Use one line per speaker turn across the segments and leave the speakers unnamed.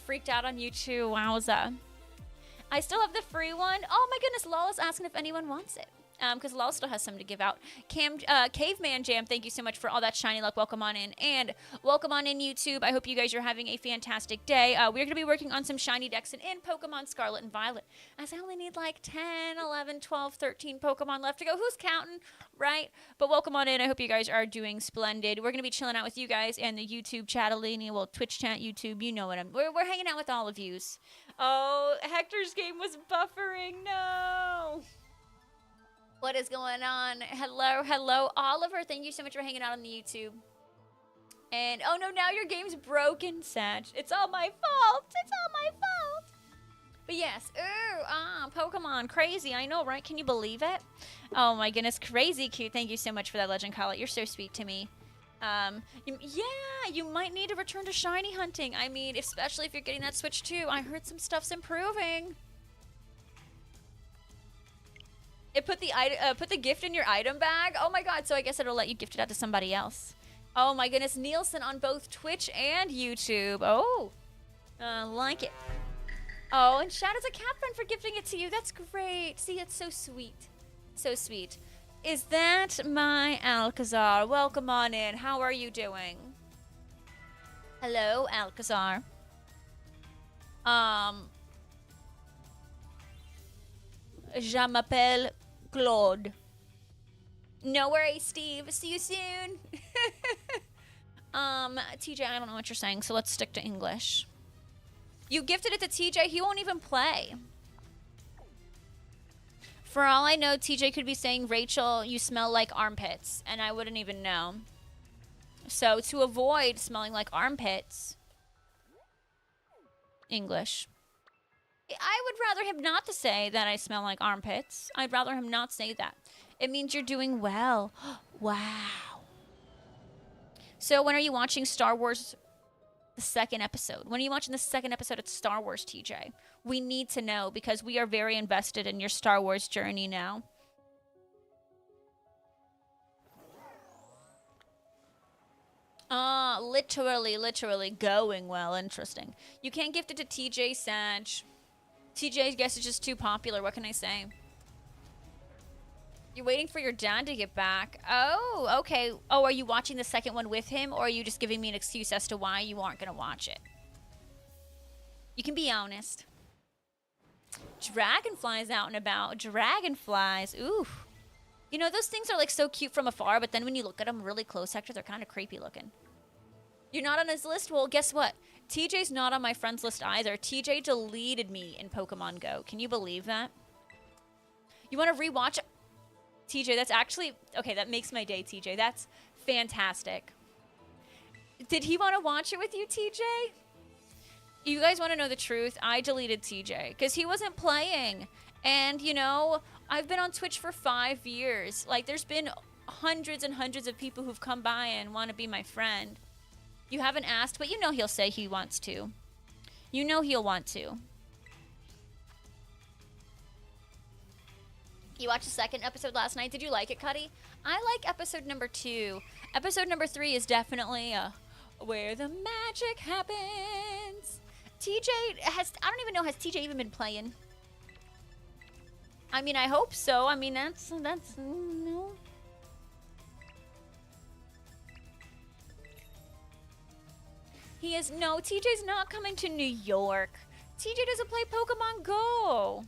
freaked out on you too. Wowza. I still have the free one. Oh my goodness, Lola's asking if anyone wants it. Because Lola still has some to give out. Caveman Jam, thank you so much for all that shiny luck. Welcome on in. And welcome on in, YouTube. I hope you guys are having a fantastic day. We're going to be working on some Shiny Dex in Pokemon Scarlet and Violet. As I only need like 10, 11, 12, 13 Pokemon left to go. Who's counting, right? But welcome on in. I hope you guys are doing splendid. We're going to be chilling out with you guys and the YouTube chattalini. Well, Twitch chat, YouTube, you know what we're hanging out with all of yous. Oh, Hector's game was buffering. No. What is going on? Hello, Oliver. Thank you so much for hanging out on the YouTube. And, oh no, now your game's broken, Sag. It's all my fault. It's all my fault. But yes, Pokemon, crazy. I know, right? Can you believe it? Oh my goodness, crazy cute. Thank you so much for that, Legend Collet. You're so sweet to me. You might need to return to shiny hunting. I mean, especially if you're getting that Switch too. I heard some stuff's improving. It put the gift in your item bag. Oh my god! So I guess it'll let you gift it out to somebody else. Oh my goodness, Nielsen on both Twitch and YouTube. Oh, like it. Oh, and shout out to Catherine for gifting it to you. That's great. See, it's so sweet, so sweet. Is that my Alcazar? Welcome on in. How are you doing? Hello, Alcazar. Je m'appelle Claude. No worries, Steve. See you soon. TJ, I don't know what you're saying, so let's stick to English. You gifted it to TJ. He won't even play. For all I know, TJ could be saying, Rachel, you smell like armpits, and I wouldn't even know. So to avoid smelling like armpits, English. I would rather him not to say that I smell like armpits. I'd rather him not say that. It means you're doing well. Wow. So when are you watching Star Wars, the second episode? When are you watching the second episode of Star Wars, TJ? We need to know because we are very invested in your Star Wars journey now. Literally going well. Interesting. You can't gift it to TJ, Sag. TJ's guess is just too popular. What can I say? You're waiting for your dad to get back. Oh, okay. Oh, are you watching the second one with him, or are you just giving me an excuse as to why you aren't going to watch it? You can be honest. Dragonflies out and about. Dragonflies. Ooh. You know, those things are like so cute from afar, but then when you look at them really close, Hector, they're kind of creepy looking. You're not on his list? Well, guess what? TJ's not on my friends list either. TJ deleted me in Pokemon Go. Can you believe that? You want to rewatch? TJ, that's actually... Okay, that makes my day, TJ. That's fantastic. Did he want to watch it with you, TJ? You guys want to know the truth? I deleted TJ because he wasn't playing. And, you know, I've been on Twitch for 5 years. Like, there's been hundreds and hundreds of people who've come by and want to be my friend. You haven't asked, but you know he'll say he wants to. You know he'll want to. You watched the second episode last night. Did you like it, Cuddy? I like episode number 2. Episode number 3 is definitely where the magic happens. TJ has... I don't even know, has TJ even been playing? I mean, I hope so. I mean, that's no. He is... No, TJ's not coming to New York. TJ doesn't play Pokemon Go.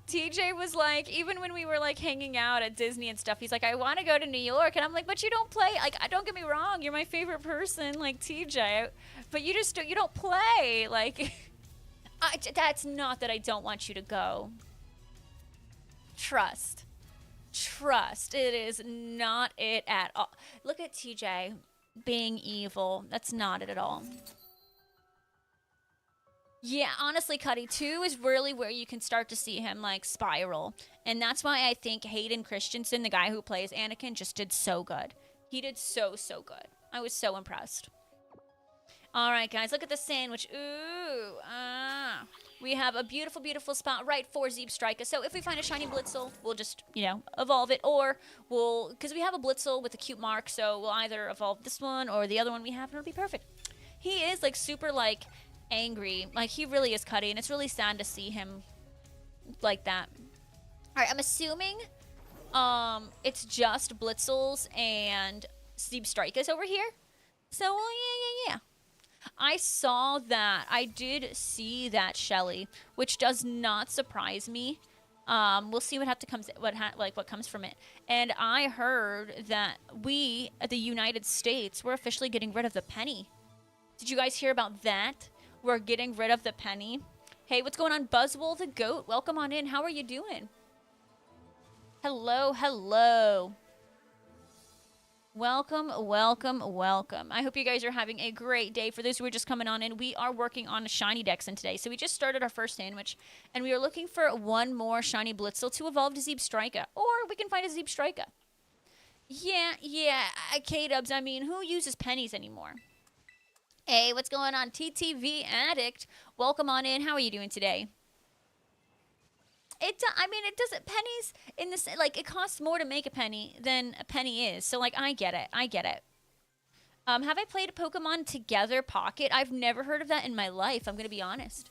TJ was like, even when we were like hanging out at Disney and stuff, he's like, I want to go to New York. And I'm like, but you don't play. Like, don't get me wrong. You're my favorite person, like TJ. But you just you don't play. Like, that's not that I don't want you to go. Trust. It is not it at all. Look at TJ being evil. That's not it at all. Yeah, honestly, Cuddy, 2 is really where you can start to see him, like, spiral. And that's why I think Hayden Christensen, the guy who plays Anakin, just did so good. He did so good. I was so impressed. All right, guys, look at the sandwich. Ooh, we have a beautiful, beautiful spot right for Zeeb Striker. So if we find a shiny Blitzel, we'll just, evolve it. Or we'll, because we have a Blitzel with a cute mark, so we'll either evolve this one or the other one we have, and it'll be perfect. He is, like, super, like, angry. Like, he really is Cuddy, and it's really sad to see him like that. All right, I'm assuming it's just Blitzels and Zeeb Strikers over here. So, yeah. I saw that. I did see that, Shelly, which does not surprise me. We'll see what comes from it. And I heard that we at the United States we're officially getting rid of the penny. Did you guys hear about that? We're getting rid of the penny. Hey, what's going on, Buzzwole the Goat? Welcome on in. How are you doing? Hello. Welcome. I hope you guys are having a great day. For those who are just coming on in, we are working on a Shiny Dex in today. So we just started our first sandwich, and we are looking for one more Shiny Blitzel to evolve to Zeeb Striker. Or we can find a Zeeb Striker. Yeah, K-Dubs, I mean, who uses pennies anymore? Hey, what's going on, TTV Addict? Welcome on in. How are you doing today? It doesn't, pennies in this, like, it costs more to make a penny than a penny is. So, like, I get it. Have I played a Pokemon Together Pocket? I've never heard of that in my life, I'm going to be honest.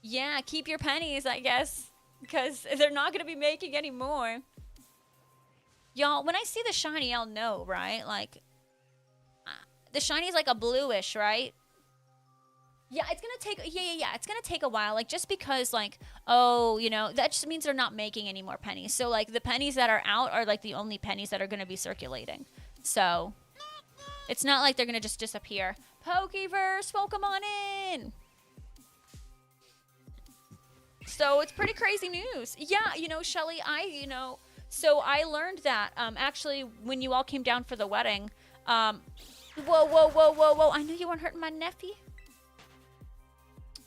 Yeah, keep your pennies, I guess, because they're not going to be making any more. Y'all, when I see the shiny, I'll know, right? Like, the shiny is like a bluish, right? Yeah, it's gonna take, it's gonna take a while, like, just because, like, that just means they're not making any more pennies. So, like, the pennies that are out are, like, the only pennies that are gonna be circulating. So, it's not like they're gonna just disappear. Pokeverse, welcome on in! So, it's pretty crazy news. Yeah, Shelly, so I learned that, actually, when you all came down for the wedding, whoa, I knew you weren't hurting my nephew.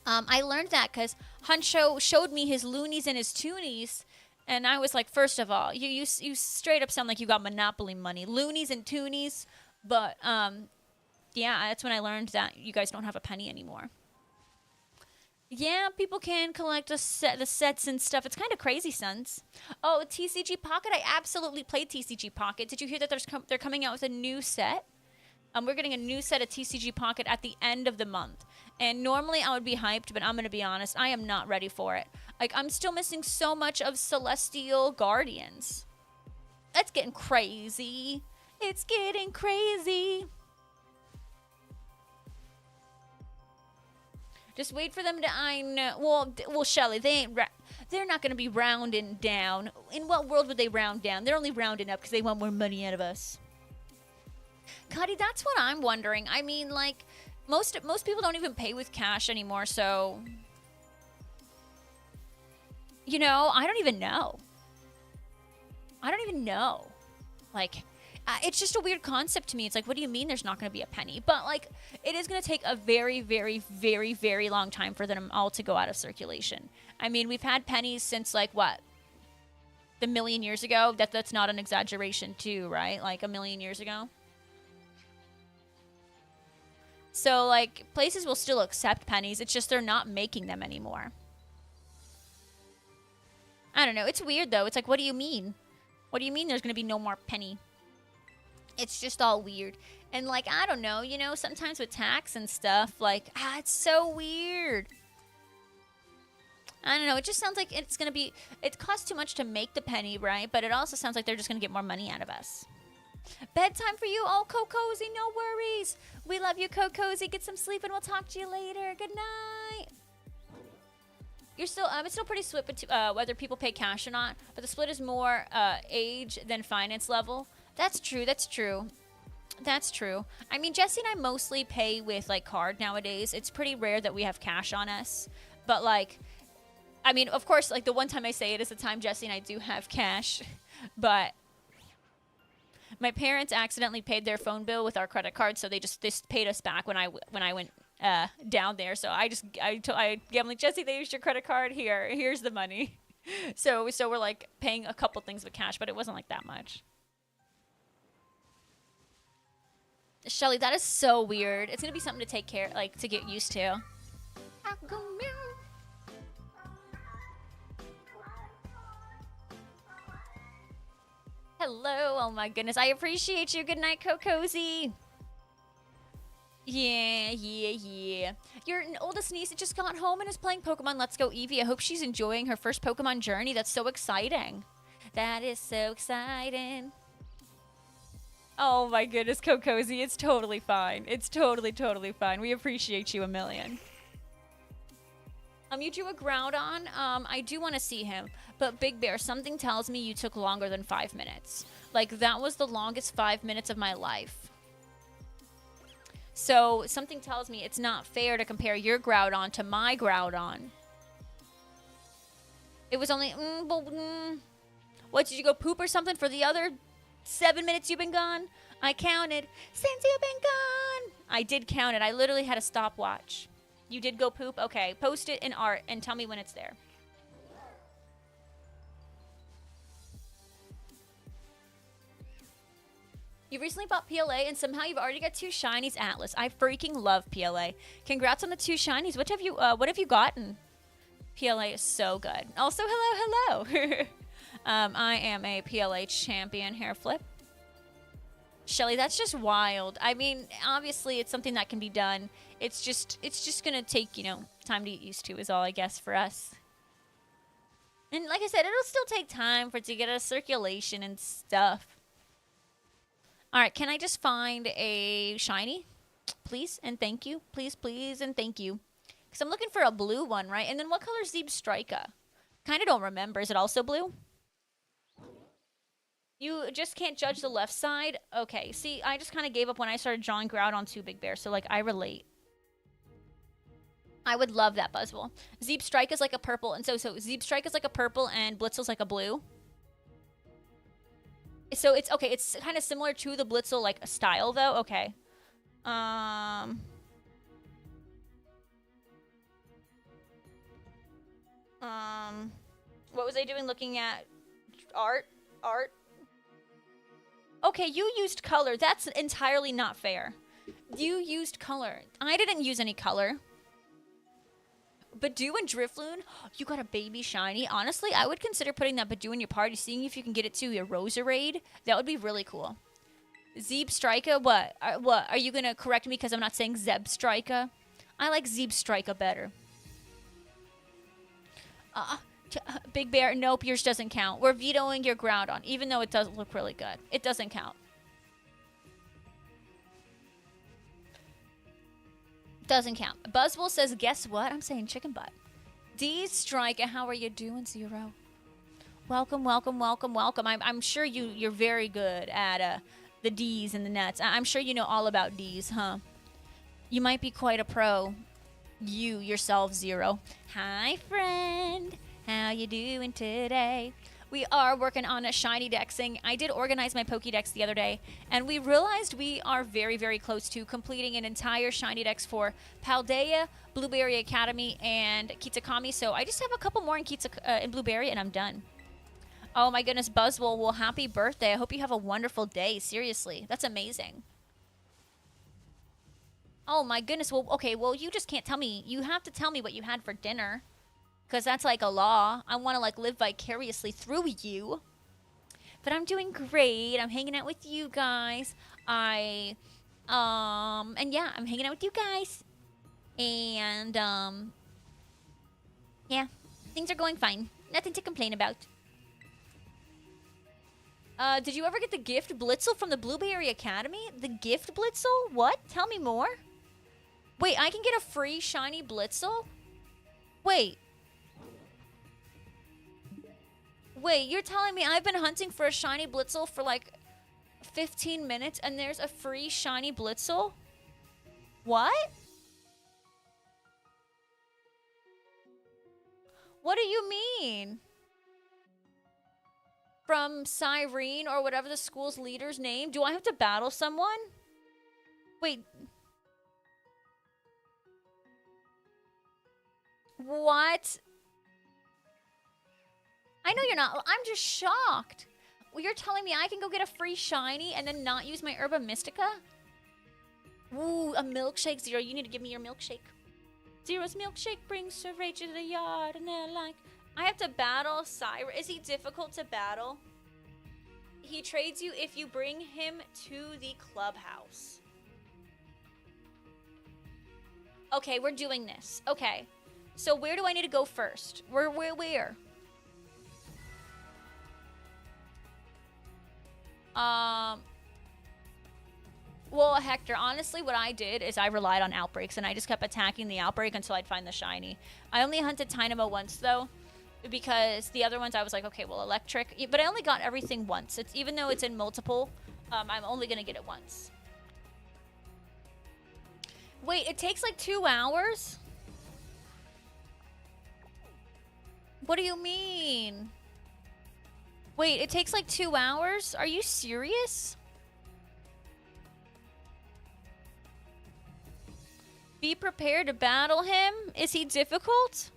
I learned that because Huncho showed me his loonies and his toonies, and I was like, first of all, you straight up sound like you got Monopoly money. Loonies and toonies, but, yeah, that's when I learned that you guys don't have a penny anymore. Yeah, people can collect the sets and stuff. It's kind of crazy, sons. Oh, TCG Pocket? I absolutely played TCG Pocket. Did you hear that they're coming out with a new set? We're getting a new set of TCG Pocket at the end of the month. And normally I would be hyped, but I'm going to be honest, I am not ready for it. Like, I'm still missing so much of Celestial Guardians. That's getting crazy. It's getting crazy. Just wait for them to, I know. Well, Shelly, they're not going to be rounding down. In what world would they round down? They're only rounding up because they want more money out of us. Cuddy, that's what I'm wondering. I mean, like, most people don't even pay with cash anymore, so, I don't even know. Like, it's just a weird concept to me. It's like, what do you mean there's not going to be a penny? But, like, it is going to take a very, very, very, very long time for them all to go out of circulation. I mean, we've had pennies since, like, what? The million years ago? That's not an exaggeration, too, right? Like, a million years ago? So, like, places will still accept pennies. It's just they're not making them anymore. I don't know. It's weird, though. It's like, what do you mean? What do you mean there's going to be no more penny? It's just all weird. And, like, I don't know. Sometimes with tax and stuff, like, it's so weird. I don't know. It just sounds like it's going to be... It costs too much to make the penny, right? But it also sounds like they're just going to get more money out of us. Bedtime for you. Oh, Cocozy, no worries. We love you, Cocozy. Get some sleep and we'll talk to you later. Good night. You're still, it's still pretty split whether people pay cash or not, but the split is more age than finance level. That's true. I mean, Jesse and I mostly pay with, like, card nowadays. It's pretty rare that we have cash on us, but, like, I mean, of course, like, the one time I say it is the time Jesse and I do have cash, but my parents accidentally paid their phone bill with our credit card, so they paid us back when I went down there. So I'm like, Jesse, they used your credit card. Here's the money. So we're, like, paying a couple things with cash, but it wasn't, like, that much. Shelly, that is so weird. It's gonna be something to take care, like, to get used to. Hello. Oh my goodness. I appreciate you. Good night, Cocozy. Yeah. Your oldest niece just got home and is playing Pokemon Let's Go Eevee. I hope she's enjoying her first Pokemon journey. That's so exciting. That is so exciting. Oh my goodness, Cocozy. It's totally fine. It's totally fine. We appreciate you a million. You drew a Groudon. I do want to see him. But Big Bear, something tells me you took longer than 5 minutes. Like, that was the longest 5 minutes of my life. So, something tells me it's not fair to compare your Groudon to my Groudon. It was only... What, did you go poop or something for the other 7 minutes you've been gone? I counted. Since you've been gone. I did count it. I literally had a stopwatch. You did go poop? Okay. Post it in art and tell me when it's there. You recently bought PLA and somehow you've already got 2 shinies, Atlas. I freaking love PLA. Congrats on the 2 shinies. What have you gotten? PLA is so good. Also, hello. I am a PLA champion. Hair flip. Shelly, that's just wild. I mean, obviously it's something that can be done. It's just gonna take, time to get used to is all, I guess, for us. And like I said, it'll still take time for it to get a circulation and stuff. All right, can I just find a shiny? Please and thank you. Please and thank you. Because I'm looking for a blue one, right? And then what color is Zebstrika? Kind of don't remember. Is it also blue? You just can't judge the left side? Okay, see, I just kind of gave up when I started drawing Groudon 2 Big Bear, so, like, I relate. I would love that Buzzwole. Zebstrika is like a purple, and so Zebstrika is like a purple, and Blitzel's like a blue. So it's, okay, it's kind of similar to the Blitzel, like, style, though. Okay. What was I doing looking at? Art? Okay, you used color. That's entirely not fair. You used color. I didn't use any color. Badoo and Drifloon, you got a baby shiny. Honestly, I would consider putting that Badoo in your party, seeing if you can get it to your Roserade. That would be really cool. Zebstrika, what? Are you going to correct me because I'm not saying Zebstrika? I like Zebstrika better. Big Bear, nope, yours doesn't count. We're vetoing your Groudon, even though it does look really good. It doesn't count. Doesn't count. Buzzwole says, guess what? I'm saying chicken butt. D-Striker, how are you doing, Zero? Welcome. I'm sure you're very good at the D's and the nuts. I'm sure you know all about D's, huh? You might be quite a pro. You yourself, Zero. Hi, friend. How you doing today? We are working on a Shiny Dexing. I did organize my Pokédex the other day, and we realized we are very, very close to completing an entire Shiny Dex for Paldea, Blueberry Academy, and Kitakami. So I just have a couple more in Blueberry, and I'm done. Oh my goodness, Buzzwole, well, happy birthday. I hope you have a wonderful day. Seriously, that's amazing. Oh my goodness, well, okay, well, you just can't tell me. You have to tell me what you had for dinner. Because that's like a law. I want to like live vicariously through you. But I'm doing great. I'm hanging out with you guys. And yeah, I'm hanging out with you guys. And, yeah, things are going fine. Nothing to complain about. Did you ever get the gift Blitzel from the Blueberry Academy? The gift Blitzel? What? Tell me more. Wait, I can get a free shiny Blitzel? Wait, you're telling me I've been hunting for a shiny Blitzel for like 15 minutes and there's a free shiny Blitzel? What? What do you mean? From Cyrene or whatever the school's leader's name? Do I have to battle someone? Wait. What? I know you're not. I'm just shocked. Well, you're telling me I can go get a free shiny and then not use my Herba Mystica? Ooh, a milkshake, Zero. You need to give me your milkshake. Zero's milkshake brings her rage to the yard, and they're like, I have to battle Cyrus. Is he difficult to battle? He trades you if you bring him to the clubhouse. Okay, we're doing this. Okay. So where do I need to go first? Where? Well, Hector, honestly, what I did is I relied on outbreaks, and I just kept attacking the outbreak until I'd find the shiny. I only hunted Tynamo once, though, because the other ones I was like, okay, well, electric. But I only got everything once. It's even though it's in multiple, I'm only going to get it once. Wait, it takes like 2 hours? What do you mean? Wait, it takes like 2 hours? Are you serious? Be prepared to battle him? Is he difficult?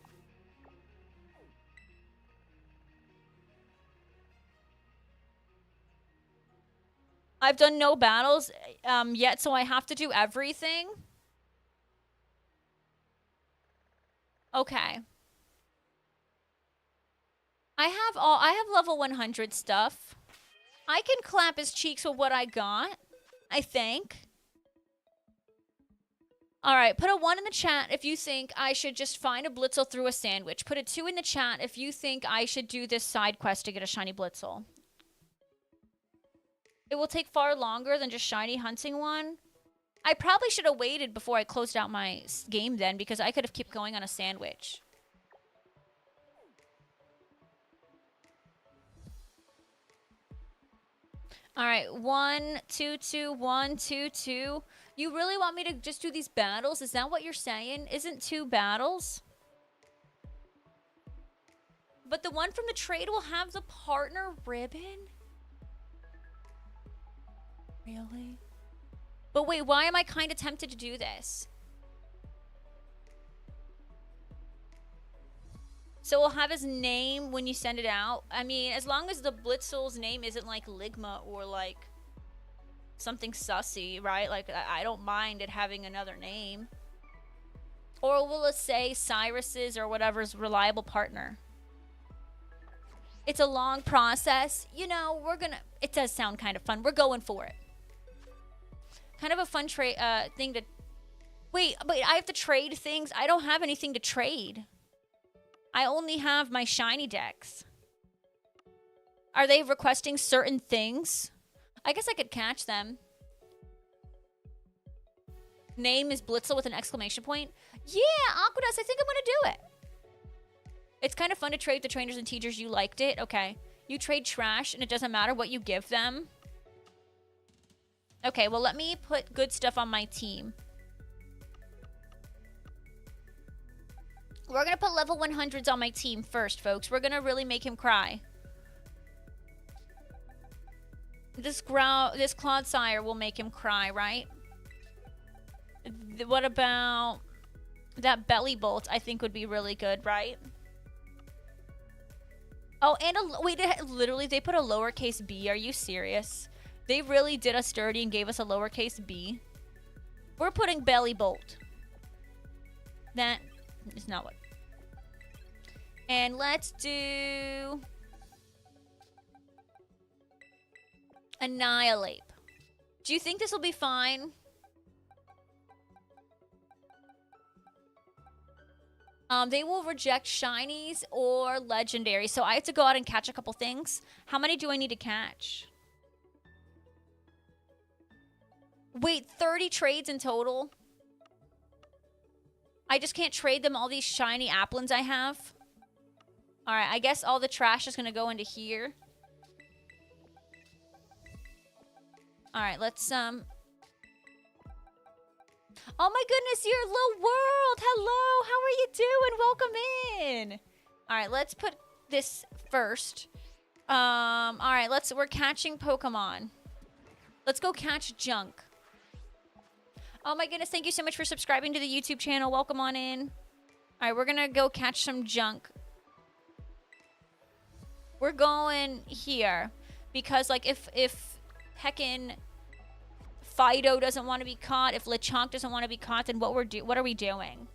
I've done no battles yet, so I have to do everything? Okay. I have level 100 stuff. I can clap his cheeks with what I got, I think. All right, put a 1 in the chat if you think I should just find a Blitzel through a sandwich. Put a 2 in the chat if you think I should do this side quest to get a shiny Blitzel. It will take far longer than just shiny hunting one. I probably should have waited before I closed out my game then, because I could have kept going on a sandwich. All right, 1, 2, 2, 1, 2, 2. You really want me to just do these battles? Is that what you're saying? Isn't 2 battles? But the one from the trade will have the partner ribbon? Really? But wait, why am I kind of tempted to do this? So we'll have his name when you send it out. I mean, as long as the Blitzel's name isn't like Ligma or like something sussy, right? Like, I don't mind it having another name. Or will it say Cyrus's or whatever's reliable partner? It's a long process. You know, it does sound kind of fun. We're going for it. Kind of a fun thing to... Wait, but I have to trade things? I don't have anything to trade. I only have my Shiny Dex. Are they requesting certain things? I guess I could catch them. Name is Blitzel with an exclamation point. Yeah, Aquadas, I think I'm going to do it. It's kind of fun to trade the trainers and teachers. You liked it? Okay. You trade trash and it doesn't matter what you give them. Okay, well, let me put good stuff on my team. We're going to put level 100s on my team first, folks. We're going to really make him cry. This Clodsire will make him cry, right? What about that Belly Bolt? I think would be really good, right? Oh, and wait, literally, they put a lowercase b. Are you serious? They really did us dirty and gave us a lowercase b. We're putting Belly Bolt. That is not what. And let's do Annihilate. Do you think this will be fine? They will reject shinies or legendary. So I have to go out and catch a couple things. How many do I need to catch? Wait, 30 trades in total? I just can't trade them all these shiny Applins I have? Alright, I guess all the trash is going to go into here. Alright, let's, Oh my goodness, you're Low World! Hello! How are you doing? Welcome in! Alright, let's put this first. Alright, we're catching Pokemon. Let's go catch junk. Oh my goodness, thank you so much for subscribing to the YouTube channel. Welcome on in. Alright, we're gonna go catch some junk. We're going here. Because, like, if heckin' Fido doesn't want to be caught, if Lechonk doesn't want to be caught, then what are we doing?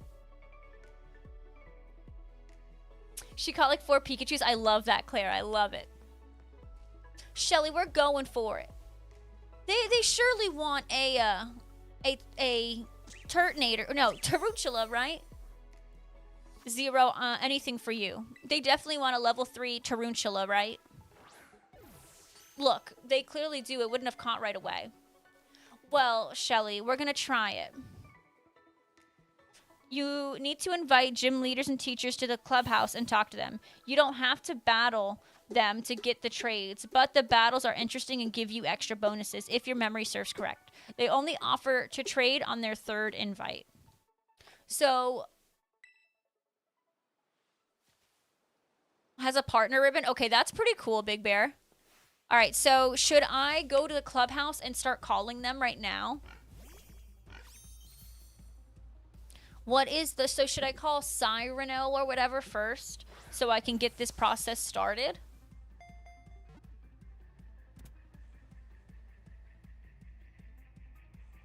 She caught like 4 Pikachus. I love that, Claire. I love it. Shelly, we're going for it. They surely want a Turtonator. No, Tarantula, right? 0, anything for you. They definitely want a level 3 Tarantula, right? Look, they clearly do. It wouldn't have caught right away. Well, Shelly, we're going to try it. You need to invite gym leaders and teachers to the clubhouse and talk to them. You don't have to battle them to get the trades, but the battles are interesting and give you extra bonuses if your memory serves correct. They only offer to trade on their 3rd invite. So, has a partner ribbon? Okay, that's pretty cool, Big Bear. All right, so should I go to the clubhouse and start calling them right now? What is the... So should I call Cyrano or whatever first so I can get this process started?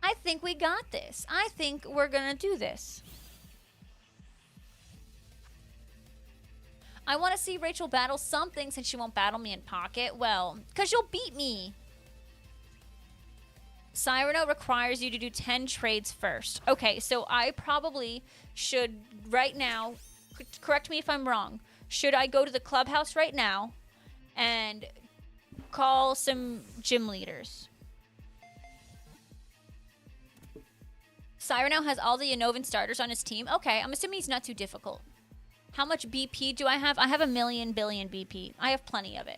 I think we got this. I think we're going to do this. I want to see Rachel battle something since she won't battle me in Pocket. Well, because you'll beat me. Cyrano requires you to do 10 trades first. Okay, so I probably should right now, correct me if I'm wrong, should I go to the clubhouse right now and call some gym leaders? Cyrano has all the Unnovan starters on his team. Okay, I'm assuming he's not too difficult. How much BP do I have? I have 1 billion BP. I have plenty of it.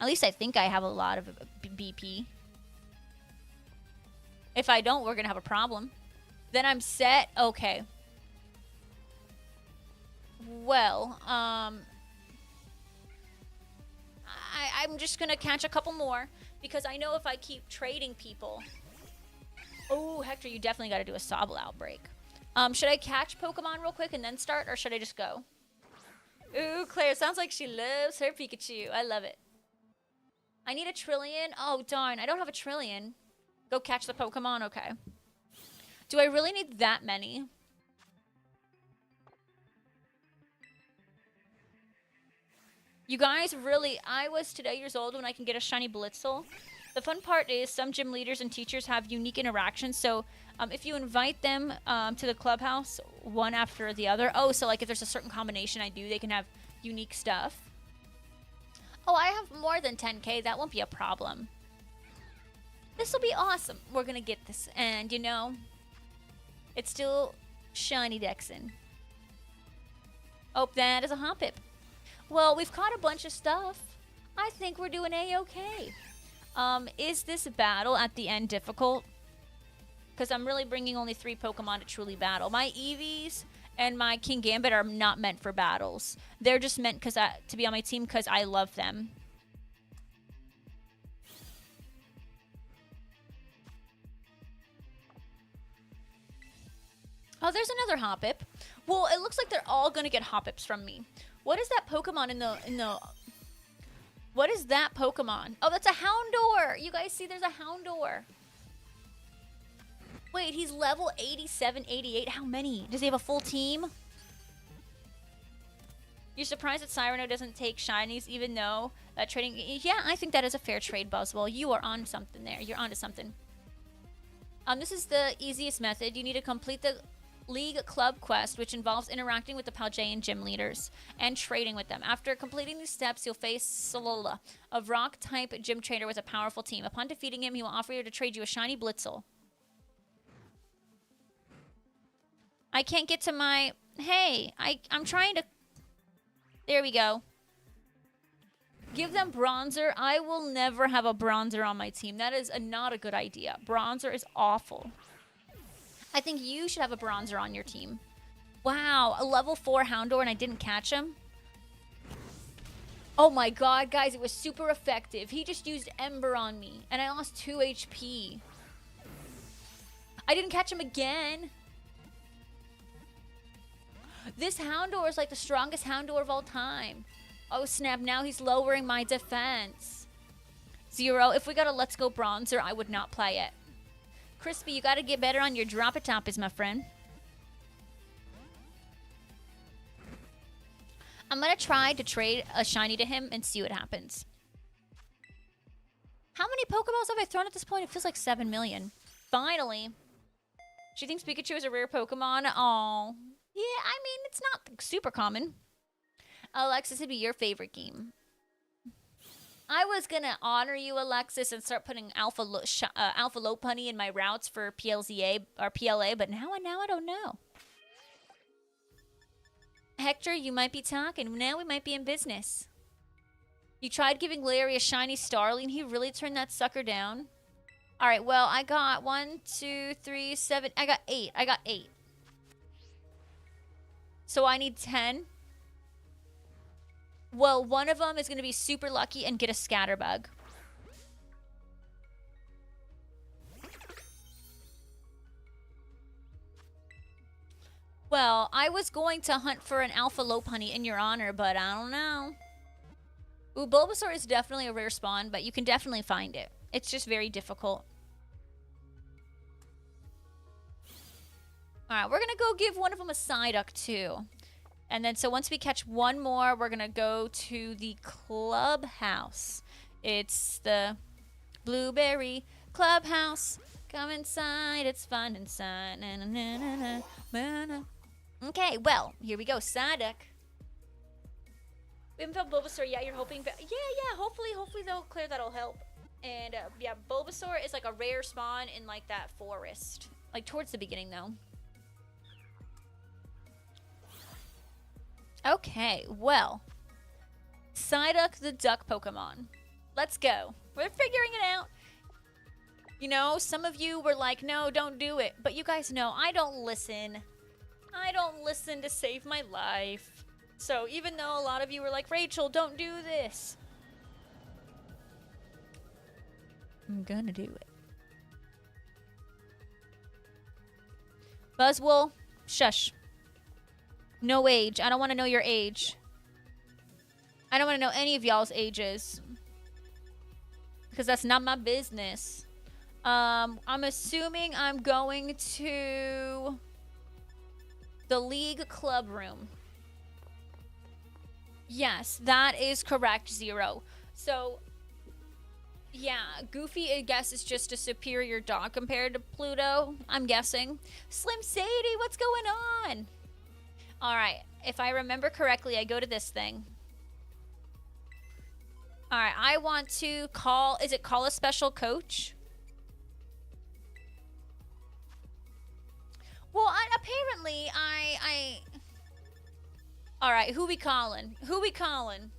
At least I think I have a lot of BP. If I don't, we're going to have a problem. Then I'm set. Okay. Well, I'm just going to catch a couple more because I know if I keep trading people... Oh, Hector, you definitely got to do a Sobble outbreak. Should I catch Pokemon real quick and then start, or should I just go? Ooh, Claire, sounds like she loves her Pikachu. I love it. I need a trillion. Oh, darn, I don't have a trillion. Go catch the Pokemon, okay. Do I really need that many? You guys, really, I was today years old when I can get a shiny Blitzel. The fun part is some gym leaders and teachers have unique interactions. So if you invite them to the clubhouse one after the other. Oh, so like if there's a certain combination I do, they can have unique stuff. Oh, I have more than 10K. That won't be a problem. This will be awesome. We're going to get this. And, you know, it's still Shiny Dexin. Oh, that is a Hoppip. Well, we've caught a bunch of stuff. I think we're doing A-okay. Is this battle at the end difficult? Because I'm really bringing only 3 Pokemon to truly battle. My Eevees and my King Gambit are not meant for battles. They're just meant to be on my team because I love them. Oh, there's another Hoppip. Well, it looks like they're all going to get Hoppips from me. What is that Pokemon in the... What is that Pokemon? Oh, that's a Houndour. You guys see there's a Houndour. Wait, he's level 87, 88. How many? Does he have a full team? You're surprised that Cyrano doesn't take shinies even though that trading... Yeah, I think that is a fair trade, Buzzwell. You are on something there. You're onto something. This is the easiest method. You need to complete the League Club quest, which involves interacting with the Paldean gym leaders and trading with them. After completing these steps, you'll face Solola, a rock-type gym trainer with a powerful team. Upon defeating him, he will offer you to trade you a shiny Blitzel. I can't get to my... Hey, I'm trying to... There we go. Give them Bronzer. I will never have a Bronzer on my team. That is not a good idea. Bronzer is awful. I think you should have a Bronzer on your team. Wow, a level 4 Houndour and I didn't catch him? Oh my god, guys, it was super effective. He just used Ember on me and I lost 2 HP. I didn't catch him again. This Houndour is like the strongest Houndour of all time. Oh snap, now he's lowering my defense. 0, if we got a Let's Go Bronzer, I would not play it. Crispy, you gotta get better on your drop-a-top, my friend. I'm gonna try to trade a shiny to him and see what happens. How many Pokeballs have I thrown at this point? It feels like 7 million. Finally. She thinks Pikachu is a rare Pokemon. Oh. Yeah, I mean, it's not super common. Alexis would be your favorite game. I was gonna honor you, Alexis, and start putting Alpha Lopunny in my routes for PLZA or PLA, but now I don't know. Hector, you might be talking. Now we might be in business. You tried giving Larry a shiny Starly, and he really turned that sucker down. All right, well, I got 1, 2, 3, 7. I got 8. I got 8. So I need 10. Well, one of them is going to be super lucky and get a Scatterbug. Well, I was going to hunt for an Alpha Lopunny in your honor, but I don't know. Ooh, Bulbasaur is definitely a rare spawn, but you can definitely find it. It's just very difficult. Alright, we're going to go give one of them a Psyduck, too. And then, so once we catch one more, we're going to go to the clubhouse. It's the Blueberry Clubhouse. Come inside, it's fun inside. Na, na, na, na, na, na. Okay, well, here we go. Psyduck. We haven't found Bulbasaur yet. You're hoping... Yeah, hopefully they'll clear. That'll help. And, yeah, Bulbasaur is like a rare spawn in, like, that forest. Like, towards the beginning, though. Okay, well. Psyduck the duck Pokemon. Let's go. We're figuring it out. You know, some of you were like, no, don't do it. But you guys know, I don't listen. I don't listen to save my life. So even though a lot of you were like, Rachel, don't do this. I'm gonna do it. Buzzwole, shush. No age. I don't want to know your age. I don't want to know any of y'all's ages. Because that's not my business. I'm assuming I'm going to the League Club Room. Yes, that is correct, Zero. So, yeah, Goofy, I guess, is just a superior dog compared to Pluto, I'm guessing. Slim Sadie, what's going on? Alright, if I remember correctly, I go to this thing. Alright, I want to call... Is it call a special coach? Well, apparently, Alright, who we calling? Who we calling?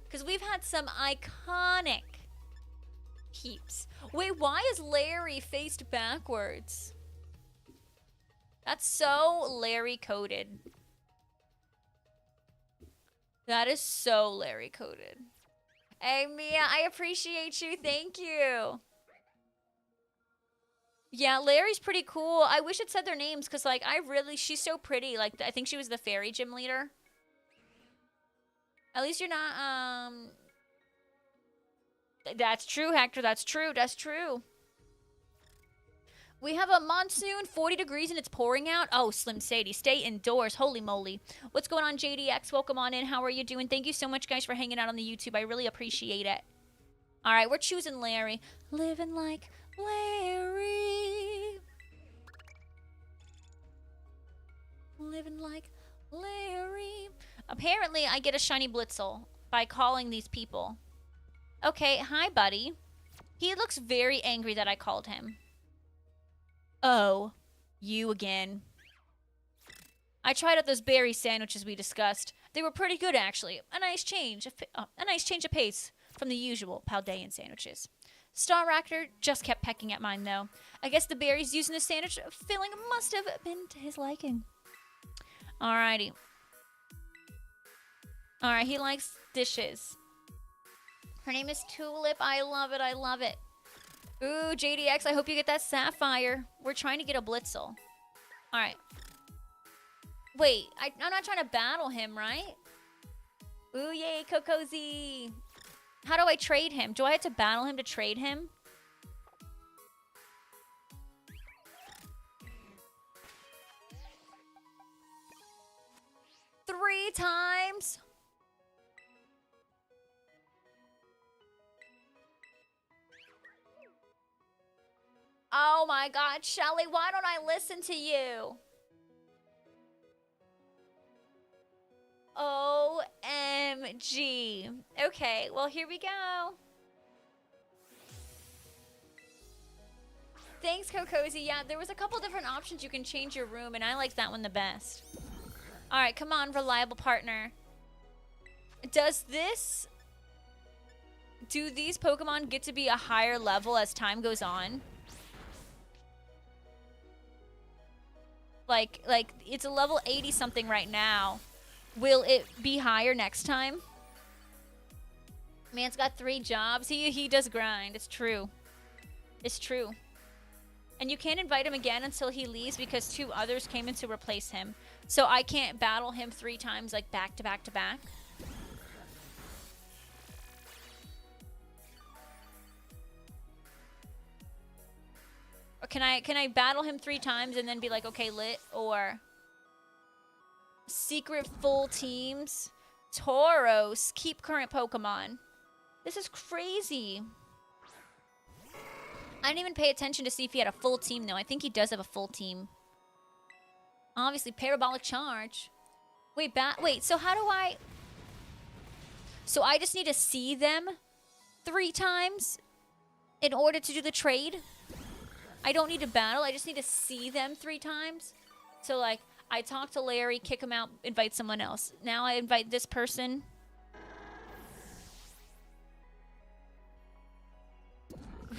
Because we've had some iconic peeps. Wait, why is Larry faced backwards? That's so Larry-coded. That is so Larry-coded. Hey, Mia, I appreciate you. Thank you. Yeah, Larry's pretty cool. I wish it said their names because, like, she's so pretty. Like, I think she was the fairy gym leader. At least you're not, That's true, Hector. That's true. That's true. We have a monsoon, 40 degrees, and it's pouring out. Oh, Slim Sadie, stay indoors. Holy moly. What's going on, JDX? Welcome on in. How are you doing? Thank you so much, guys, for hanging out on the YouTube. I really appreciate it. All right, we're choosing Larry. Living like Larry. Living like Larry. Apparently, I get a shiny Blitzel by calling these people. Okay, hi, buddy. He looks very angry that I called him. Oh, you again. I tried out those berry sandwiches we discussed. They were pretty good, actually. A nice change of pace from the usual Paldean sandwiches. Star Raptor just kept pecking at mine, though. I guess the berries used in the sandwich filling must have been to his liking. Alrighty. Alright, he likes dishes. Her name is Tulip. I love it. I love it. Ooh, JDX, I hope you get that Sapphire. We're trying to get a Blitzel. Alright. Wait, I'm not trying to battle him, right? Ooh, yay, Cocozy. How do I trade him? Do I have to battle him to trade him? Three times? Oh my god, Shelly, why don't I listen to you? OMG. Okay, well, here we go. Thanks, Kokozi. Yeah, there was a couple different options you can change your room, and I liked that one the best. All right, come on, reliable partner. Does this... Do these Pokemon get to be a higher level as time goes on? Like, it's a level 80-something right now. Will it be higher next time? Man's got 3 jobs. He does grind. It's true. It's true. And you can't invite him again until he leaves because 2 others came in to replace him. So I can't battle him 3 times, like, back to back to back. Or can I battle him 3 times and then be like, okay, lit? Or secret full teams? Tauros, keep current Pokemon. This is crazy. I didn't even pay attention to see if he had a full team, though. I think he does have a full team. Obviously, parabolic charge. Wait, so how do I... So I just need to see them 3 times in order to do the trade? I don't need to battle. I just need to see them 3 times. So, like, I talk to Larry, kick him out, invite someone else. Now I invite this person.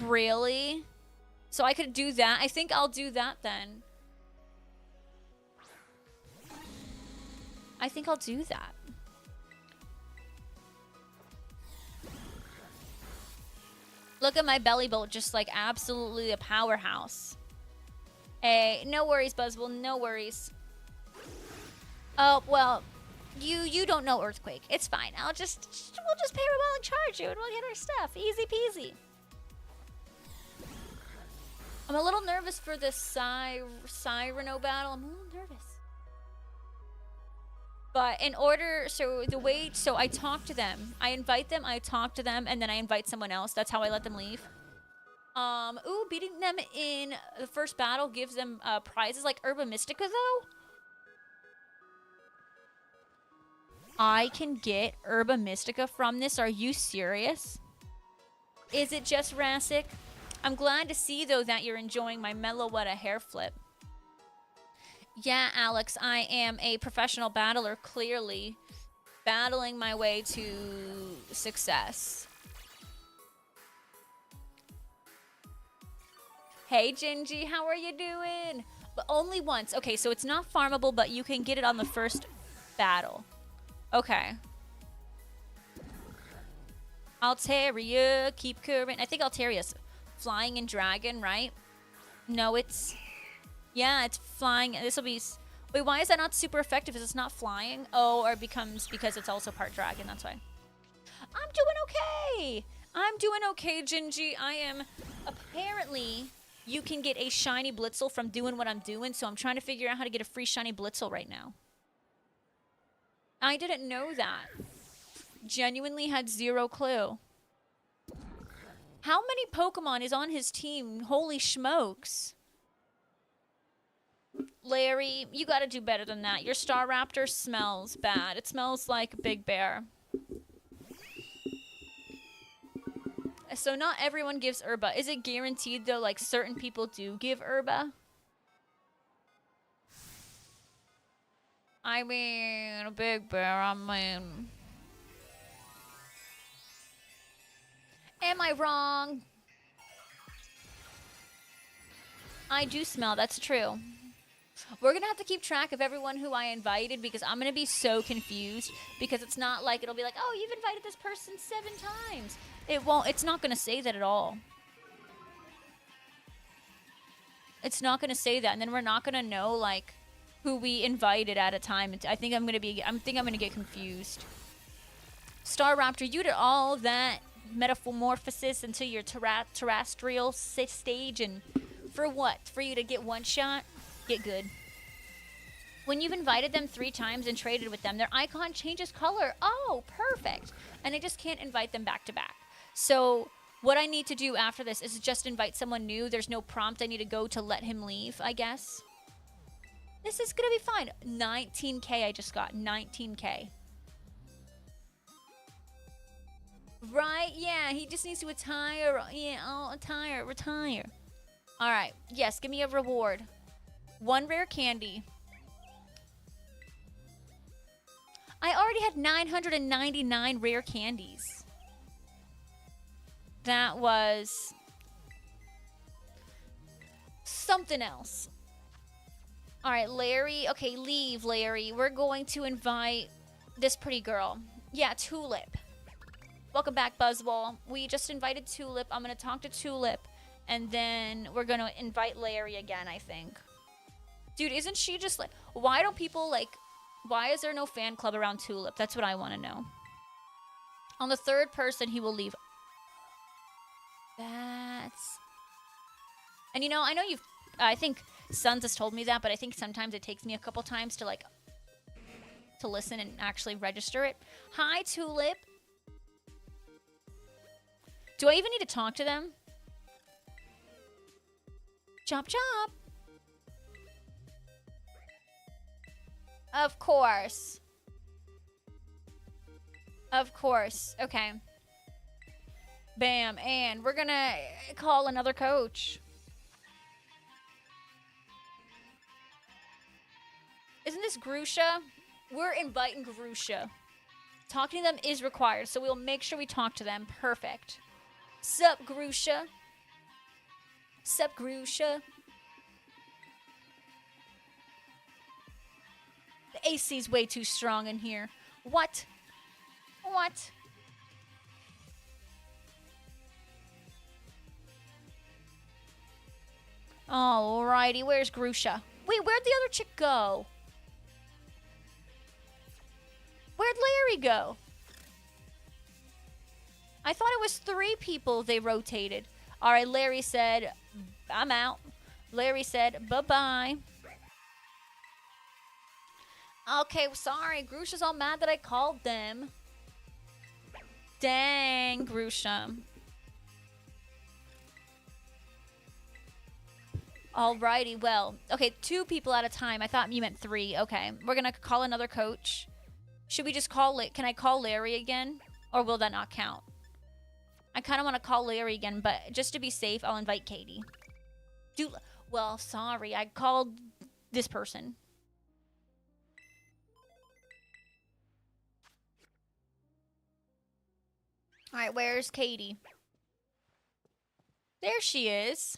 Really? So I could do that? I think I'll do that then. I think I'll do that. Look at my belly bolt, just like absolutely a powerhouse. Hey, no worries, Buzzwell, no worries. Oh, well, you don't know Earthquake. It's fine. We'll just parabolic charge you and we'll get our stuff. Easy peasy. I'm a little nervous for this Cyrano battle. I'm a little nervous. But in order, so I talk to them. I invite them, I talk to them, and then I invite someone else. That's how I let them leave. Ooh, beating them in the first battle gives them prizes like Herba Mystica, though. I can get Herba Mystica from this. Are you serious? Is it just Rassic? I'm glad to see, though, that you're enjoying my Meloetta hair flip. Yeah, Alex, I am a professional battler, clearly. Battling my way to success. Hey, Gingy, how are you doing? But only once. Okay, so it's not farmable, but you can get it on the first battle. Okay. Altaria, keep current. I think Altaria's flying and dragon, right? No, it's... Yeah, it's flying. This will be... Wait, why is that not super effective? Is it's not flying? Oh, or it becomes... Because it's also part dragon, that's why. I'm doing okay! I'm doing okay, Gingy. I am... Apparently, you can get a shiny Blitzel from doing what I'm doing, so I'm trying to figure out how to get a free shiny Blitzel right now. I didn't know that. Genuinely had 0 clue. How many Pokemon is on his team? Holy smokes. Larry, you gotta do better than that. Your Staraptor smells bad. It smells like Big Bear. So not everyone gives Herba. Is it guaranteed, though, like certain people do give Herba? I mean, Big Bear, I mean... Am I wrong? I do smell, that's true. We're gonna have to keep track of everyone who I invited because I'm gonna be so confused because it's not like it'll be like, oh, you've invited this person 7 times. It won't, it's not gonna say that at all. It's not gonna say that, and then we're not gonna know like who we invited at a time. I think I'm gonna get confused. Staraptor, you did all that metamorphosis into your terrestrial stage, and for what? For you to get one shot? Get good. When you've invited them 3 times and traded with them, their icon changes color. Oh, perfect. And I just can't invite them back to back. So what I need to do after this is just invite someone new. There's no prompt I need to go to let him leave, I guess. This is going to be fine. 19K I just got. 19K. Right? Yeah, he just needs to retire. Yeah, I'll retire. All right. Yes, give me a reward. 1 rare candy. I already had 999 rare candies. That was something else. All right, Larry. Okay, leave, Larry. We're going to invite this pretty girl. Yeah, Tulip. Welcome back, Buzzball. We just invited Tulip. I'm going to talk to Tulip, and then we're going to invite Larry again, I think. Dude, isn't she just like... Why don't people, like... Why is there no fan club around Tulip? That's what I want to know. On the 3rd person, he will leave. That's... And you know, I know you've... I think Sons has told me that, but I think sometimes it takes me a couple times to, like... to listen and actually register it. Hi, Tulip. Do I even need to talk to them? Chop, chop. Of course. Of course. Okay. Bam. And we're gonna call another coach. Isn't this Grusha? We're inviting Grusha. Talking to them is required, so we'll make sure we talk to them. Perfect. Sup, Grusha? Sup, Grusha? The AC's way too strong in here. What? What? Alrighty, where's Grusha? Wait, where'd the other chick go? Where'd Larry go? I thought it was 3 people they rotated. Alright, Larry said, I'm out. Larry said, bye-bye. Okay, sorry. Grusha's all mad that I called them. Dang, Grusha. Alrighty, well. Okay, 2 people at a time. I thought you meant 3. Okay, we're gonna call another coach. Should we just call it? Can I call Larry again? Or will that not count? I kind of want to call Larry again, but just to be safe, I'll invite Katie. Well, sorry. I called this person. Alright, where's Katie? There she is.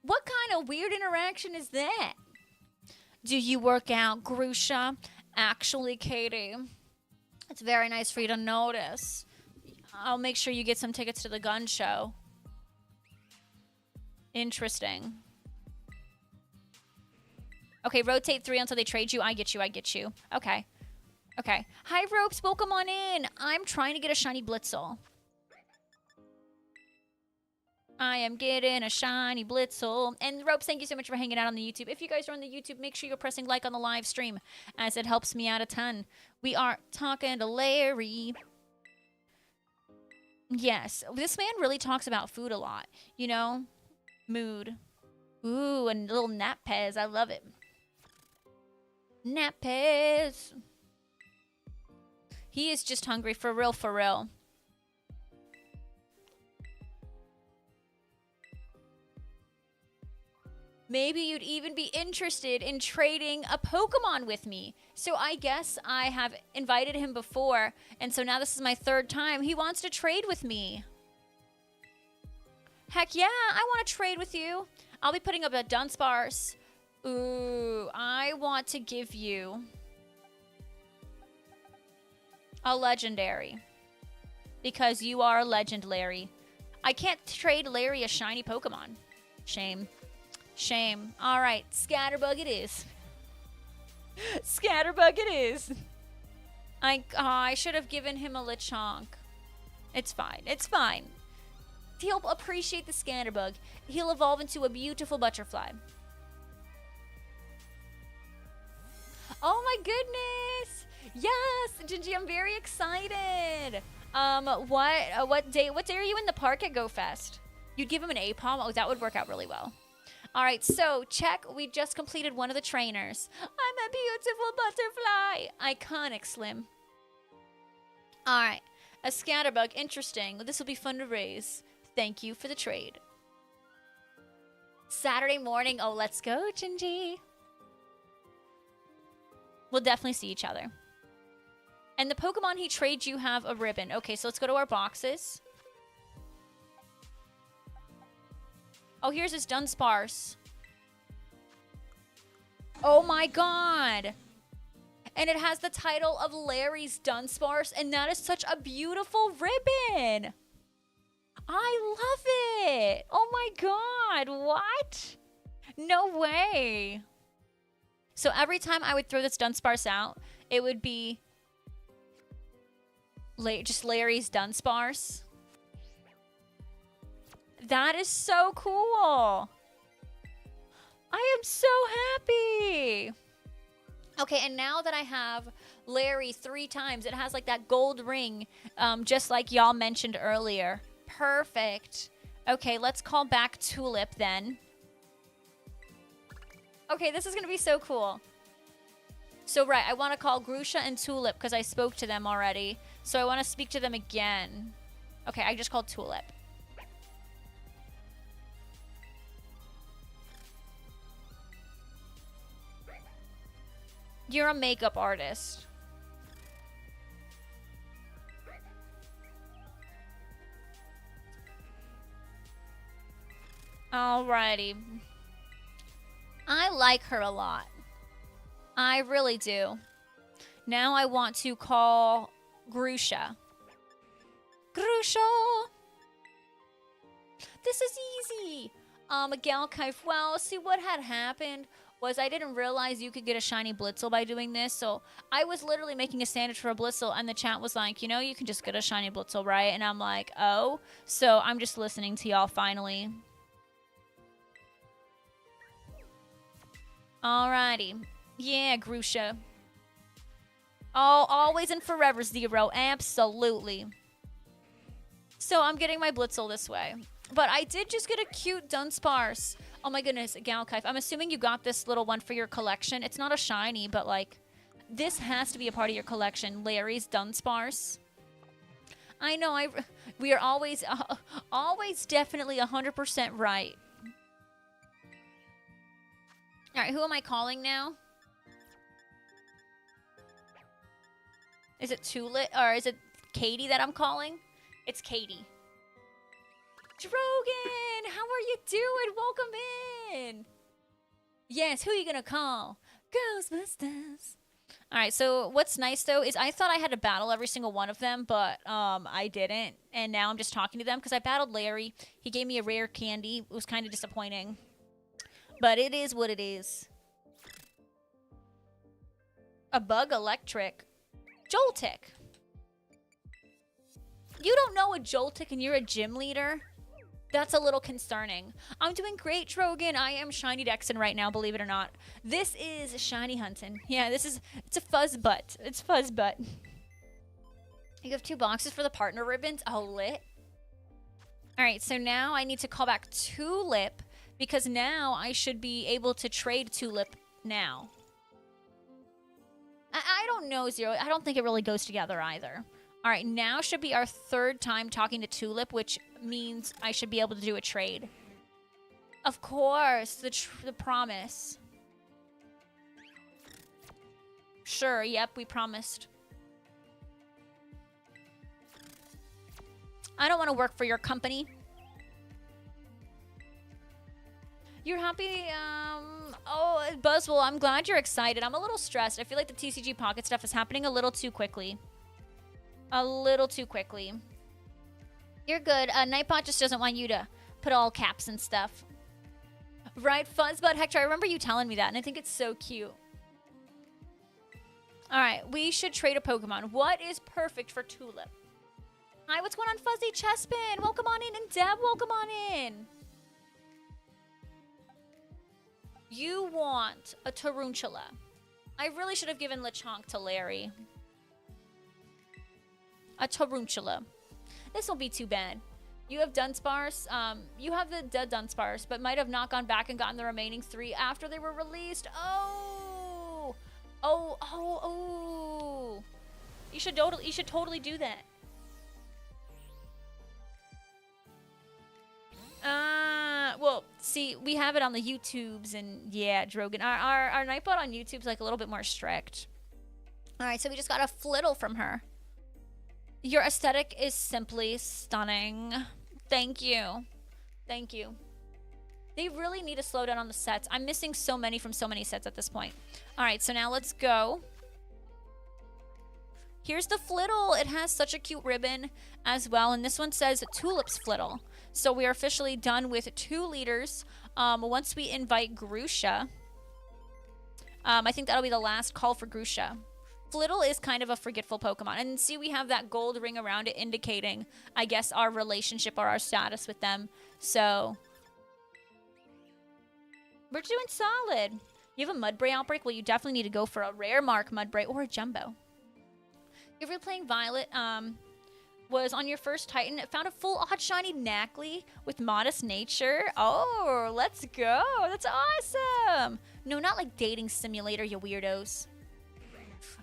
What kind of weird interaction is that? Do you work out, Grusha? Actually, Katie, it's very nice for you to notice. I'll make sure you get some tickets to the gun show. Interesting. Okay, rotate 3 until they trade you. I get you, I get you. Okay. Okay. Hi, Ropes. Welcome on in. I'm trying to get a shiny Blitzel. I am getting a shiny Blitzel. And Ropes, thank you so much for hanging out on the YouTube. If you guys are on the YouTube, make sure you're pressing like on the live stream, as it helps me out a ton. We are talking to Larry. Yes, this man really talks about food a lot. You know? Mood. Ooh, and little Napez. I love it. Napez. He is just hungry for real, for real. Maybe you'd even be interested in trading a Pokemon with me. So I guess I have invited him before, and so now this is my 3rd time. He wants to trade with me. Heck yeah, I want to trade with you. I'll be putting up a Dunsparce. Ooh, I want to give you a legendary. Because you are a legend, Larry. I can't trade Larry a shiny Pokemon. Shame. Shame. All right, Scatterbug it is. Scatterbug it is. I should have given him a Lechonk. It's fine. It's fine. He'll appreciate the Scatterbug. He'll evolve into a beautiful butterfly. Oh my goodness! Yes, Gingy, I'm very excited. What day are you in the park at Go Fest? You'd give him an A-palm? Oh, that would work out really well. All right, so check. We just completed one of the trainers. I'm a beautiful butterfly. Iconic, Slim. All right, a Scatterbug. Interesting. This will be fun to raise. Thank you for the trade. Saturday morning. Oh, let's go, Gingy. We'll definitely see each other. And the Pokemon he trades you have a ribbon. Okay, so let's go to our boxes. Oh, here's his Dunsparce. Oh my god. And it has the title of Larry's Dunsparce, and that is such a beautiful ribbon. I love it. Oh my god, what? No way. So every time I would throw this Dunsparce out, it would be just Larry's Dunsparce. That is so cool. I am so happy. Okay, and now that I have Larry 3 times, it has like that gold ring, just like y'all mentioned earlier. Perfect. Okay, let's call back Tulip then. Okay, this is going to be so cool. So, right, I want to call Grusha and Tulip because I spoke to them already. So I want to speak to them again. Okay, I just called Tulip. You're a makeup artist. Alrighty. I like her a lot. I really do. Now I want to call Grusha. Grusha! This is easy. Galkaif, well, see what had happened was I didn't realize you could get a shiny Blitzel by doing this, so I was literally making a sandwich for a Blitzel, and the chat was like, you know, you can just get a shiny Blitzel, right? And I'm like, oh. So I'm just listening to y'all finally. Alrighty. Yeah, Grusha. Oh, always and forever, Zero. Absolutely. So I'm getting my Blitzel this way. But I did just get a cute Dunsparce. Oh my goodness, Galkaif. I'm assuming you got this little one for your collection. It's not a shiny, but like, this has to be a part of your collection. Larry's Dunsparce. I know, we are always definitely 100% right. All right, who am I calling now? Is it Tulip, or is it Katie that I'm calling? It's Katie. Drogan, how are you doing? Welcome in. Yes, who are you gonna call? Ghostbusters. All right, so what's nice though is I thought I had to battle every single one of them, but I didn't, and now I'm just talking to them because I battled Larry. He gave me a rare candy. It was kind of disappointing, but it is what it is. A bug electric. Joltik. You don't know a Joltik and you're a gym leader? That's a little concerning. I'm doing great, Drogan. I am Shiny Dexing right now, believe it or not. This is Shiny Hunting. Yeah, it's a fuzz butt. It's fuzz butt. You have 2 boxes for the partner ribbons. Oh, lit. All right, so now I need to call back Tulip because now I should be able to trade Tulip now. I don't know, Zero. I don't think it really goes together either. All right, now should be our 3rd time talking to Tulip, which means I should be able to do a trade. Of course, the promise. Sure, yep, we promised. I don't want to work for your company. You're happy? Oh, Buzzwole, I'm glad you're excited. I'm a little stressed. I feel like the TCG Pocket stuff is happening a little too quickly. A little too quickly. You're good. Nightbot just doesn't want you to put all caps and stuff. Right, Fuzzbud Hector, I remember you telling me that, and I think it's so cute. All right, we should trade a Pokemon. What is perfect for Tulip? Hi, what's going on, Fuzzy Chespin? Welcome on in, and Deb, welcome on in. You want a Tarantula. I really should have given Lechonk to Larry. A Tarantula. This won't be too bad. You have Dunsparce. You have the dead Dunsparce, but might have not gone back and gotten the remaining 3 after they were released. Oh! Oh, oh, oh. You should totally do that. Well, see, we have it on the YouTubes, and yeah, Drogon. Our Nightbot on YouTube's like a little bit more strict. All right, so we just got a Flittle from her. Your aesthetic is simply stunning. Thank you. Thank you. They really need to slow down on the sets. I'm missing so many from so many sets at this point. All right, so now let's go. Here's the Flittle. It has such a cute ribbon as well, and this one says Tulip's Flittle. So we are officially done with 2 leaders. Once we invite Grusha, I think that'll be the last call for Grusha. Flittle is kind of a forgetful Pokemon. And see, we have that gold ring around it indicating, I guess, our relationship or our status with them. So we're doing solid. You have a Mudbray outbreak? Well, you definitely need to go for a rare mark Mudbray or a Jumbo. If you're playing Violet, was on your first Titan, it found a full odd shiny Knackley with modest nature. Oh, let's go. That's awesome. No, not like dating simulator, you weirdos.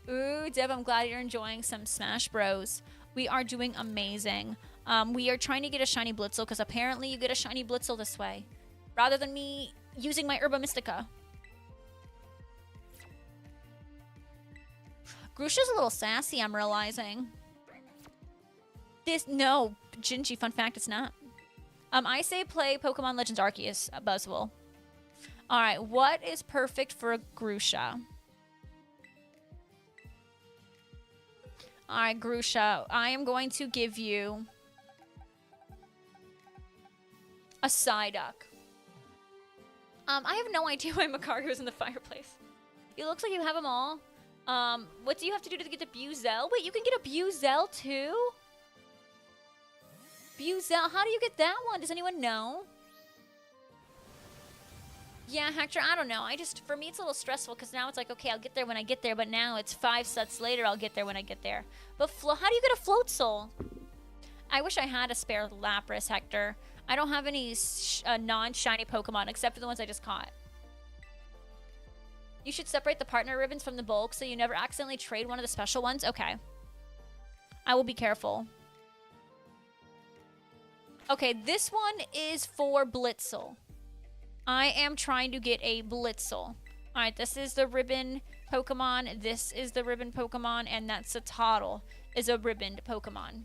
Ooh, Deb, I'm glad you're enjoying some Smash Bros. We are doing amazing. We are trying to get a shiny Blitzel because apparently you get a shiny Blitzel this way rather than me using my Herba Mystica. Grusha's a little sassy, I'm realizing. No, Gingy, fun fact, it's not. I say play Pokemon Legends Arceus, Buzzwole. Alright, what is perfect for a Grusha? Alright, Grusha, I am going to give you a Psyduck. I have no idea why Macargo's in the fireplace. It looks like you have them all. What do you have to do to get the Buizel? Wait, you can get a Buizel too? Buizel, how do you get that one? Does anyone know? Yeah, Hector, I don't know. For me, it's a little stressful because now it's like, okay, I'll get there when I get there, but now it's 5 sets later, I'll get there when I get there. But how do you get a Float Soul? I wish I had a spare Lapras, Hector. I don't have any non-shiny Pokemon except for the ones I just caught. You should separate the partner ribbons from the bulk so you never accidentally trade one of the special ones. Okay. I will be careful. Okay, this one is for Blitzel. I am trying to get a Blitzel. Alright, this is the ribbon Pokemon. This is the ribbon Pokemon. And that's a Toddle is a ribboned Pokemon.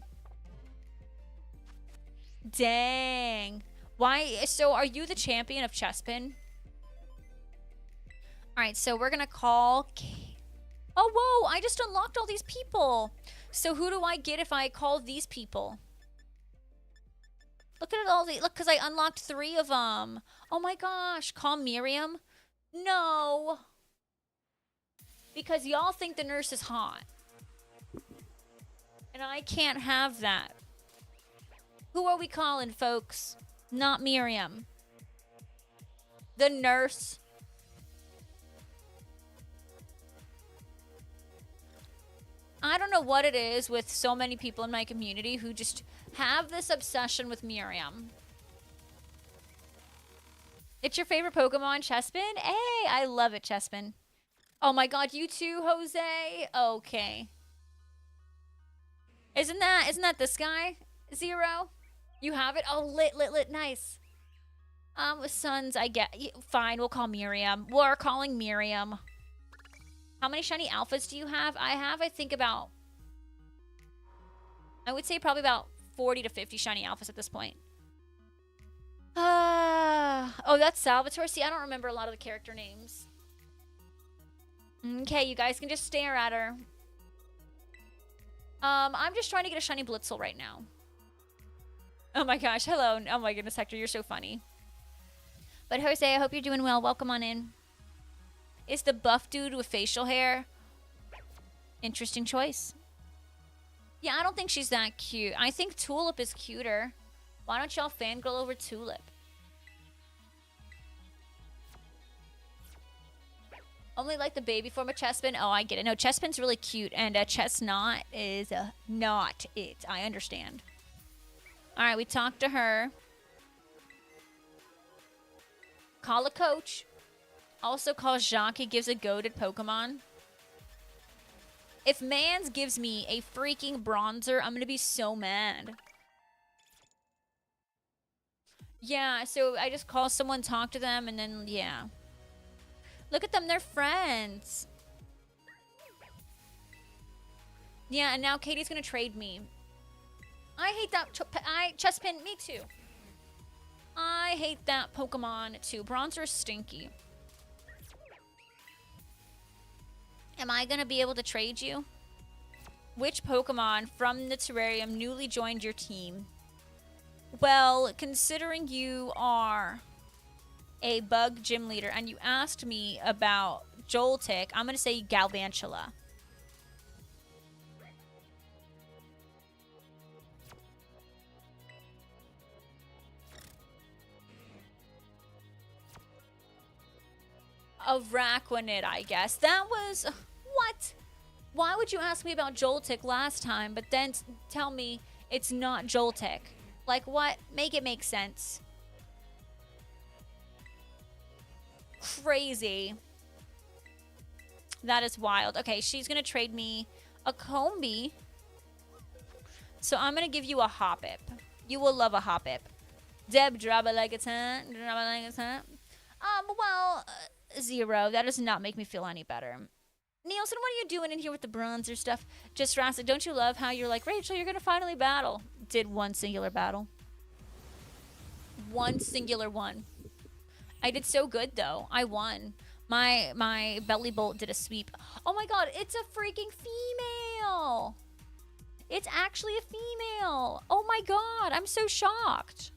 Dang. Why? So are you the champion of Chespin? Alright, so we're gonna call... Oh, whoa! I just unlocked all these people! So who do I get if I call these people? Look at all the... Look, because I unlocked 3 of them. Oh my gosh. Call Miriam? No. Because y'all think the nurse is hot. And I can't have that. Who are we calling, folks? Not Miriam. The nurse. I don't know what it is with so many people in my community who just have this obsession with Miriam. It's your favorite Pokemon, Chespin? Hey, I love it, Chespin. Oh my god, you too, Jose? Okay. Isn't that this guy? Zero? You have it? Oh, lit, nice. With Suns, I get... Fine, we'll call Miriam. We're calling Miriam. How many shiny alphas do you have? I have, I think, about... I would say probably about 40 to 50 shiny alphas at this point. Oh, that's Salvatore. See, I don't remember a lot of the character names. Okay, you guys can just stare at her. I'm just trying to get a shiny Blitzel right now. Oh my gosh, hello. Oh my goodness, Hector, you're so funny. But Jose, I hope you're doing well. Welcome on in. Is the buff dude with facial hair? Interesting choice. Yeah, I don't think she's that cute. I think Tulip is cuter. Why don't y'all fangirl over Tulip? Only like the baby form of Chespin? Oh, I get it. No, Chespin's really cute, and Chestnut is not it. I understand. All right, we talked to her. Call a coach. Also call Jacques. He gives a goated Pokemon. If Mans gives me a freaking bronzer, I'm going to be so mad. Yeah, so I just call someone, talk to them, and then, yeah. Look at them, they're friends. Yeah, and now Katie's gonna trade me. I hate that. Chespin, me too. I hate that Pokemon too. Bronzer is stinky. Am I gonna be able to trade you? Which Pokemon from the terrarium newly joined your team? Well, considering you are a bug gym leader and you asked me about Joltik, I'm gonna say Galvantula. Araquanid, I guess. That was... What? Why would you ask me about Joltik last time, but then tell me it's not Joltik? Like, what? Make it make sense. Crazy. That is wild. Okay, she's gonna trade me a Combi. So I'm gonna give you a Hoppip. You will love a Hoppip. Deb, drop it like it's hot. Drop it like it's hot. Well, 0. That does not make me feel any better. Nielsen, what are you doing in here with the bronzer stuff? Just Rastic, don't you love how you're like, Rachel, you're gonna finally battle? Did one singular battle. One singular one. I did so good though. I won. My belly bolt did a sweep. Oh my god, it's a freaking female. It's actually a female. Oh my god, I'm so shocked.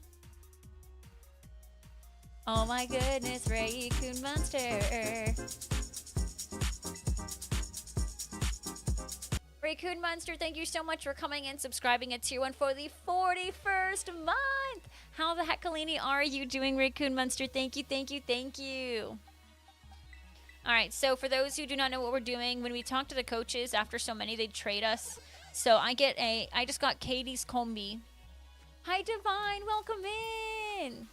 Oh my goodness, Raccoon Monster. Raccoon Monster, thank you so much for coming and subscribing at Tier 1 for the 41st month. How the heck, Kalini, are you doing, Raccoon Monster? Thank you, thank you, thank you. All right, so for those who do not know what we're doing, when we talk to the coaches, after so many, they trade us. So I just got Katie's Combi. Hi, Divine, welcome in.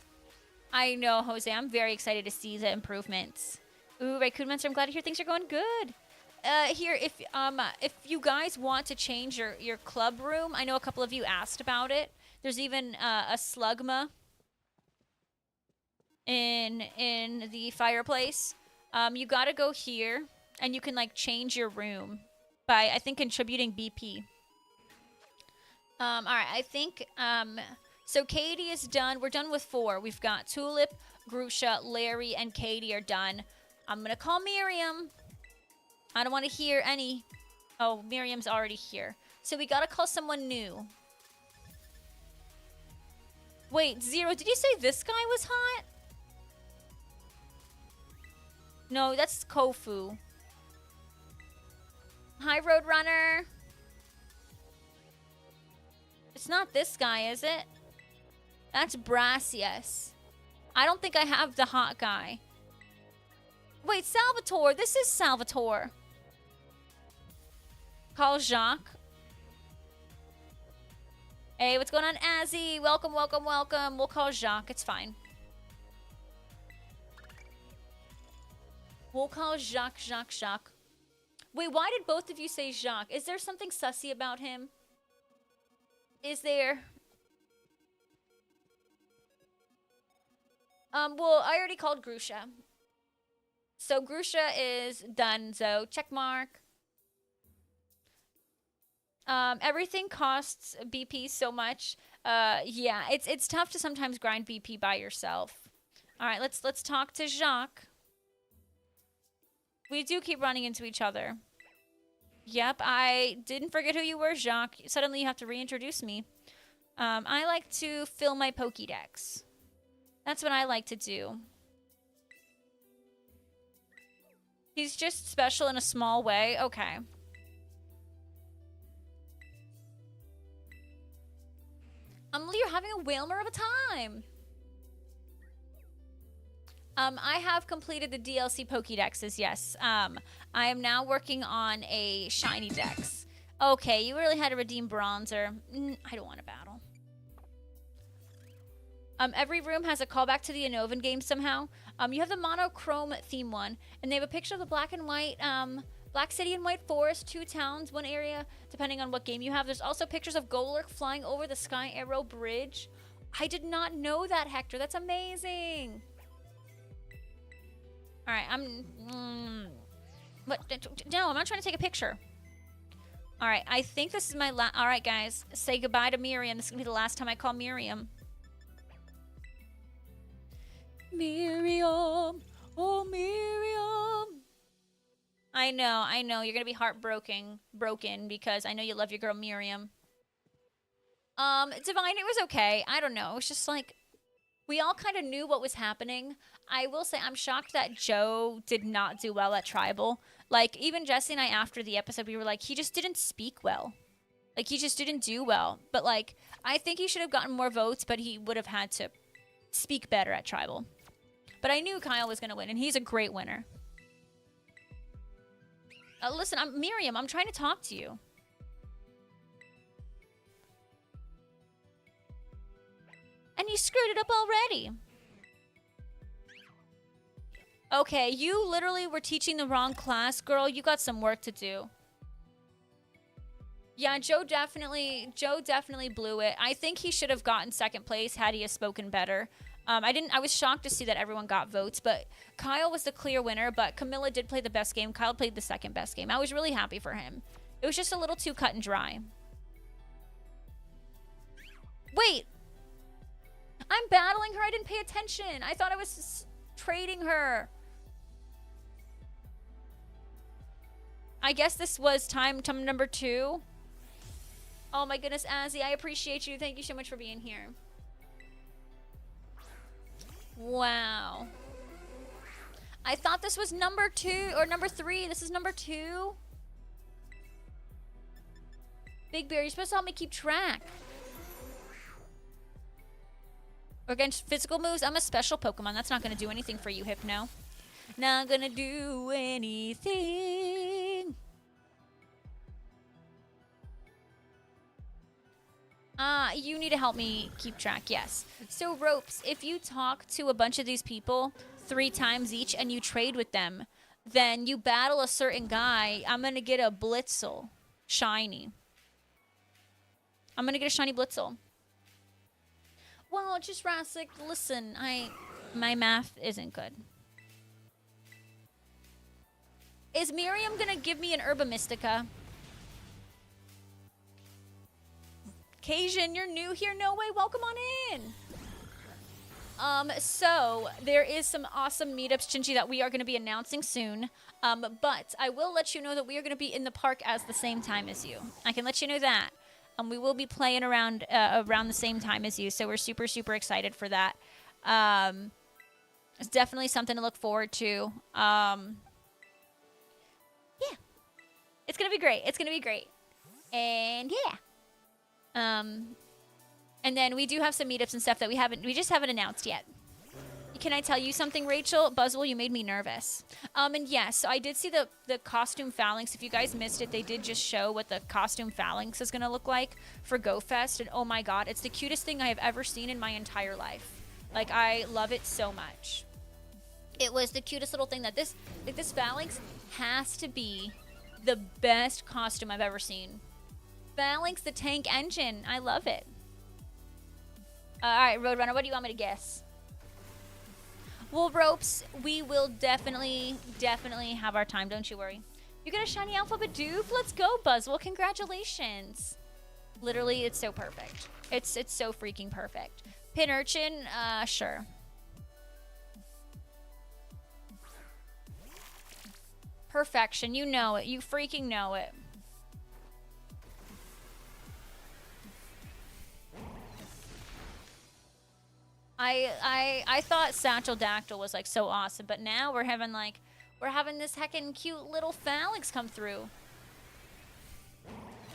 I know, Jose, I'm very excited to see the improvements. Ooh, Raccoon Monster, I'm glad to hear things are going good. Here, if you guys want to change your club room, I know a couple of you asked about it. There's even a Slugma in the fireplace. You gotta go here, and you can like change your room by, I think, contributing BP. All right, I think so. Katie is done. We're done with 4. We've got Tulip, Grusha, Larry, and Katie are done. I'm gonna call Miriam. I don't want to hear any. Oh, Miriam's already here. So we gotta call someone new. Wait, 0, did you say this guy was hot? No, that's Kofu. Hi, Roadrunner. It's not this guy, is it? That's Brassius. I don't think I have the hot guy. Wait, Salvatore. This is Salvatore. Call Jacques. Hey, what's going on, Azzy? Welcome, welcome, welcome. We'll call Jacques. It's fine. We'll call Jacques, Jacques. Wait, why did both of you say Jacques? Is there something sussy about him? Is there? Well, I already called Grusha. So Grusha is done, so check mark. Everything costs BP so much. Yeah, it's tough to sometimes grind BP by yourself. All right, let's talk to Jacques. We do keep running into each other. Yep, I didn't forget who you were, Jacques. Suddenly you have to reintroduce me. I like to fill my Pokédex. That's what I like to do. He's just special in a small way. Okay. You're having a whalmer of a time. I have completed the DLC Pokédexes, yes. I am now working on a Shiny Dex. Okay, you really had to redeem Bronzer. I don't want to battle. Every room has a callback to the Innovan game somehow. You have the monochrome theme one, and they have a picture of the black and white, Black City and White Forest, 2 towns, 1 area, depending on what game you have. There's also pictures of Golurk flying over the Sky Arrow Bridge. I did not know that, Hector. That's amazing. All right, what? No, I'm not trying to take a picture. All right, I think this is my last. All right, guys, say goodbye to Miriam. This is gonna be the last time I call Miriam. Miriam, oh Miriam. I know. You're gonna be broken because I know you love your girl Miriam. Divine, it was okay. I don't know. It was just like we all kind of knew what was happening. I will say I'm shocked that Joe did not do well at Tribal. Like, even Jesse and I, after the episode, we were like, he just didn't speak well. Like, he just didn't do well. But, like, I think he should have gotten more votes, but he would have had to speak better at Tribal. But I knew Kyle was going to win, and he's a great winner. Listen, Miriam, I'm trying to talk to you. And you screwed it up already. Okay, you literally were teaching the wrong class, girl. You got some work to do. Yeah, Joe definitely blew it. I think he should have gotten second place had he have spoken better. I was shocked to see that everyone got votes, but Kyle was the clear winner, but Camilla did play the best game. Kyle played the second best game. I was really happy for him. It was just a little too cut and dry. Wait. I'm battling her. I didn't pay attention. I thought I was trading her. I guess this was time number 2. Oh my goodness, Azzy, I appreciate you. Thank you so much for being here. Wow. I thought this was number 2 or number 3. This is number 2. Big Bear, you're supposed to help me keep track. Against physical moves, I'm a special Pokemon. That's not going to do anything for you, Hypno. Not going to do anything. You need to help me keep track, yes. So, Ropes, if you talk to a bunch of these people 3 times each and you trade with them, then you battle a certain guy. I'm going to get a Blitzel. Shiny. I'm going to get a Shiny Blitzel. Well, just Rassic, listen, my math isn't good. Is Miriam gonna give me an Herba Mystica? Cajun, you're new here? No way, welcome on in. So there is some awesome meetups, Chinchi, that we are gonna be announcing soon. But I will let you know that we are gonna be in the park at the same time as you. I can let you know that. We will be playing around the same time as you, so we're super, super excited for that. It's definitely something to look forward to. Yeah. It's going to be great. It's going to be great. And, yeah. And then we do have some meetups and stuff that we just haven't announced yet. Can I tell you something, Rachel? Buzzwell, you made me nervous. And yes, so I did see the costume phalanx. If you guys missed it, they did just show what the costume phalanx is going to look like for GoFest. And oh my god, it's the cutest thing I have ever seen in my entire life. Like, I love it so much. It was the cutest little thing that this phalanx has to be the best costume I've ever seen. Phalanx the tank engine. I love it. All right, Roadrunner, what do you want me to guess? Well, Ropes, we will definitely have our time. Don't you worry. You got a shiny Alpha Bidoof? Let's go, Buzzwell. Congratulations. Literally, it's so perfect. It's so freaking perfect. Pin Urchin? Sure. Perfection. You know it. You freaking know it. I thought Satchel Dactyl was like so awesome, but now we're having this heckin' cute little phalanx come through.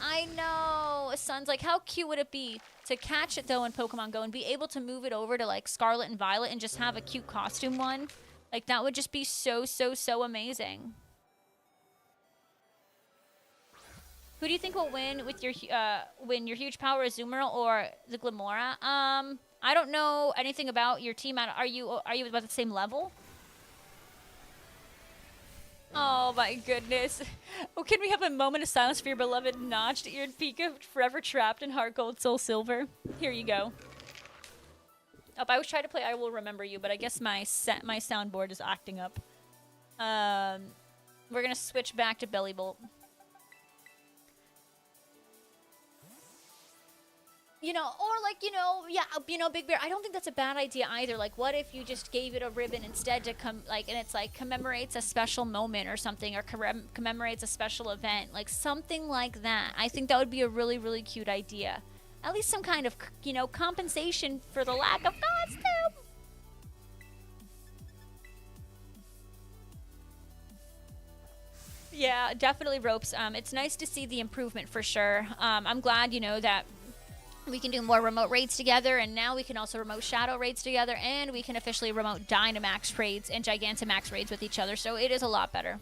I know. Son's like, how cute would it be to catch it though in Pokemon Go and be able to move it over to like Scarlet and Violet and just have a cute costume one? Like that would just be so, so, so amazing. Who do you think will win with your your huge power, Azumarill or the Glimora? I don't know anything about your team. Are you about the same level? Oh my goodness. Oh, can we have a moment of silence for your beloved notched-eared Pika forever trapped in Heart Gold Soul Silver? Here you go. Oh, I was trying to play I Will Remember You, but I guess my soundboard is acting up. We're gonna switch back to Bellybolt. You know, or like, yeah, Big Bear, I don't think that's a bad idea either. Like, what if you just gave it a ribbon instead to and it's like commemorates a special moment or something, or commemorates a special event, like something like that. I think that would be a really, really cute idea. At least some kind of, compensation for the lack of costume. Yeah, definitely ropes. It's nice to see the improvement for sure. I'm glad, that we can do more remote raids together, and now we can also remote shadow raids together, and we can officially remote Dynamax raids and Gigantamax raids with each other, so it is a lot better.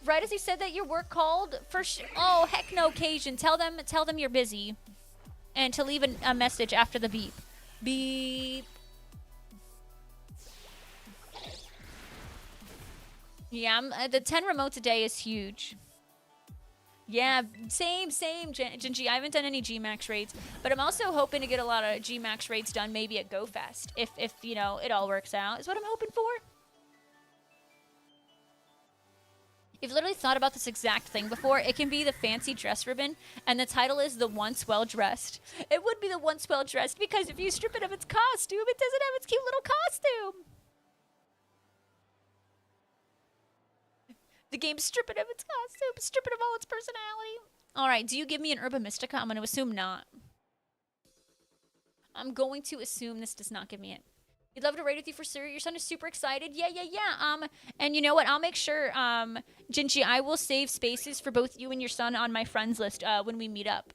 Right as you said that your work called for oh, heck no, Cajun. Tell them you're busy. And to leave a message after the beep. Beep. Yeah, the 10 remotes a day is huge. Yeah, same, Gingy. I haven't done any G-Max raids, but I'm also hoping to get a lot of G-Max raids done maybe at GoFest. If it all works out, is what I'm hoping for. You've literally thought about this exact thing before. It can be the fancy dress ribbon, and the title is The Once Well Dressed. It would be The Once Well Dressed, because if you strip it of its costume, it doesn't have its cute little costume. The game, strip it of its costume, strip it of all its personality. All right, do you give me an Herba Mystica? I'm going to assume not. I'm going to assume this does not give me it. He'd love to raid with you for sure. Your son is super excited. Yeah. And you know what? I'll make sure, Gingy, I will save spaces for both you and your son on my friends list when we meet up.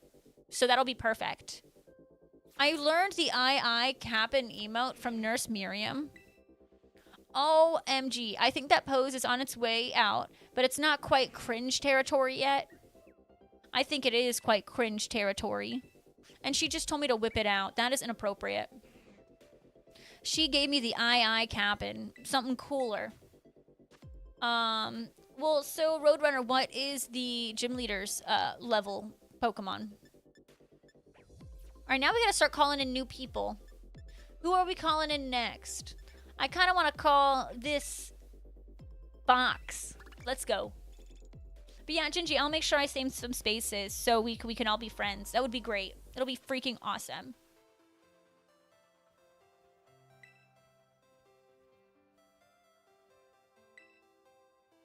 So that'll be perfect. I learned the II cap and emote from Nurse Miriam. OMG. I think that pose is on its way out, but it's not quite cringe territory yet. I think it is quite cringe territory. And she just told me to whip it out. That is inappropriate. She gave me the II cap and something cooler. Well, so Roadrunner, what is the gym leader's level Pokemon? All right, now we gotta start calling in new people. Who are we calling in next? I kind of want to call this Box. Let's go. But yeah, Gingy, I'll make sure I save some spaces so we can all be friends. That would be great. It'll be freaking awesome.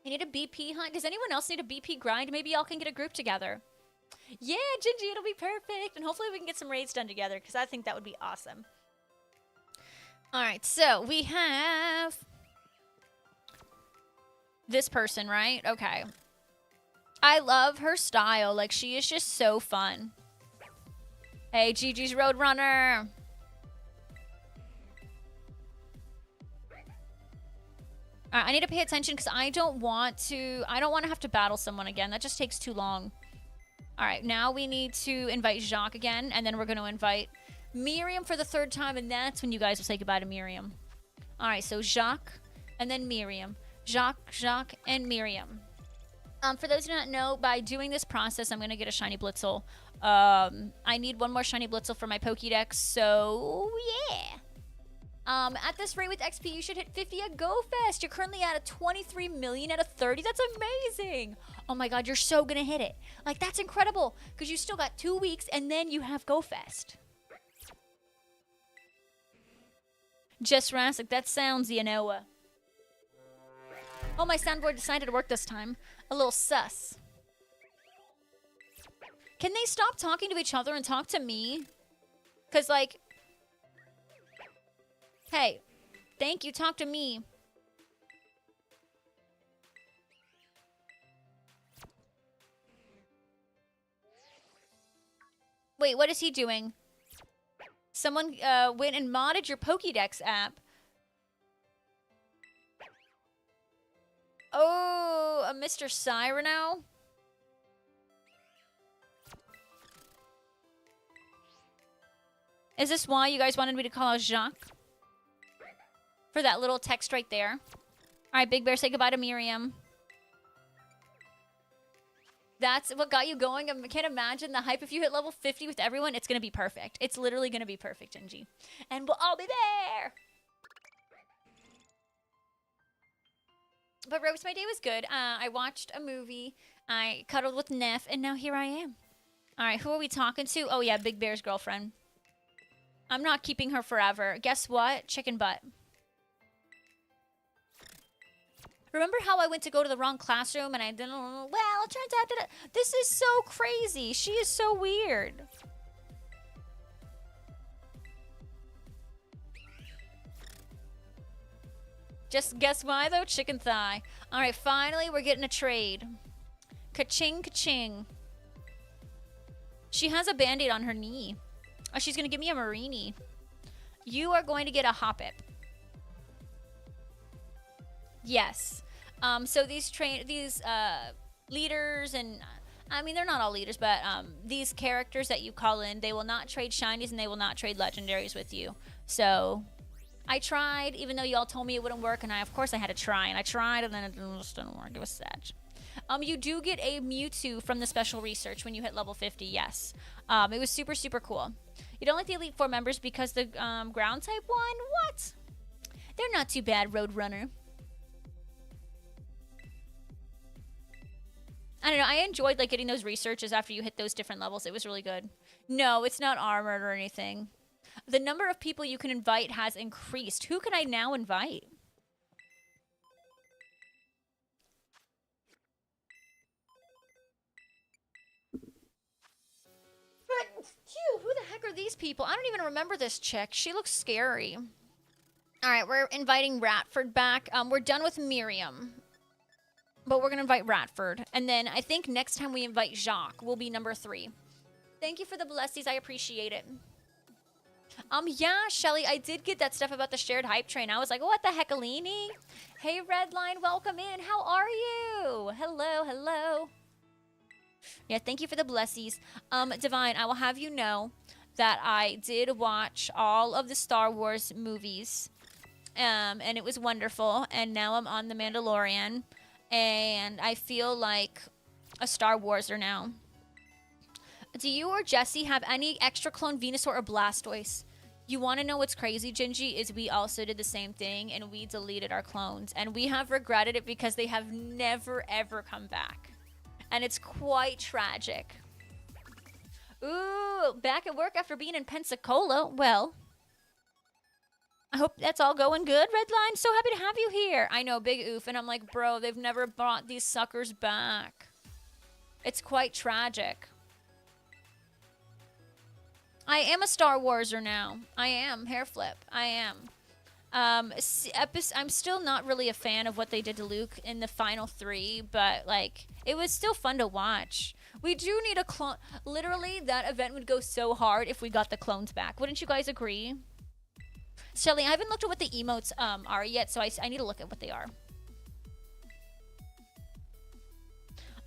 I need a BP hunt. Does anyone else need a BP grind? Maybe y'all can get a group together. Yeah, Gingy, it'll be perfect. And hopefully we can get some raids done together, because I think that would be awesome. All right, so we have this person, right? Okay. I love her style. Like, she is just so fun. Hey, Gigi's Roadrunner. I need to pay attention because I don't want to have to battle someone again. That just takes too long. All right, now we need to invite Jacques again, and then we're going to invite Miriam for the 3rd time, and that's when you guys will say goodbye to Miriam. All right, so Jacques, and then Miriam. Jacques, and Miriam. For those who do not know, by doing this process, I'm going to get a Shiny Blitzel. I need one more Shiny Blitzel for my Pokédex, so yeah. At this rate with XP, you should hit 50 at GoFest. You're currently at a 23 million at a 30. That's amazing. Oh my god, you're so going to hit it. Like, that's incredible, because you still got 2 weeks, and then you have GoFest. Just Rassic, that sounds Yanoa. Oh, my soundboard decided to work this time. A little sus. Can they stop talking to each other and talk to me? Because, like... Hey, thank you, talk to me. Wait, what is he doing? Someone went and modded your Pokédex app. Oh, a Mr. Cyrano? Is this why you guys wanted me to call out Jacques? For that little text right there. Alright, Big Bear, say goodbye to Miriam. That's what got you going. I can't imagine the hype. If you hit level 50 with everyone, it's going to be perfect. It's literally going to be perfect, Genji. And we'll all be there! But Rose, my day was good. I watched a movie. I cuddled with Neff, and now here I am. Alright, who are we talking to? Oh yeah, Big Bear's girlfriend. I'm not keeping her forever. Guess what? Chicken butt. Remember how I went to go to the wrong classroom and I didn't... Well, it turns out that... This is so crazy. She is so weird. Just guess why, though? Chicken thigh. All right, finally, we're getting a trade. Ka-ching, ka-ching. She has a Band-Aid on her knee. Oh, she's going to give me a Marini. You are going to get a Hoppip. Yes. So these leaders and I mean they're not all leaders, but these characters that you call in, they will not trade shinies and they will not trade legendaries with you. So I tried, even though y'all told me it wouldn't work, and of course I had to try, and I tried, and then it just didn't work. It was sad. You do get a Mewtwo from the special research when you hit level 50. Yes. It was super super cool. You don't like the Elite Four members because the ground type one? What? They're not too bad, Roadrunner. I don't know. I enjoyed like getting those researches after you hit those different levels. It was really good. No, it's not armored or anything. The number of people you can invite has increased. Who can I now invite? But, phew, who the heck are these people? I don't even remember this chick. She looks scary. All right, we're inviting Ratford back. We're done with Miriam. But we're going to invite Ratford. And then I think next time we invite Jacques will be number 3. Thank you for the blessies. I appreciate it. Yeah, Shelly, I did get that stuff about the shared hype train. I was like, what the heckalini? Hey, Redline, welcome in. How are you? Hello, hello. Yeah, thank you for the blessies. Divine, I will have you know that I did watch all of the Star Wars movies. And it was wonderful. And now I'm on The Mandalorian. And I feel like a Star Warser now. Do you or Jesse have any extra clone Venusaur or Blastoise? You want to know what's crazy, Gingy? Is we also did the same thing and we deleted our clones. And we have regretted it because they have never, ever come back. And it's quite tragic. Ooh, back at work after being in Pensacola. Well, I hope that's all going good, Redline. So happy to have you here. I know, big oof. And I'm like, bro, they've never brought these suckers back. It's quite tragic. I am a Star Warser now. I am. Hair flip. I am. I'm still not really a fan of what they did to Luke in the final 3, but, like, it was still fun to watch. We do need a clone. Literally, that event would go so hard if we got the clones back. Wouldn't you guys agree? Shelly, I haven't looked at what the emotes are yet, so I need to look at what they are.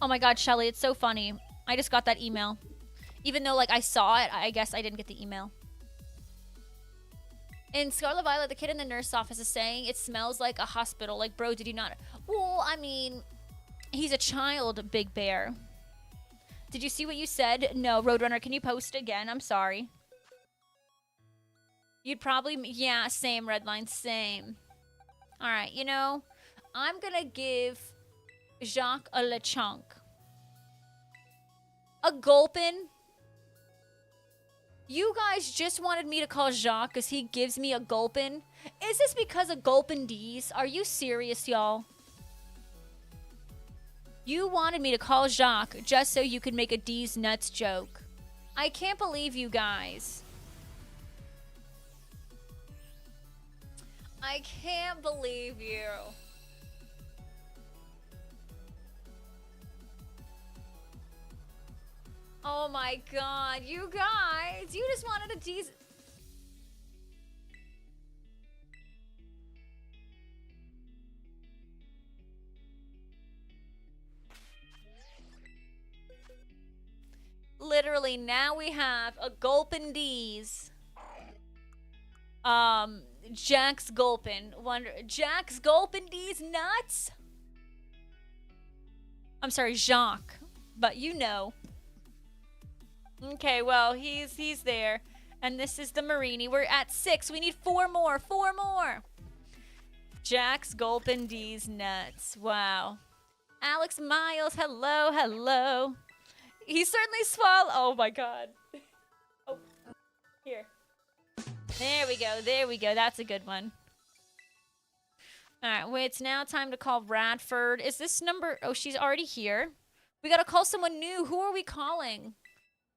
Oh my god, Shelly, it's so funny. I just got that email. Even though, like, I saw it, I guess I didn't get the email. In Scarlet Violet, the kid in the nurse office is saying it smells like a hospital. Like, bro, did you not... Well, I mean, he's a child, Big Bear. Did you see what you said? No, Roadrunner, can you post again? I'm sorry. You'd probably... Yeah, same, Redline, same. Alright, you know, I'm gonna give Jacques a Lechonk. A Gulpin? You guys just wanted me to call Jacques because he gives me a Gulpin? Is this because of Gulpin D's? Are you serious, y'all? You wanted me to call Jacques just so you could make a D's nuts joke. I can't believe you guys. I can't believe you. Oh my god, you guys. You just wanted to tease. Literally, now we have a Gulpin D's. Jack's Gulpin. Jack's Gulpin D's nuts? I'm sorry, Jacques. But you know. Okay, well, he's there. And this is the Marini. We're at 6. We need 4 more. 4 more. Jack's Gulpin D's nuts. Wow. Alex Miles, hello, hello. He certainly swallowed. Oh my god. Oh, here. There we go. There we go. That's a good one. All right. Wait, it's now time to call Radford. Is this number? Oh, she's already here. We got to call someone new. Who are we calling?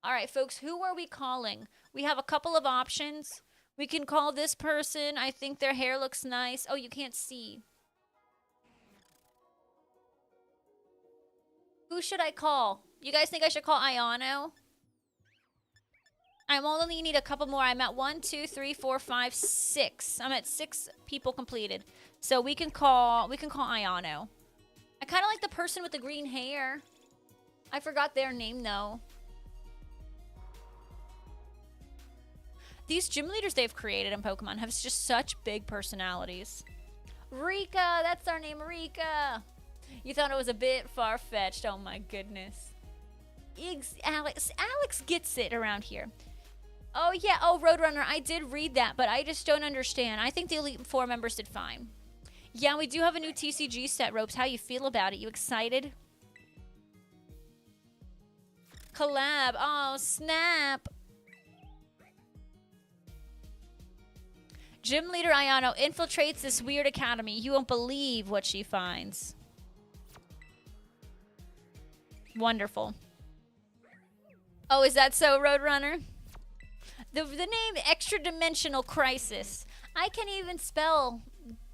All right, folks. Who are we calling? We have a couple of options. We can call this person. I think their hair looks nice. Oh, you can't see. Who should I call? You guys think I should call Ayano? I'm only need a couple more. I'm at 1, 2, 3, 4, 5, 6. I'm at 6 people completed. So we can call Ayano. I kind of like the person with the green hair. I forgot their name though. These gym leaders they've created in Pokemon have just such big personalities. Rika, that's our name, Rika. You thought it was a bit far-fetched. Oh my goodness. Alex gets it around here. Oh yeah, oh Roadrunner, I did read that, but I just don't understand. I think the Elite Four members did fine. Yeah, we do have a new TCG set, Ropes. How you feel about it? You excited? Collab. Oh, snap. Gym leader Ayano infiltrates this weird academy. You won't believe what she finds. Wonderful. Oh, is that so, Roadrunner? The name Extra Dimensional Crisis. I can't even spell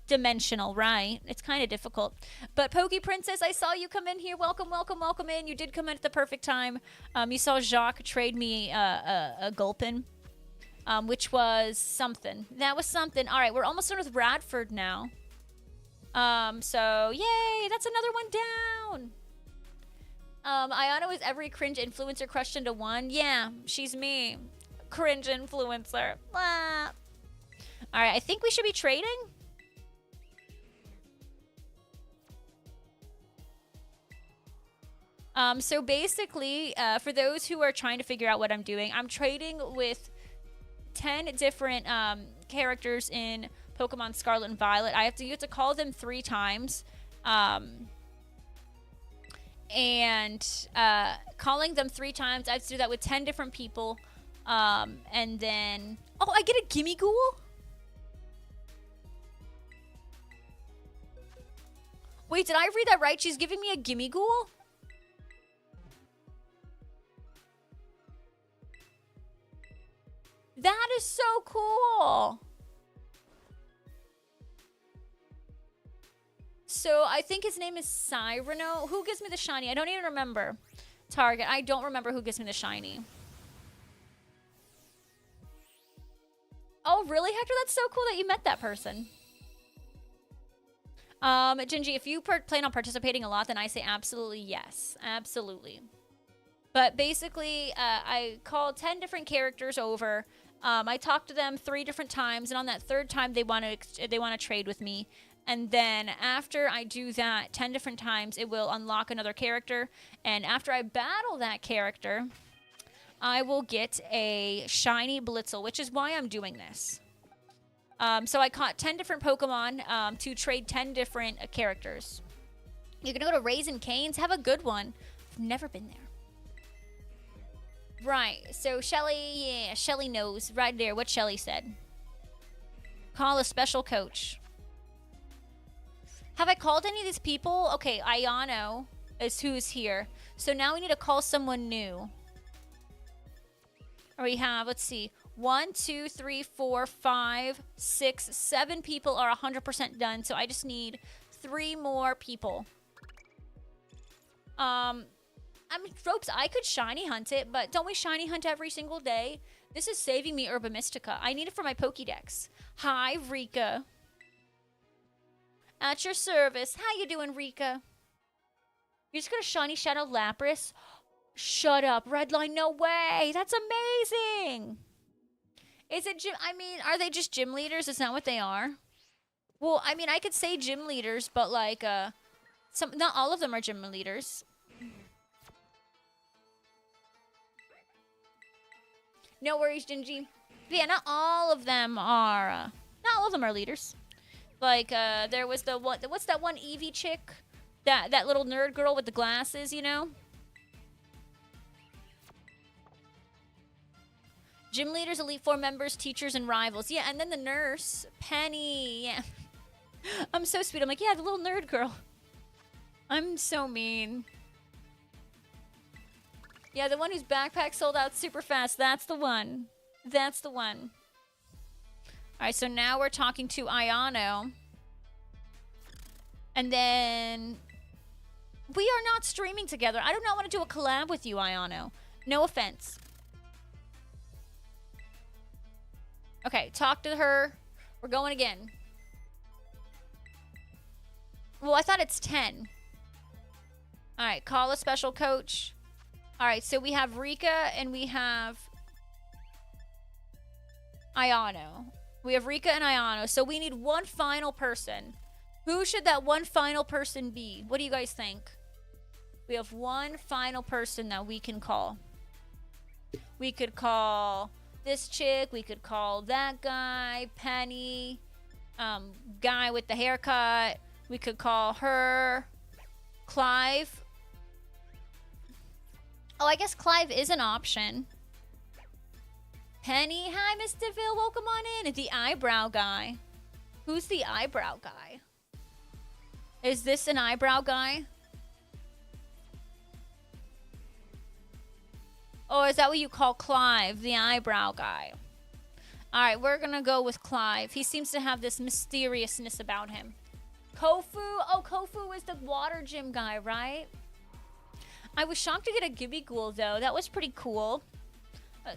dimensional, right? It's kind of difficult. But Pokey Princess, I saw you come in here. Welcome, welcome, welcome in. You did come in at the perfect time. You saw Jacques trade me a Gulpin, which was something. That was something. All right, we're almost done with Radford now. So, yay, that's another one down. Ayano is every cringe influencer crushed into one. Yeah, she's me. Cringe influencer. Blah. All right, I think we should be trading. So basically, for those who are trying to figure out what I'm doing, I'm trading with 10 different characters in Pokemon Scarlet and Violet. You have to call them 3 times. And calling them 3 times, I have to do that with 10 different people. And then... Oh, I get a Gimme Ghoul? Wait, did I read that right? She's giving me a Gimme Ghoul? That is so cool. So I think his name is Cyrano. Who gives me the shiny? I don't even remember. Target. I don't remember who gives me the shiny. Oh, really, Hector? That's so cool that you met that person. Gingy, if you plan on participating a lot, then I say absolutely yes. Absolutely. But basically, I called 10 different characters over. I talked to them 3 different times, and on that 3rd time, they want to trade with me. And then after I do that 10 different times, it will unlock another character. And after I battle that character, I will get a shiny Blitzel, which is why I'm doing this. So I caught 10 different Pokemon to trade 10 different characters. You're going to go to Raisin Cane's? Have a good one. I've never been there. Right, so Shelly, yeah, Shelly knows right there what Shelly said. Call a special coach. Have I called any of these people? Okay, Ayano is who's here. So now we need to call someone new. Or we have, let's see, 1, 2, 3, 4, 5, 6, 7 people are 100% done. So I just need 3 more people. Ropes, I could shiny hunt it, but don't we shiny hunt every single day? This is saving me Herba Mystica. I need it for my Pokédex. Hi, Rika. At your service. How you doing, Rika? You're just gonna shiny Shadow Lapras? Shut up, Redline. No way. That's amazing. Is it gym? I mean, are they just gym leaders? Is that what they are? Well, I mean, I could say gym leaders, but like, not all of them are gym leaders. No worries, Gingy. But yeah, not all of them are. Not all of them are leaders. Like, there was the one. What's that one Eevee chick? That little nerd girl with the glasses, you know? Gym leaders, Elite Four members, teachers, and rivals. Yeah, and then the nurse, Penny. Yeah. I'm so sweet. I'm like, yeah, the little nerd girl. I'm so mean. Yeah, the one whose backpack sold out super fast. That's the one. That's the one. All right, so now we're talking to Ayano. And then... We are not streaming together. I do not want to do a collab with you, Ayano. No offense. Okay, talk to her. We're going again. Well, I thought it's 10. All right, call a special coach. All right, so we have Rika and we have Ayano. We have Rika and Ayano. So we need one final person. Who should that one final person be? What do you guys think? We have one final person that we can call. We could call this chick. We could call that guy, Penny, guy with the haircut. We could call her, Clive. Oh, I guess Clive is an option. Penny, hi, Miss DeVille, welcome on in. The eyebrow guy. Who's the eyebrow guy? Is this an eyebrow guy? Or is that what you call Clive, the eyebrow guy? All right, we're going to go with Clive. He seems to have this mysteriousness about him. Kofu? Oh, Kofu is the water gym guy, right? I was shocked to get a Gibighoul, though. That was pretty cool.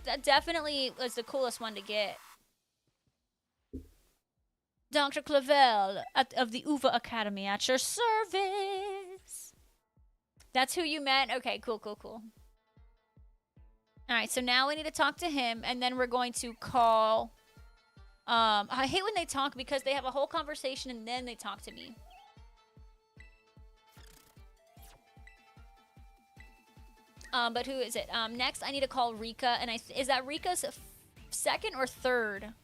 That definitely was the coolest one to get. Dr. Clavel of the Uva Academy at your service. That's who you met? Okay, cool, cool, cool. All right, so now we need to talk to him, and then we're going to call... I hate when they talk because they have a whole conversation and then they talk to me. But who is it? Next, I need to call Rika, and is that Rika's second or third?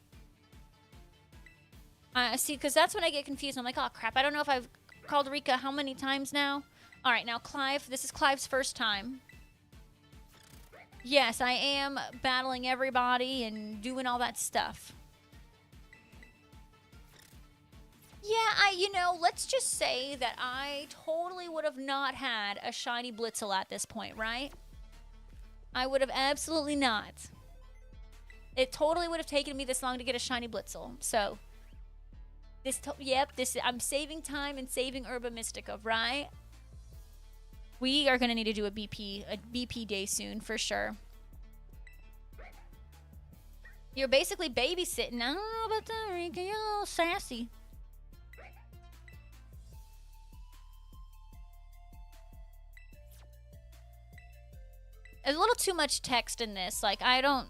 See, because that's when I get confused. I'm like, oh, crap. I don't know if I've called Rika how many times now. All right, now Clive. This is Clive's first time. Yes, I am battling everybody and doing all that stuff. Yeah, you know, let's just say that I totally would have not had a shiny Blitzel at this point, right? I would have absolutely not. It totally would have taken me this long to get a shiny Blitzel. So, I'm saving time and saving Herba Mystica, right? We are going to need to do a BP day soon, for sure. You're basically babysitting. I don't know about that, Rika. You're a little sassy. There's a little too much text in this. Like, I don't...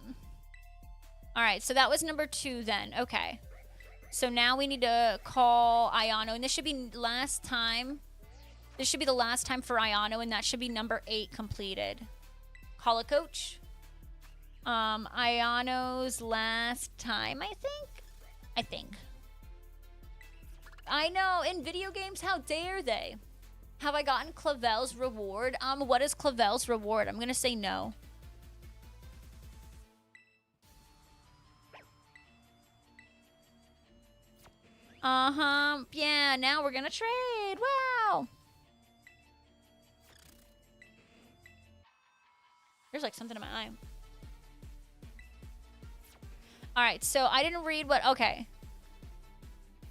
Alright, so that was number 2 then. Okay. So now we need to call Ayano. And this should be last time. This should be the last time for Ayano. And that should be number 8 completed. Call a coach. Ayano's last time, I think. I know. In video games, how dare they? Have I gotten Clavel's reward? What is Clavel's reward? I'm gonna say no. Yeah, now we're gonna trade. Wow. There's like something in my eye. Alright, so I didn't read what... Okay.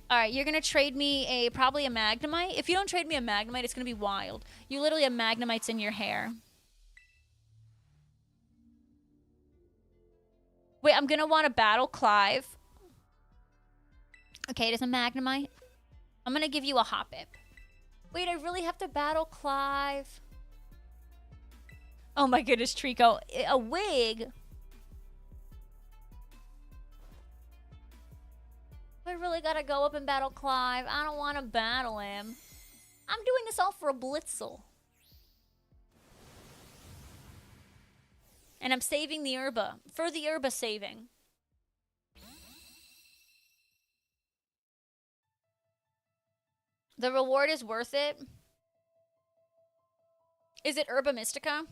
Alright, you're gonna trade me probably a Magnemite. If you don't trade me a Magnemite, it's gonna be wild. You literally have Magnemites in your hair. Wait, I'm gonna want to battle Clive. Okay, it is a Magnemite. I'm gonna give you a Hoppip. Wait, I really have to battle Clive? Oh my goodness, Trico. A wig? I really gotta go up and battle Clive. I don't want to battle him. I'm doing this all for a Blitzel. And I'm saving the Herba. For the Herba saving. The reward is worth it. Is it Herba Mystica?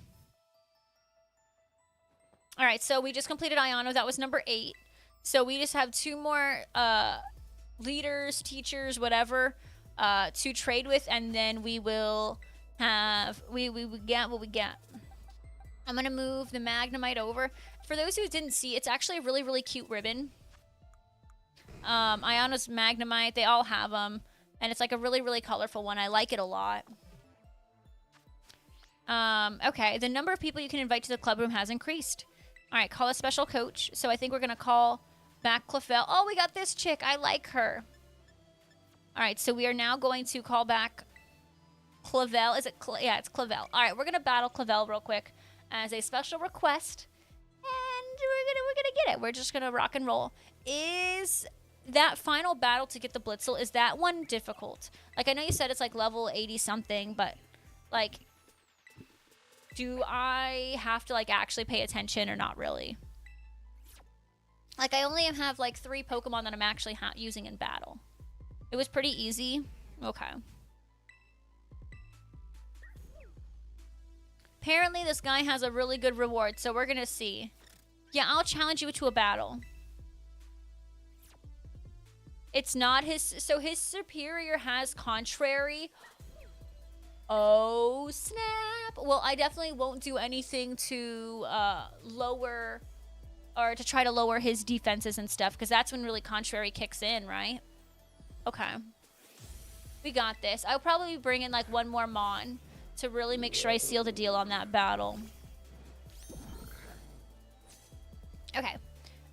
Alright, so we just completed Iono. That was number 8. So we just have 2 more leaders, teachers, whatever, to trade with, and then we will have we get what we get. I'm gonna move the Magnemite over. For those who didn't see, it's actually a really, really cute ribbon. Iono's Magnemite, they all have them, and it's like a really, really colorful one. I like it a lot. Okay, the number of people you can invite to the club room has increased. All right, call a special coach. So I think we're gonna call back Clefel. Oh, we got this chick. I like her. All right, so we are now going to call back Clefel. Is it? Yeah, it's Clefel. All right, we're gonna battle Clefel real quick as a special request, and we're gonna get it. We're just gonna rock and roll. Is that final battle to get the Blitzel? Is that one difficult? Like, I know you said it's like level 80 something, but like, do I have to like actually pay attention or not really? Like, I only have like 3 Pokemon that I'm actually using in battle. It was pretty easy. Okay. Apparently this guy has a really good reward, so we're gonna see. Yeah, I'll challenge you to a battle. It's not his... So his superior has contrary. Oh, snap. Well, I definitely won't do anything to lower... Or to try to lower his defenses and stuff, because that's when really contrary kicks in, right? Okay. We got this. I'll probably bring in like 1 more Mon to really make sure I seal the deal on that battle. Okay.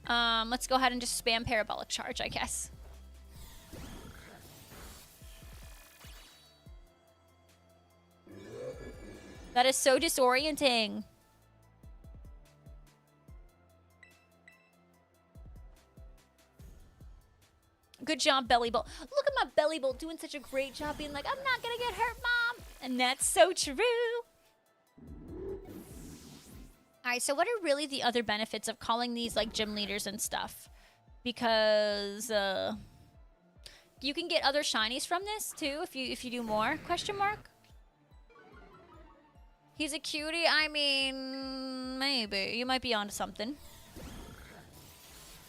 Let's go ahead and just spam Parabolic Charge, I guess. That is so disorienting. Good job, Belly Bolt. Look at my Belly Bolt doing such a great job being like, I'm not gonna get hurt, Mom. And that's so true. Alright, so what are really the other benefits of calling these like gym leaders and stuff? Because you can get other shinies from this too if you do more? Question mark? He's a cutie? I mean, maybe. You might be onto something.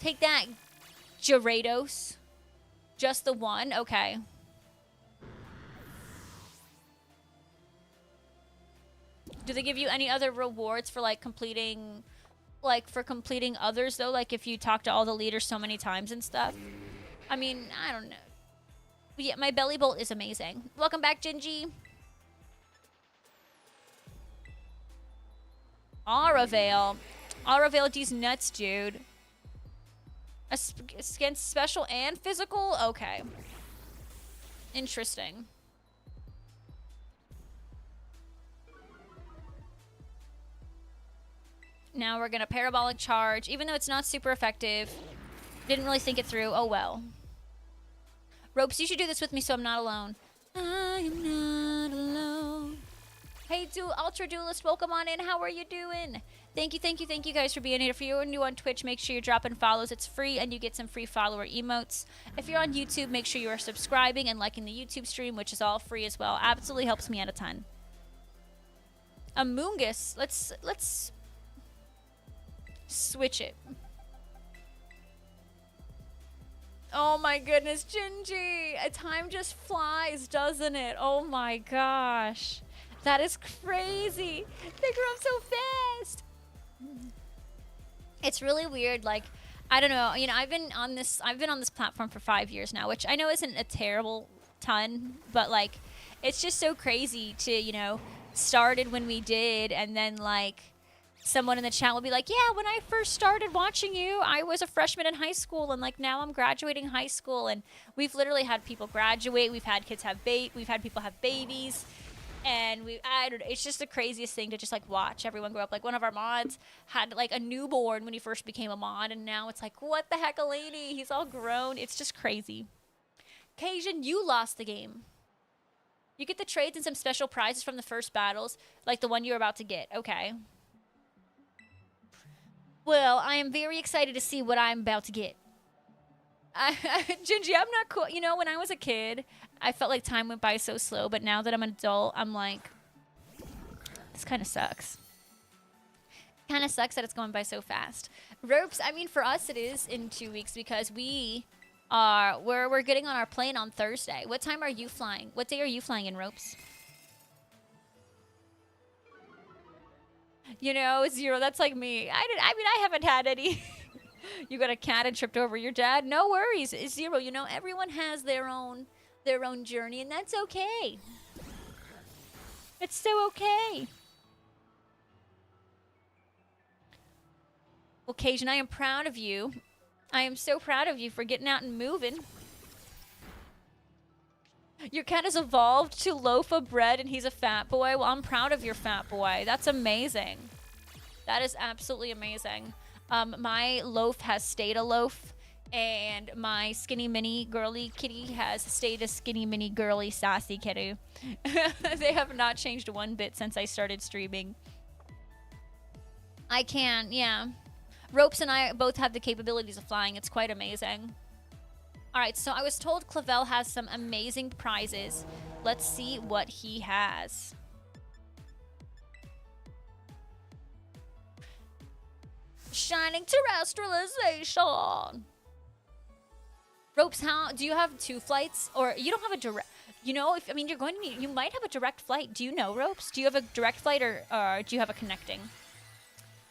Take that, Gyarados. Just the one? Okay. Do they give you any other rewards for like completing, like for completing others though? Like if you talk to all the leaders so many times and stuff? I mean, I don't know. But yeah, my Belly Bolt is amazing. Welcome back, Gingy. Auravale. Auravale, these nuts, dude. Against special and physical? Okay. Interesting. Now we're going to Parabolic Charge. Even though it's not super effective. Didn't really think it through. Oh well. Ropes, you should do this with me so I'm not alone. I am not alone. Hey, Ultra Duelist, welcome on in. How are you doing? Thank you guys for being here. If you're new on Twitch, make sure you're dropping follows. It's free, and you get some free follower emotes. If you're on YouTube, make sure you are subscribing and liking the YouTube stream, which is all free as well. Absolutely helps me out a ton. Amoongus. Let's switch it. Oh my goodness, Gingy. Time just flies, doesn't it? Oh my gosh. That is crazy. They grew up so fast. It's really weird. Like, I don't know. You know, I've been on this platform for 5 years now, which I know isn't a terrible ton, but like, it's just so crazy to, you know, started when we did, and then like someone in the chat will be like, yeah, when I first started watching you, I was a freshman in high school, and like now I'm graduating high school, and we've literally had people graduate, we've had kids have we've had people have babies, and I don't know, it's just the craziest thing to just like watch everyone grow up. Like one of our mods had like a newborn when he first became a mod, and now it's like, what the heck, Eleni? He's all grown. It's just crazy. Cajun, you lost the game. You get the trades and some special prizes from the first battles, like the one you're about to get. Okay. Well, I am very excited to see what I'm about to get. Gingy, I'm not cool. You know, when I was a kid, I felt like time went by so slow, but now that I'm an adult, I'm like, this kind of sucks. Kind of sucks that it's going by so fast. Ropes, I mean, for us it is in 2 weeks because we're getting on our plane on Thursday. What time are you flying? What day are you flying in, Ropes? You know, Zero, that's like me. I mean, I haven't had any. You got a cat and tripped over your dad? No worries. Zero, you know, everyone has their own journey, and that's okay. It's so okay. Well, Cajun, I am proud of you. I am so proud of you for getting out and moving. Your cat has evolved to loaf of bread and he's a fat boy. Well, I'm proud of your fat boy. That's amazing. That is absolutely amazing. My loaf has stayed a loaf, and my skinny mini girly kitty has stayed a skinny mini girly sassy kitty. They have not changed one bit since I started streaming. I can, yeah. Ropes and I both have the capabilities of flying. It's quite amazing. All right, so I was told Clavel has some amazing prizes. Let's see what he has. Shining terrestrialization. Ropes, how do you have 2 flights, or you don't have a direct? You know, if I mean, you're going to need. You might have a direct flight. Do you know, Ropes? Do you have a direct flight, or do you have a connecting?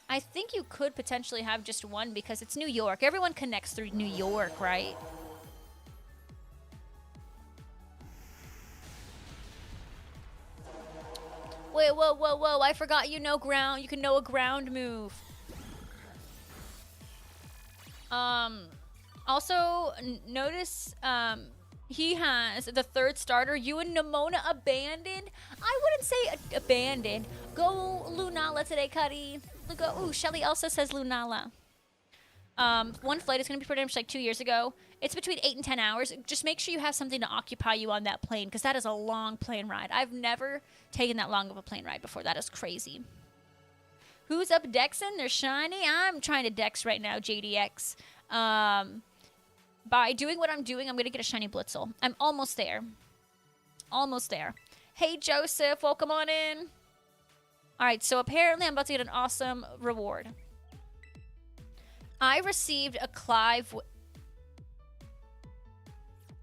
I think you could potentially have just one because it's New York. Everyone connects through New York, right? Wait, whoa, whoa, whoa. I forgot you know ground. You can know a ground move. Also, notice, he has the 3rd starter. You and Nimona abandoned? I wouldn't say abandoned. Go Lunala today, Cuddy. Go. Ooh, Shelly also says Lunala. One flight is going to be pretty much like 2 years ago. It's between 8 and 10 hours. Just make sure you have something to occupy you on that plane, because that is a long plane ride. I've never taken that long of a plane ride before. That is crazy. Who's up Dexing? They're Shiny. I'm trying to Dex right now, JDX. By doing what I'm doing, I'm going to get a Shiny Blitzel. I'm almost there. Almost there. Hey, Joseph. Welcome on in. All right, so apparently I'm about to get an awesome reward. I received a Clive...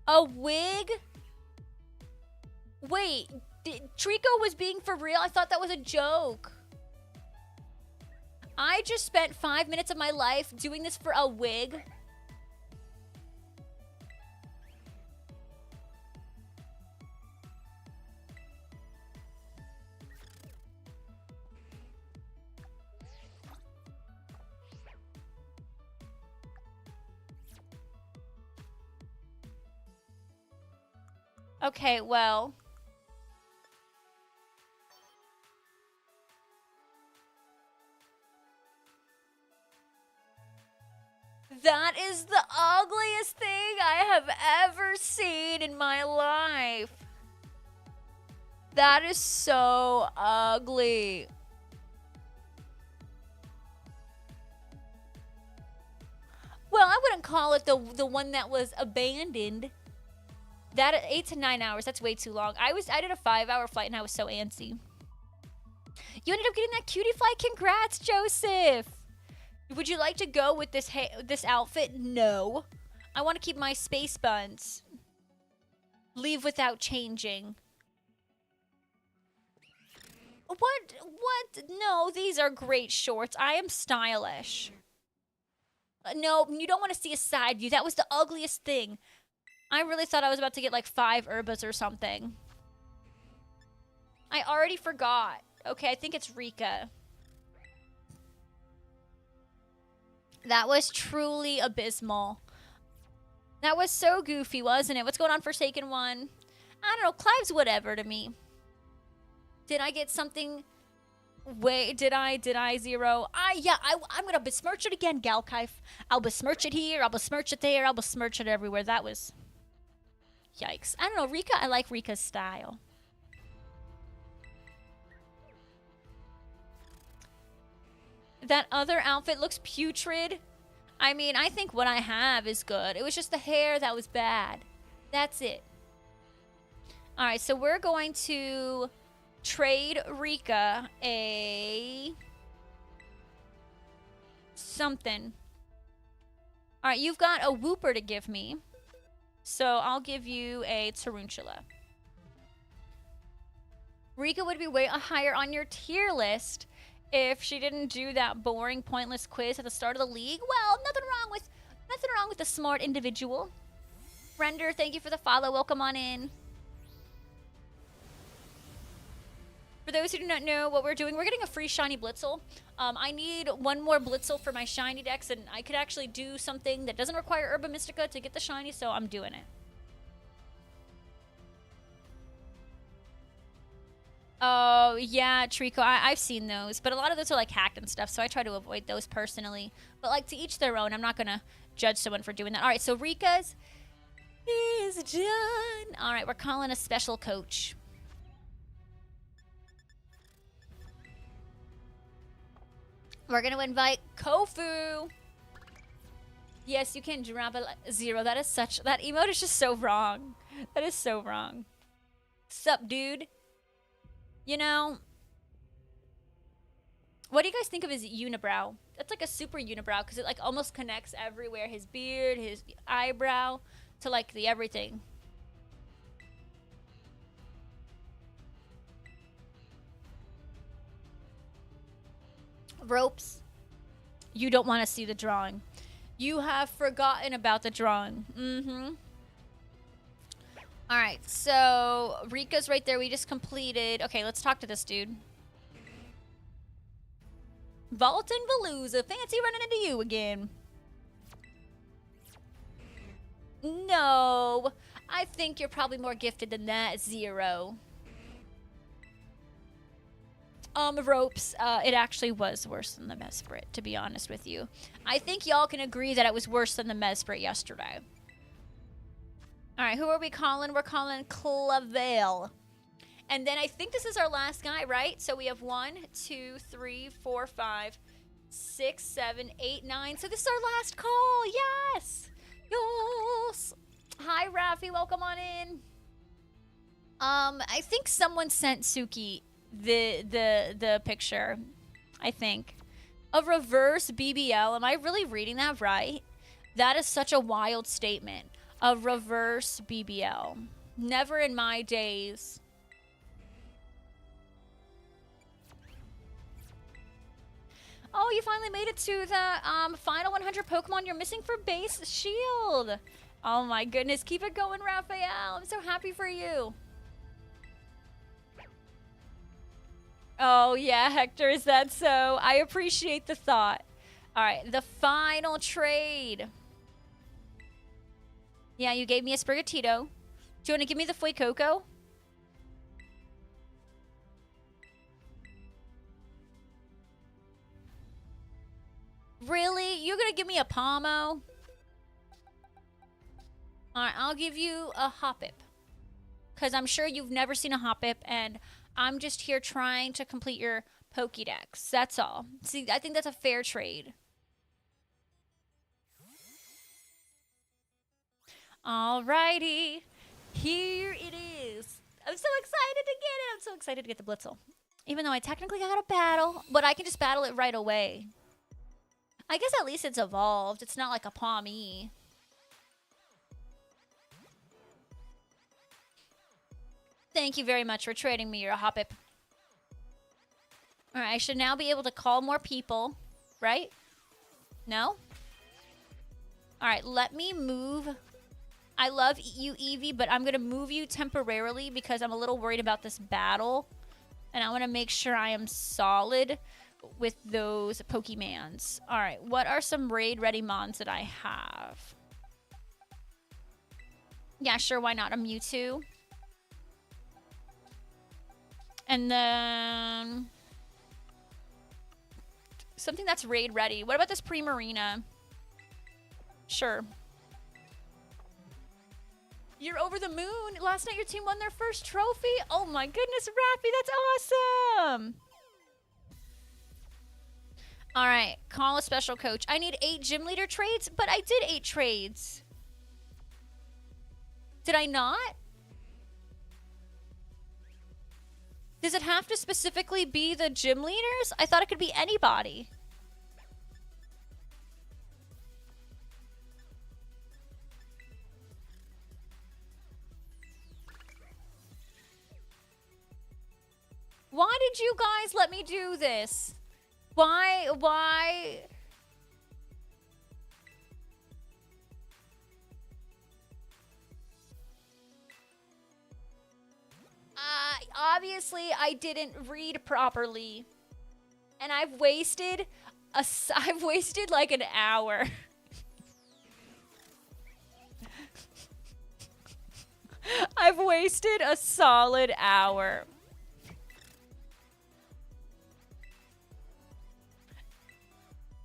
A wig? Wait, Trico was being for real? I thought that was a joke. I just spent 5 minutes of my life doing this for a wig. Okay, well... That is the ugliest thing I have ever seen in my life. That is so ugly. Well, I wouldn't call it the one that was abandoned. That 8 to 9 hours, that's way too long. I did a 5-hour flight and I was so antsy. You ended up getting that cutie flight. Congrats, Joseph. Would you like to go with this outfit? No. I want to keep my space buns. Leave without changing. What? No, these are great shorts. I am stylish. No, you don't want to see a side view. That was the ugliest thing. I really thought I was about to get like 5 Urbas or something. I already forgot. Okay, I think it's Rika. That was truly abysmal. That was so goofy, wasn't it? What's going on, Forsaken One? I don't know. Clive's whatever to me. Did I get something? Wait, did I zero? Yeah, I'm gonna besmirch it again, Galkife. I'll besmirch it here, I'll besmirch it there, I'll besmirch it everywhere. That was... Yikes. I don't know, Rika, I like Rika's style. That other outfit looks putrid. I mean, I think what I have is good. It was just the hair that was bad. That's it. Alright, so we're going to... trade Rika a something. All right, you've got a Wooper to give me, so I'll give you a Tarantula. Rika would be way higher on your tier list if she didn't do that boring, pointless quiz at the start of the league. Well, nothing wrong with a smart individual. Render, thank you for the follow. Welcome on in. For those who do not know what we're doing, we're getting a free Shiny Blitzel. I need one more Blitzel for my Shiny Dex, and I could actually do something that doesn't require Herba Mystica to get the Shiny, so I'm doing it. Oh, yeah, Trico, I've seen those, but a lot of those are like hacked and stuff, so I try to avoid those personally. But like, to each their own. I'm not going to judge someone for doing that. All right, so Rika's is done. All right, we're calling a special coach. We're going to invite Kofu. Yes, you can drop a zero. That is such... That emote is just so wrong. That is so wrong. Sup, dude? You know... What do you guys think of his unibrow? That's like a super unibrow because it like almost connects everywhere. His beard, his eyebrow, to like the everything. Ropes. You don't want to see the drawing. You have forgotten about the drawing. Alright, so Rika's right there. We just completed. Okay, let's talk to this dude. Vaultin Veluza. Fancy running into you again. No. I think you're probably more gifted than that, Zero. Ropes, it actually was worse than the Mesprit, to be honest with you. I think y'all can agree that it was worse than the Mesprit yesterday. Alright, who are we calling? We're calling Clavel. And then I think this is our last guy, right? So we have 1, 2, 3, 4, 5, 6, 7, 8, 9. So this is our last call. Yes! Yes! Hi, Rafi. Welcome on in. I think someone sent Suki the picture, I think. A reverse BBL. Am I really reading that right? That is such a wild statement. A reverse BBL. Never in my days. Oh, you finally made it to the final 100 Pokemon you're missing for base shield. Oh my goodness. Keep it going, Raphael. I'm so happy for you. Oh, yeah, Hector, is that so? I appreciate the thought. All right, the final trade. Yeah, you gave me a Sprigatito. Do you want to give me the Fuecoco? Really? You're going to give me a Palmo? All right, I'll give you a Hoppip. Because I'm sure you've never seen a Hoppip, and I'm just here trying to complete your Pokédex. That's all. See, I think that's a fair trade. Alrighty. Here it is. I'm so excited to get it. I'm so excited to get the Blitzel. Even though I technically got a battle, but I can just battle it right away. I guess at least it's evolved. It's not like a Palmy. Thank you very much for trading me your Hoppip. Alright, I should now be able to call more people, right? No? Alright, let me move. I love you, Eevee, but I'm going to move you temporarily because I'm a little worried about this battle. And I want to make sure I am solid with those Pokemans. All right, what are some raid ready mons that I have? Yeah, sure, why not? A Mewtwo. And then something that's raid ready. What about this Primarina? Sure. You're over the moon. Last night your team won their first trophy. Oh my goodness, Raffy, that's awesome. All right, call a special coach. I need 8 gym leader trades, but I did 8 trades. Did I not? Does it have to specifically be the gym leaders? I thought it could be anybody. Why did you guys let me do this? Why? Obviously, I didn't read properly. And I've wasted like an hour. I've wasted a solid hour.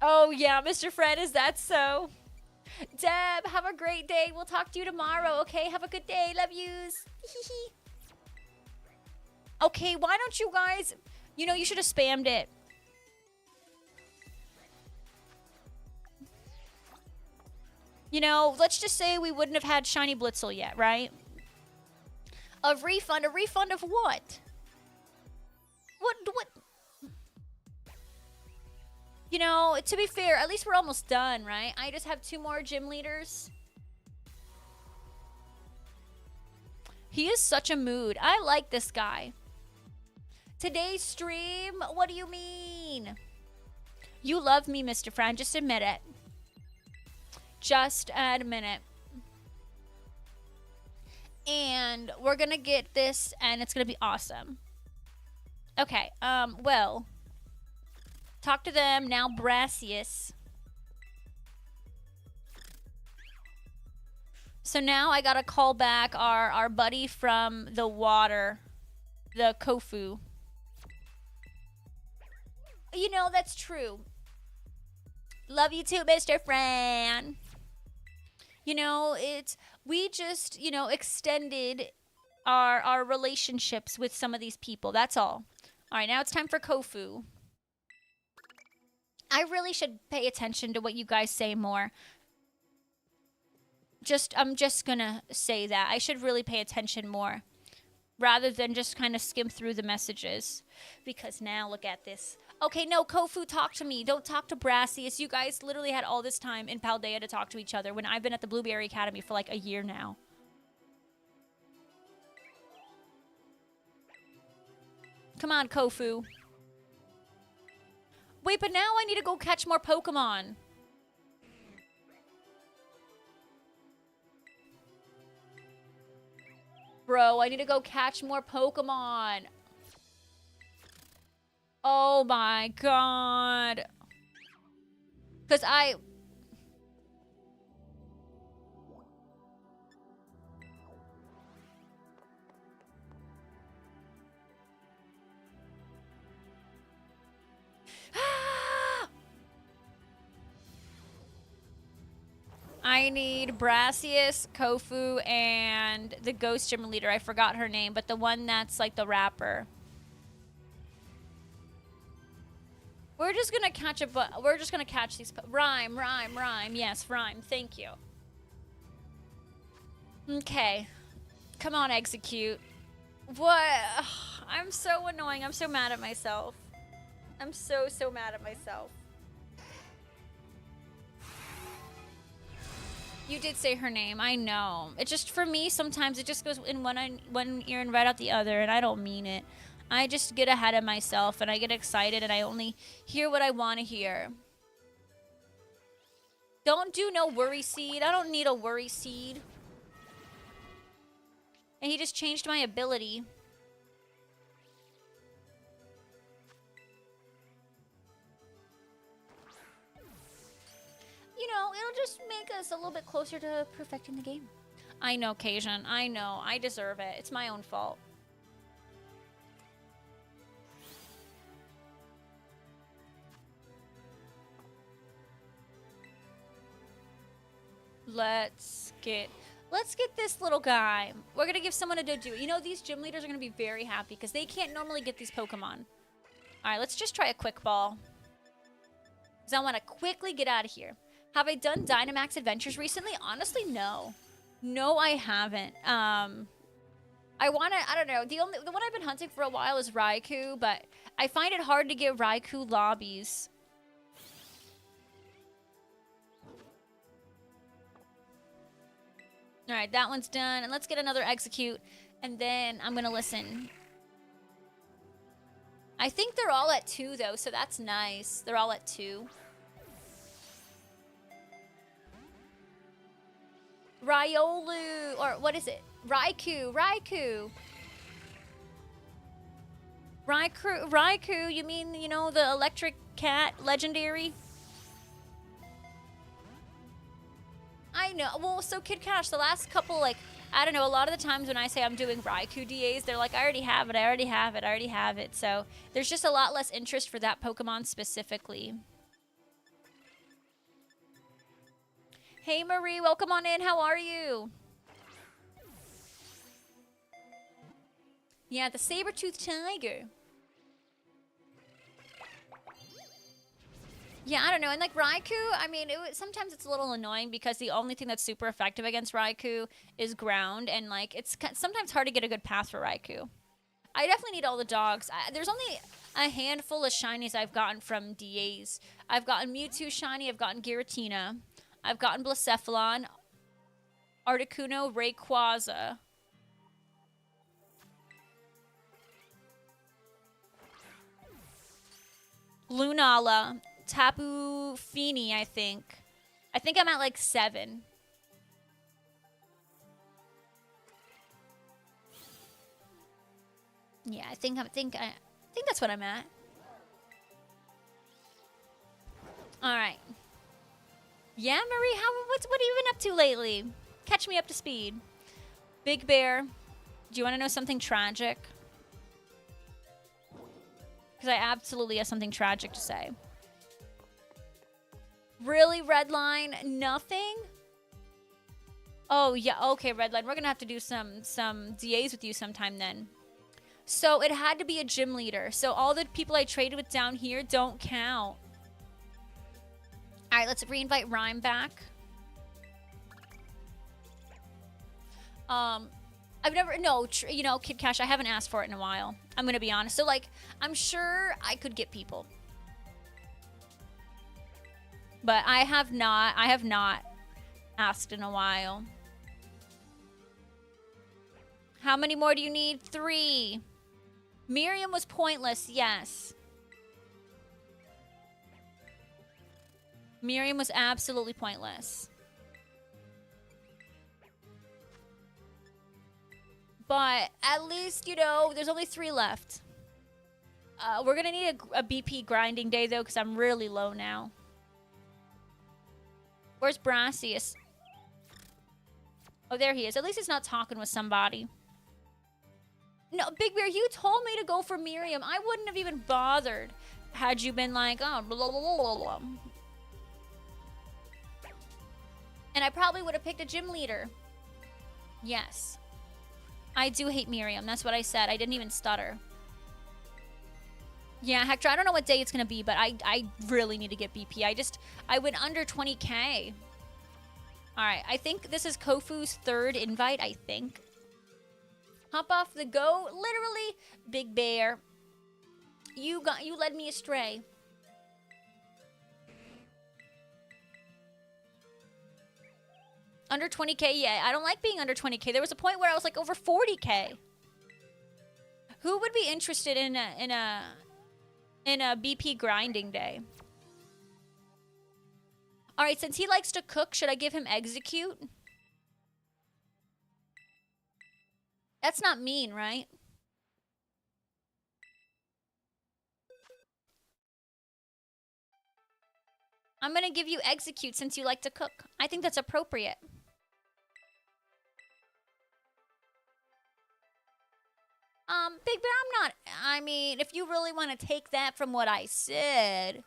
Oh, yeah, Mr. Fred, is that so? Deb, have a great day. We'll talk to you tomorrow, okay? Have a good day. Love yous. Okay, why don't you guys... You know, you should have spammed it. You know, let's just say we wouldn't have had Shiny Blitzel yet, right? A refund of what? What? You know, to be fair, at least we're almost done, right? I just have 2 more gym leaders. He is such a mood. I like this guy. Today's stream? What do you mean? You love me, Mr. Fran. Just admit it. Just admit it. And we're gonna get this, and it's gonna be awesome. Okay, well... Talk to them now, Brassius. So now I gotta call back our buddy from the water, the Kofu. You know, that's true. Love you too, Mr. Fran. You know, we just, you know, extended our relationships with some of these people. That's all. All right, now it's time for Kofu. I really should pay attention to what you guys say more. I'm just gonna say that. I should really pay attention more. Rather than just kind of skim through the messages. Because now, look at this. Okay, no, Kofu, talk to me. Don't talk to Brassius. You guys literally had all this time in Paldea to talk to each other when I've been at the Blueberry Academy for like a year now. Come on, Kofu. Wait, but now I need to go catch more Pokemon. Bro, I need to go catch more Pokemon. Oh my god. Because I... I need Brassius, Kofu, and the Ghost Gym leader. I forgot her name, but the one that's like the rapper. We're just gonna catch we're just gonna catch these. Rhyme. Yes, Rhyme. Thank you. Okay. Come on, execute. What? Ugh, I'm so annoying. I'm so mad at myself. I'm so mad at myself. You did say her name. I know. It just, for me, sometimes it just goes in one ear and right out the other, and I don't mean it. I just get ahead of myself, and I get excited, and I only hear what I want to hear. Don't do no worry seed. I don't need a worry seed. And he just changed my ability. you know, it'll just make us a little bit closer to perfecting the game. I know, Cajun. I know. I deserve it. It's my own fault. Let's get this little guy. We're gonna give someone a Dodu. You know, these gym leaders are gonna be very happy because they can't normally get these Pokemon. Alright, let's just try a quick ball. Because I want to quickly get out of here. Have I done Dynamax Adventures recently? Honestly, no. No, I haven't. I don't know. The one I've been hunting for a while is Raikou, but I find it hard to get Raikou lobbies. Alright, that one's done. And let's get another Execute. And then I'm going to listen. I think they're all at 2, though, so that's nice. They're all at 2. Riolu, or what is it? Raikou. Raikou, you mean, you know, the electric cat, legendary? I know. Well, so Kid Cash, the last couple, like, I don't know, a lot of the times when I say I'm doing Raikou DAs, they're like, I already have it. So there's just a lot less interest for that Pokemon specifically. Hey, Marie, welcome on in. How are you? Yeah, the saber-toothed tiger. Yeah, I don't know. And like Raikou, I mean, sometimes it's a little annoying because the only thing that's super effective against Raikou is ground. And like, it's sometimes hard to get a good path for Raikou. I definitely need all the dogs. There's only a handful of shinies I've gotten from DAs. I've gotten Mewtwo shiny. I've gotten Giratina. I've gotten Blacephalon, Articuno, Rayquaza. Lunala. Tapu Fini, I think. I think I'm at like 7. Yeah, I think that's what I'm at. All right. Yeah, Marie, what have you been up to lately? Catch me up to speed. Big Bear, do you want to know something tragic? Because I absolutely have something tragic to say. Really, Redline? Nothing? Oh, yeah. Okay, Redline. We're going to have to do some DAs with you sometime then. So it had to be a gym leader. So all the people I traded with down here don't count. All right, let's re-invite Rhyme back. I've never, you know, Kid Cash, I haven't asked for it in a while. I'm going to be honest. So, like, I'm sure I could get people. But I have not asked in a while. How many more do you need? 3. Miriam was pointless, yes. Miriam was absolutely pointless. But at least, you know, there's only 3 left. We're going to need a BP grinding day, though, because I'm really low now. Where's Brassius? Oh, there he is. At least he's not talking with somebody. No, Big Bear, you told me to go for Miriam. I wouldn't have even bothered had you been like, oh, blah, blah, blah, blah. And I probably would have picked a gym leader. Yes. I do hate Miriam. That's what I said. I didn't even stutter. Yeah, Hector, I don't know what day it's going to be, but I really need to get BP. I went under 20K. All right, I think this is Kofu's 3rd invite, I think. Hop off the go. Literally, Big Bear. You led me astray. Under 20K, yeah. I don't like being under 20K. There was a point where I was like over 40K. Who would be interested in a BP grinding day? All right, since he likes to cook, should I give him Execute? That's not mean, right? I'm gonna give you execute since you like to cook. I think that's appropriate. Big Bear, I'm not... I mean, if you really want to take that from what I said...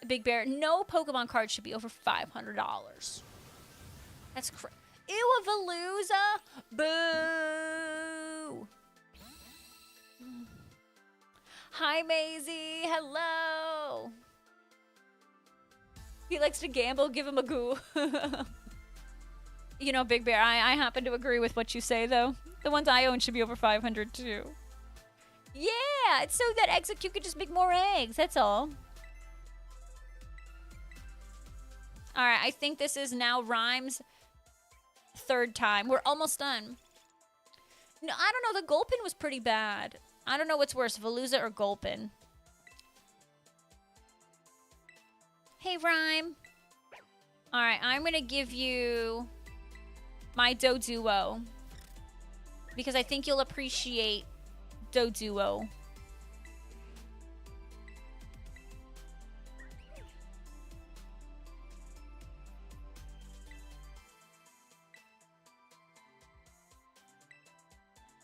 Big Bear, no Pokemon card should be over $500. That's crazy. Ew, a Veluza? Boo! Hi, Maisie. Hello. He likes to gamble. Give him a goo. You know, Big Bear, I happen to agree with what you say, though. The ones I own should be over 500 too. Yeah, it's so that Execute could just make more eggs. That's all. All right, I think this is now Rhyme's third time. We're almost done. No, I don't know. The Gulpin was pretty bad. I don't know what's worse, Veluza or Gulpin. Hey, Rhyme. All right, I'm going to give you my Doduo. Because I think you'll appreciate Doduo.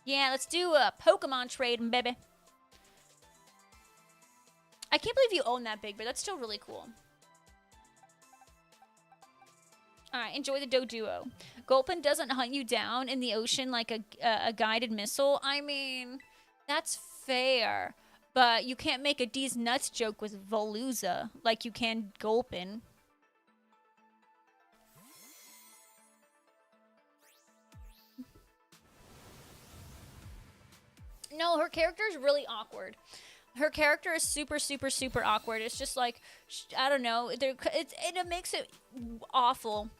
Yeah, let's do a Pokemon trade, baby. I can't believe you own that, Big Bear. That's still really cool. Alright, enjoy the Doduo. Gulpin doesn't hunt you down in the ocean like a guided missile. I mean, that's fair. But you can't make a D's nuts joke with Veluza like you can Gulpin. No, her character is really awkward. Her character is super, super, super awkward. It's just like, I don't know. It makes it awful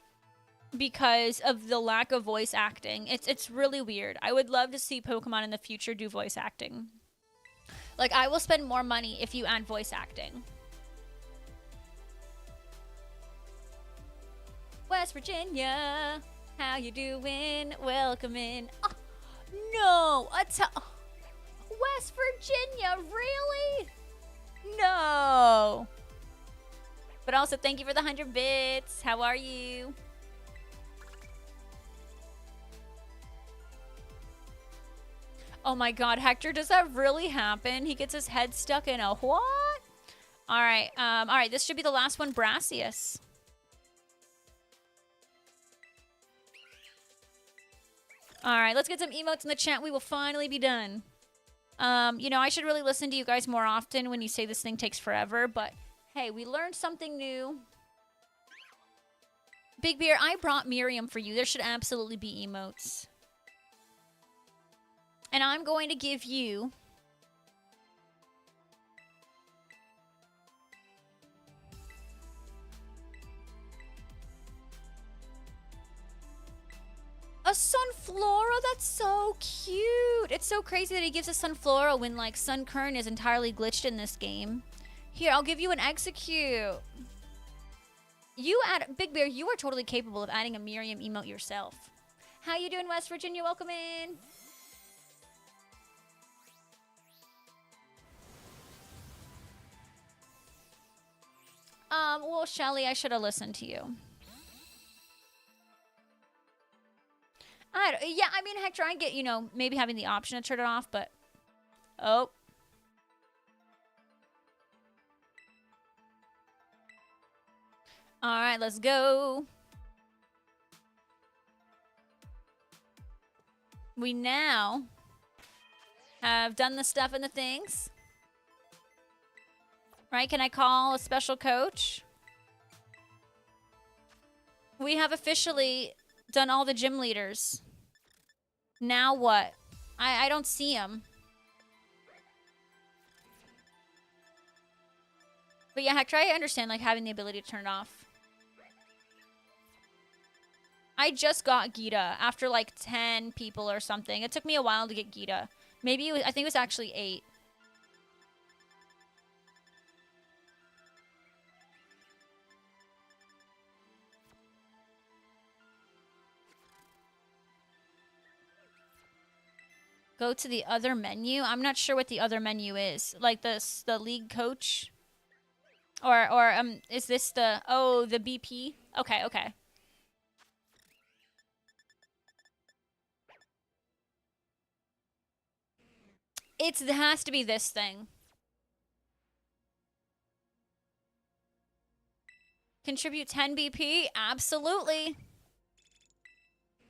because of the lack of voice acting. It's really weird. I would love to see Pokemon in the future do voice acting. Like, I will spend more money if you add voice acting. West Virginia, how you doing? Welcome in. Oh, no, West Virginia, really? No. But also, thank you for the 100 bits. How are you? Oh my god, Hector, does that really happen? He gets his head stuck in a what? Alright, this should be the last one, Brassius. Alright, let's get some emotes in the chat. We will finally be done. You know, I should really listen to you guys more often when you say this thing takes forever, but hey, we learned something new. Big Bear, I brought Miriam for you. There should absolutely be emotes. And I'm going to give you... a Sunflora? That's so cute. It's so crazy that he gives a Sunflora when, like, Sunkern is entirely glitched in this game. Here, I'll give you an Execute. You add... Big Bear, you are totally capable of adding a Miriam emote yourself. How you doing, West Virginia? Welcome in. Well, Shelly, I should have listened to you. Yeah, I mean, Hector, I get, you know, maybe having the option to turn it off, but... Oh. Alright, let's go. We now have done the stuff and the things. Right, can I call a special coach? We have officially done all the gym leaders. Now what? I don't see him. But yeah, Hector, I understand, like, having the ability to turn it off. I just got Gita after, like, 10 people or something. It took me a while to get Gita. Maybe it was, I think it was actually 8. Go to the other menu. I'm not sure what the other menu is. Like the league coach. Or is this the the BP? Okay, okay. It has to be this thing. Contribute 10 BP? Absolutely.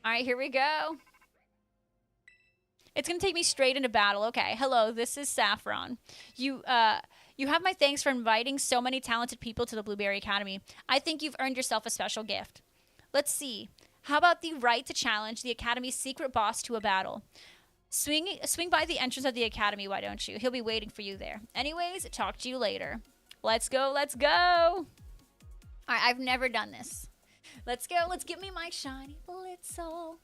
All right, here we go. It's going to take me straight into battle. Okay, hello, this is Saffron. You have my thanks for inviting so many talented people to the Blueberry Academy. I think you've earned yourself a special gift. Let's see. How about the right to challenge the Academy's secret boss to a battle? Swing by the entrance of the Academy, why don't you? He'll be waiting for you there. Anyways, talk to you later. Let's go, let's go. All right, I've never done this. Let's go, let's get me my shiny Blitzel.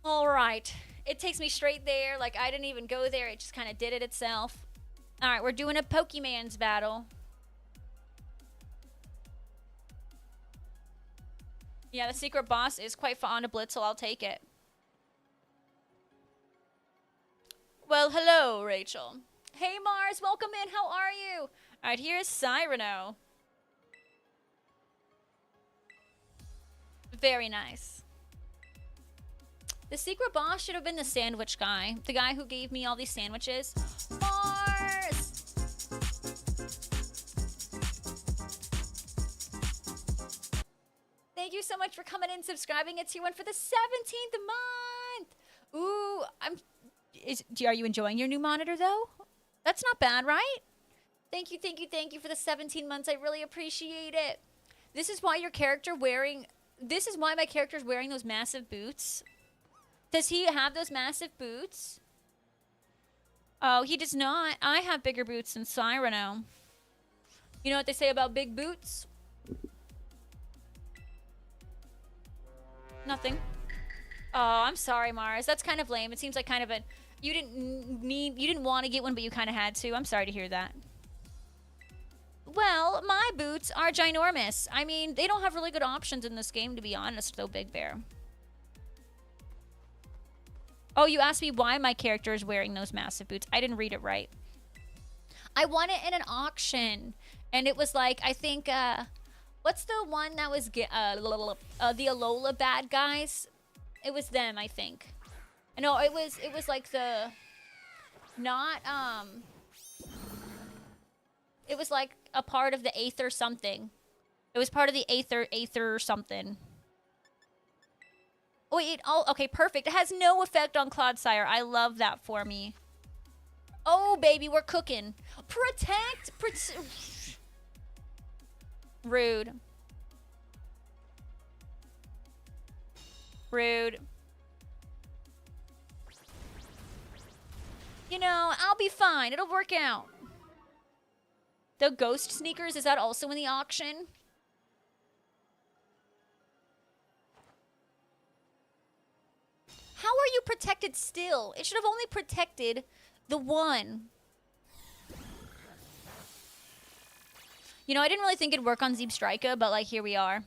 All right, it takes me straight there. Like, I didn't even go there. It just kind of did it itself. All right, we're doing a Pokemon's battle. Yeah, the secret boss is quite fond of Blitzel. I'll take it. Well, hello, Rachel. Hey, Mars, welcome in. How are you? All right, here's Cyrano. Very nice. The secret boss should have been the sandwich guy. The guy who gave me all these sandwiches. Mars! Thank you so much for coming in, subscribing. It's Tier 1 for the 17th month. Ooh, are you enjoying your new monitor, though? That's not bad, right? Thank you for the 17 months. I really appreciate it. This is why my character's wearing those massive boots. Does he have those massive boots? Oh, he does not. I have bigger boots than Cyrano. You know what they say about big boots? Nothing. Oh, I'm sorry, Mars. That's kind of lame. It seems like kind of you didn't want to get one, but you kind of had to. I'm sorry to hear that. Well, my boots are ginormous. I mean, they don't have really good options in this game, to be honest, though, Big Bear. Oh, you asked me why my character is wearing those massive boots. I didn't read it right. I won it in an auction. And it was like, I think, what's the one that was, the Alola bad guys? It was them, I think. No, it was like the, not, it was like a part of the Aether something. It was part of the Aether something. Oh, wait, okay, perfect. It has no effect on Clodsire. I love that for me. Oh, baby, we're cooking. Protect. Rude. Rude. You know, I'll be fine. It'll work out. The ghost sneakers, is that also in the auction? How are you protected still? It should have only protected the one. You know, I didn't really think it'd work on Zebstrika, but, like, here we are.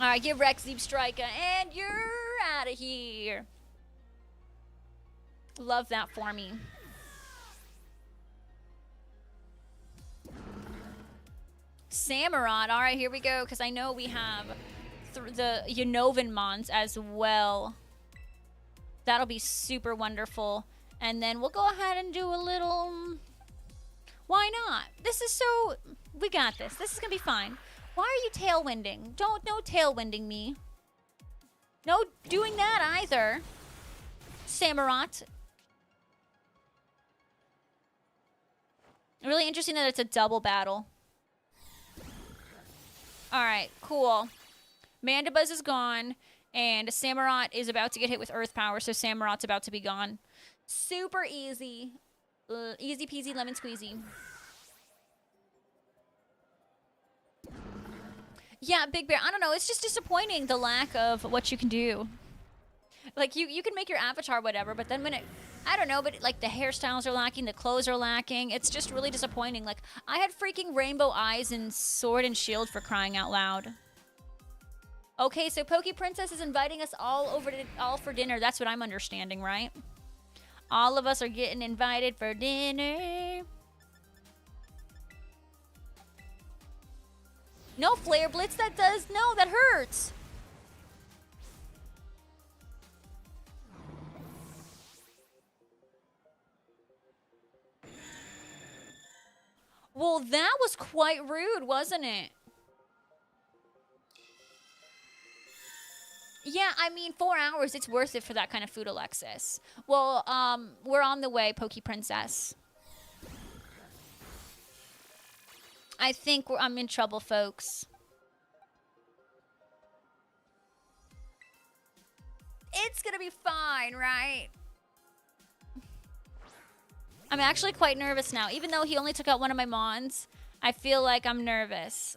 Alright, give Rex Zebstrika, and you're out of here. Love that for me. Samurott. All right, here we go, because I know we have the Unnovan Mons as well. That'll be super wonderful. And then we'll go ahead and do a little... Why not? This is so... We got this. This is going to be fine. Why are you tailwinding? No tailwinding me. No doing that either. Samurott. Really interesting that it's a double battle. Alright, cool. Mandibuzz is gone, and Samurott is about to get hit with Earth Power, so Samurott's about to be gone. Super easy. Easy peasy lemon squeezy. Yeah, Big Bear, I don't know, it's just disappointing, the lack of what you can do. Like, you can make your avatar whatever, but then when it... I don't know, but like the hairstyles are lacking, the clothes are lacking. It's just really disappointing. Like, I had freaking rainbow eyes in Sword and Shield for crying out loud. Okay, so Poke Princess is inviting us all for dinner. That's what I'm understanding, right? All of us are getting invited for dinner. No, Flare Blitz, that hurts. Well, that was quite rude, wasn't it? Yeah, I mean, 4 hours, it's worth it for that kind of food, Alexis. Well, we're on the way, Poke Princess. I think I'm in trouble, folks. It's gonna be fine, right? I'm actually quite nervous now. Even though he only took out one of my Mons, I feel like I'm nervous.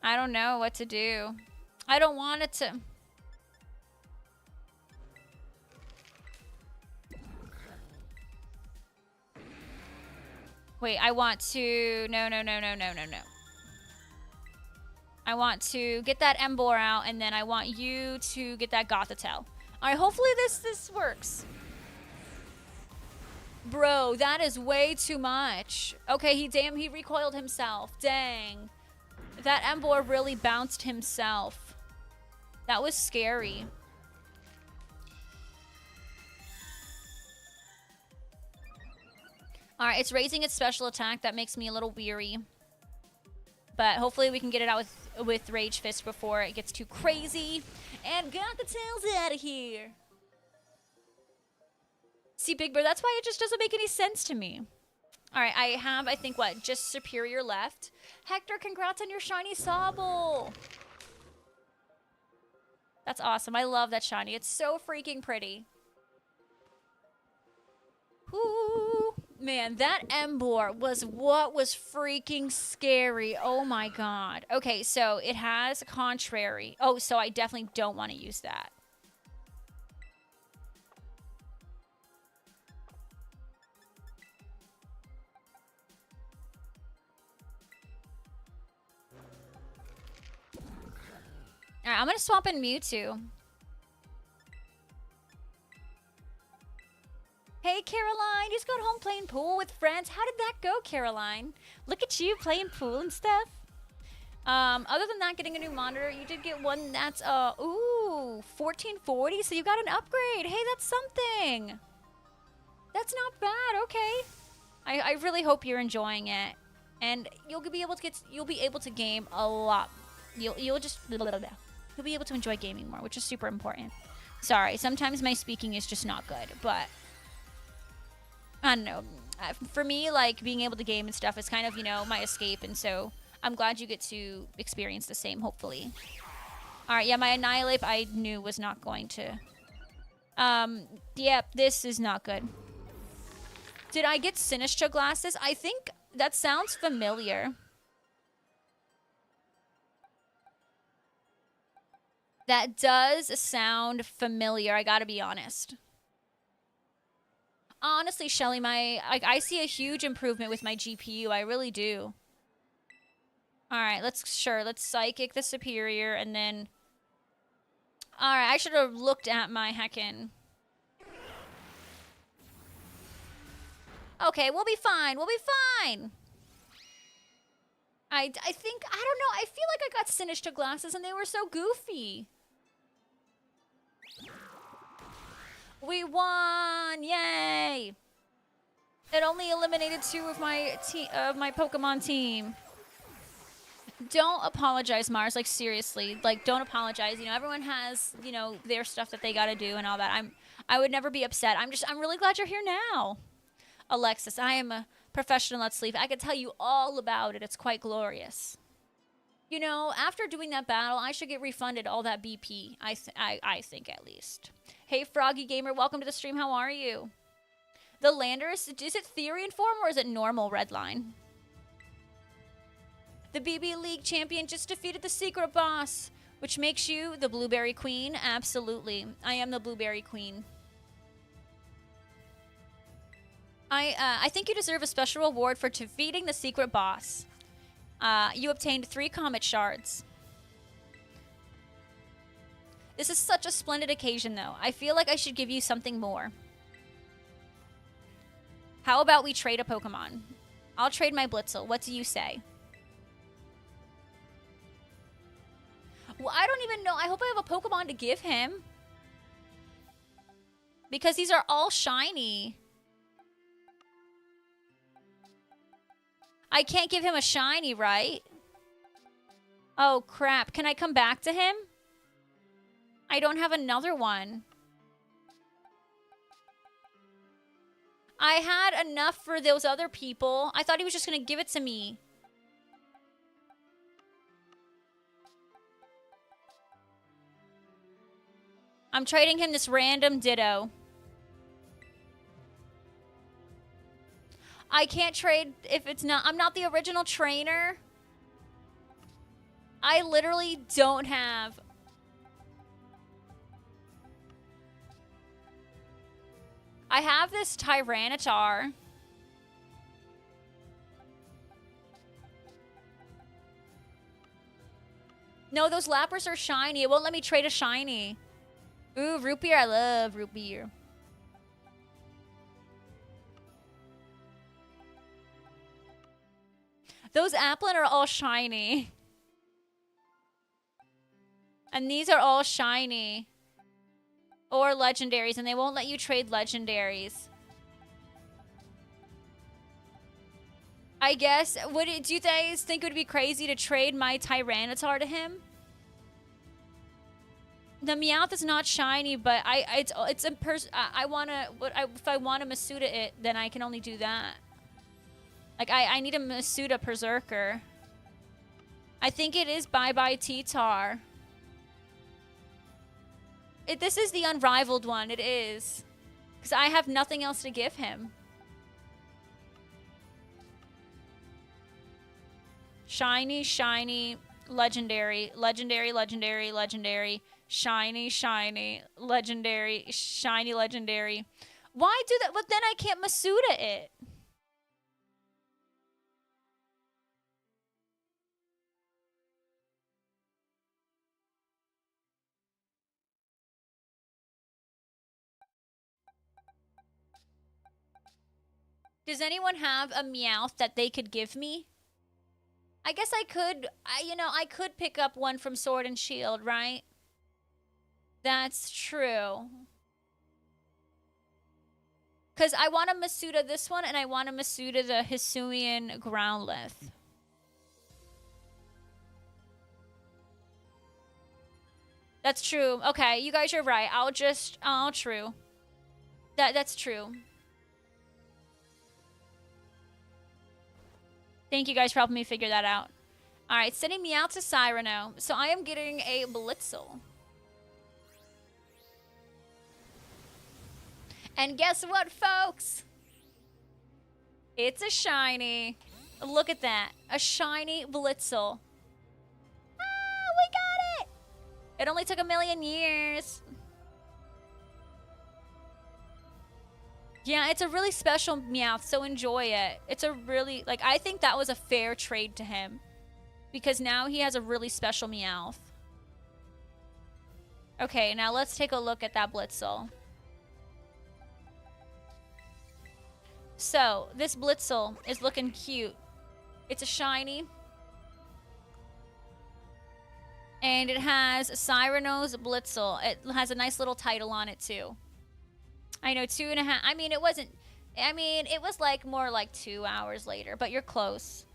I don't know what to do. I don't want it to... Wait, I want to... No. I want to get that Embor out, and then I want you to get that Gothitelle. All right, hopefully this works. Bro, that is way too much. Okay, he recoiled himself. Dang. That Embor really bounced himself. That was scary. All right, it's raising its special attack. That makes me a little weary. But hopefully we can get it out with Rage Fist before it gets too crazy. And got the tails out of here. See, Big Bird, that's why it just doesn't make any sense to me. All right, I have, I think, what, just Superior left. Hector, congrats on your shiny Sobble. That's awesome. I love that shiny. It's so freaking pretty. Ooh. Man, that Embor was what was freaking scary. Oh my god. Okay, so it has Contrary. Oh, so I definitely don't want to use that. Alright, I'm going to swap in Mewtwo. Hey, Caroline, just got home playing pool with friends. How did that go, Caroline? Look at you playing pool and stuff. Other than that, getting a new monitor, you did get one that's, 1440, so you got an upgrade. Hey, that's something. That's not bad, okay. I really hope you're enjoying it. And you'll be able to game a lot. You'll be able to enjoy gaming more, which is super important. Sorry, sometimes my speaking is just not good, but I don't know. For me, like, being able to game and stuff is kind of, you know, my escape, and so I'm glad you get to experience the same, hopefully. Alright, yeah, my Annihilate I knew was not going to... Yep, this is not good. Did I get Sinistcha glasses? I think that sounds familiar. That does sound familiar, I gotta be honest. Honestly, Shelly, I see a huge improvement with my GPU. I really do. Alright, let's Psychic the Superior, and then... Alright, I should have looked at my heckin'. Okay, we'll be fine. We'll be fine. I think... I don't know. I feel like I got Sinistcha glasses, and they were so goofy. We won! Yay! It only eliminated 2 of my Pokemon team. Don't apologize, Mars. Like, seriously. Like, don't apologize. You know, everyone has, you know, their stuff that they gotta do and all that. I would never be upset. I'm really glad you're here now. Alexis, I am a professional at sleep. I can tell you all about it. It's quite glorious. You know, after doing that battle, I should get refunded all that BP. I think, at least. Hey, Froggy Gamer, welcome to the stream. How are you? The Landers, is it Therian form or is it normal Redline? The BB League champion just defeated the secret boss, which makes you the Blueberry Queen. Absolutely. I am the Blueberry Queen. I think you deserve a special reward for defeating the secret boss. You obtained 3 comet shards. This is such a splendid occasion, though. I feel like I should give you something more. How about we trade a Pokemon? I'll trade my Blitzel. What do you say? Well, I don't even know. I hope I have a Pokemon to give him. Because these are all shiny. I can't give him a shiny, right? Oh, crap. Can I come back to him? I don't have another one. I had enough for those other people. I thought he was just going to give it to me. I'm trading him this random Ditto. I can't trade if it's not... I'm not the original trainer. I literally don't have... I have this Tyranitar. No, those Lapras are shiny. It won't let me trade a shiny. Ooh, root beer. I love root beer. Those Applin are all shiny. And these are all shiny. Or legendaries, and they won't let you trade legendaries. I guess, do you guys think it would be crazy to trade my Tyranitar to him? The Meowth is not shiny, but it's a if I want to Masuda it, then I can only do that. Like I need a Masuda Berserker. I think it is Bye Bye T-Tar. This is the unrivaled one. It is. Because I have nothing else to give him. Shiny, shiny, legendary, legendary, legendary, legendary, shiny, shiny, legendary, shiny, legendary. Why do that? But then I can't Masuda it. Does anyone have a Meowth that they could give me? I guess I could, I could pick up one from Sword and Shield, right? That's true. Because I want to Masuda this one, and I want to Masuda the Hisuian Groundlith. That's true. Okay, you guys are right. True. That's true. Thank you guys for helping me figure that out. Alright, sending me out to Cyrano. So I am getting a Blitzel. And guess what, folks? It's a shiny. Look at that. A shiny Blitzel. Ah, we got it! It only took 1,000,000 years. Yeah, it's a really special Meowth, so enjoy it. It's a really, I think that was a fair trade to him. Because now he has a really special Meowth. Okay, now let's take a look at that Blitzel. So, this Blitzel is looking cute. It's a shiny. And it has Cyrano's Blitzel. It has a nice little title on it, too. I know, 2.5. I mean, it wasn't... it was more like 2 hours later, but you're close.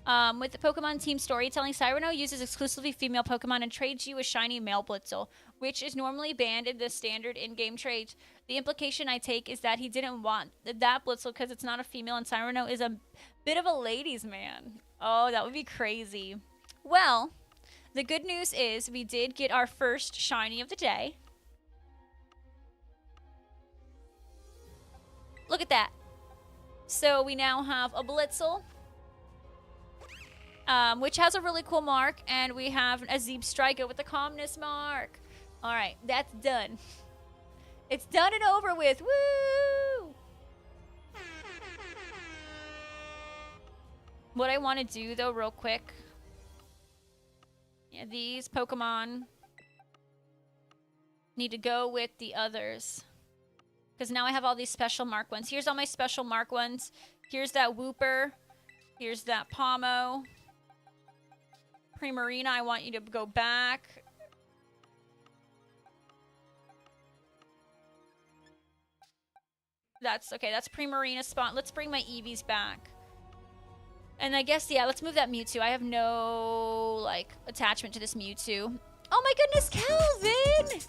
With the Pokemon team storytelling, Cyrano uses exclusively female Pokemon and trades you a shiny male Blitzel, which is normally banned in the standard in-game trades. The implication I take is that he didn't want that Blitzel because it's not a female, and Cyrano is a bit of a ladies' man. Oh, that would be crazy. Well, the good news is we did get our first shiny of the day. Look at that. So we now have a Blitzel, which has a really cool mark, and we have a Zebstrika with the calmness mark. All right, that's done. It's done and over with. Woo! What I want to do, though, real quick. Yeah, these Pokemon need to go with the others. Because now I have all these special mark ones. Here's all my special mark ones. Here's that Wooper. Here's that Pomo. Primarina, I want you to go back. That's okay. That's Primarina spot. Let's bring my Eevees back. And I guess, yeah, let's move that Mewtwo. I have no, like, attachment to this Mewtwo. Oh my goodness, Calvin!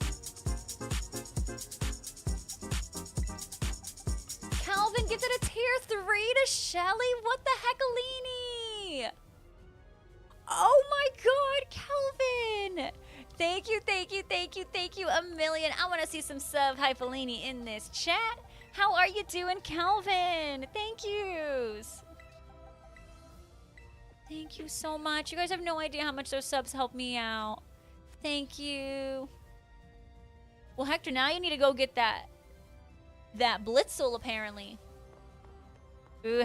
Calvin gifted a tier 3 to Shelly. What the heck, Alini? Oh my god, Calvin! Thank you, thank you, thank you, thank you a million. I want to see some sub Hyphelini in this chat. How are you doing, Calvin? Thank yous. Thank you so much. You guys have no idea how much those subs help me out. Thank you. Well, Hector, now you need to go get that Blitzel, apparently. Ooh,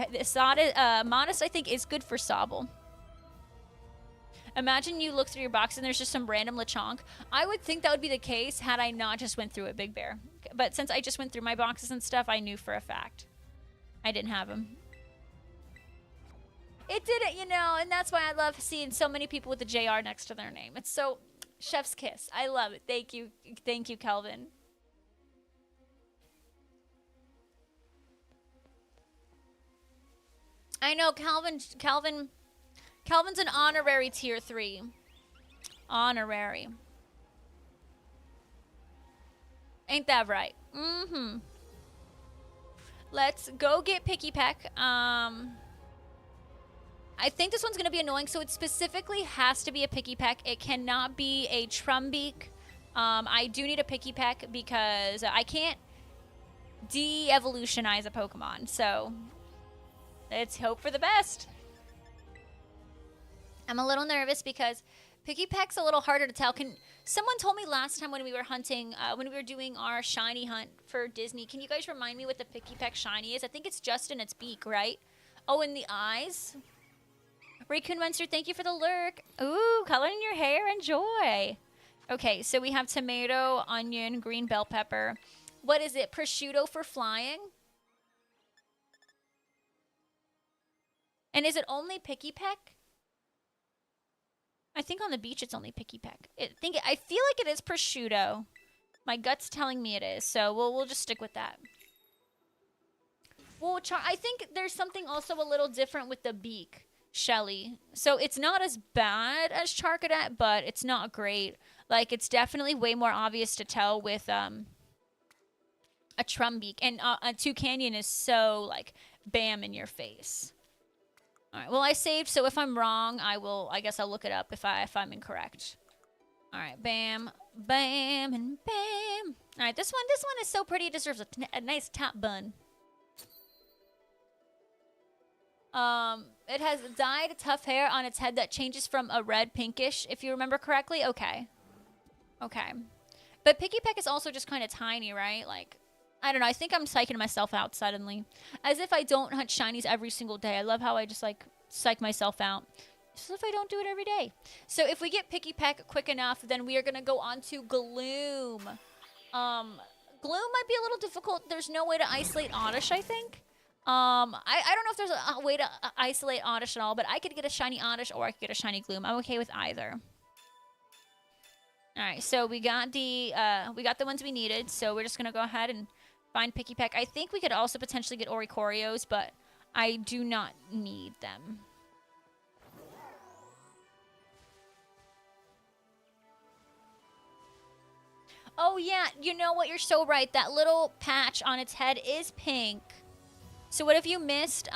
Modest, I think, is good for Sobble. Imagine you look through your box and there's just some random Lechonk. I would think that would be the case had I not just went through it, Big Bear. But since I just went through my boxes and stuff, I knew for a fact I didn't have him. It didn't, you know, and that's why I love seeing so many people with the JR next to their name. It's so chef's kiss. I love it. Thank you, Kelvin. I know Calvin's an honorary tier 3. Honorary. Ain't that right? Mm-hmm. Let's go get Picky Peck. I think this one's going to be annoying, so it specifically has to be a Picky Peck. It cannot be a Trumbeak. I do need a Picky Peck because I can't de-evolutionize a Pokemon, so let's hope for the best. I'm a little nervous because Picky Peck's a little harder to tell. Someone told me last time when we were hunting, when we were doing our shiny hunt for Disney, can you guys remind me what the Picky Peck shiny is? I think it's just in its beak, right? Oh, in the eyes? Raycoon Monster, thank you for the lurk. Ooh, coloring your hair, enjoy. Okay, so we have tomato, onion, green bell pepper. What is it? Prosciutto for flying? And is it only Picky Peck? I think on the beach it's only Picky Peck. I feel like it is prosciutto. My gut's telling me it is, so we'll just stick with that. Well, I think there's something also a little different with the beak, Shelly. So it's not as bad as Charcadet, but it's not great. Like, it's definitely way more obvious to tell with a Trumbeak. And a Toucannon is so, like, bam in your face. All right, well, I saved, so if I'm wrong, I guess I'll look it up if I'm incorrect. All right, bam, bam, and bam. All right, this one is so pretty. It deserves a nice top bun. It has dyed tough hair on its head that changes from a red pinkish, if you remember correctly. Okay. Okay. But Picky Peck is also just kind of tiny, right? Like, I don't know. I think I'm psyching myself out suddenly. As if I don't hunt shinies every single day. I love how I just, like, psych myself out. Just as if I don't do it every day. So if we get Picky Peck quick enough, then we are going to go on to Gloom. Gloom might be a little difficult. There's no way to isolate Oddish, I think. I don't know if there's a way to isolate Oddish at all, but I could get a shiny Oddish or I could get a shiny Gloom. I'm okay with either. All right, so we got the ones we needed, so we're just going to go ahead and find Picky Peck. I think we could also potentially get Oricorios, but I do not need them. Oh, yeah, you know what? You're so right. That little patch on its head is pink. So what have you missed?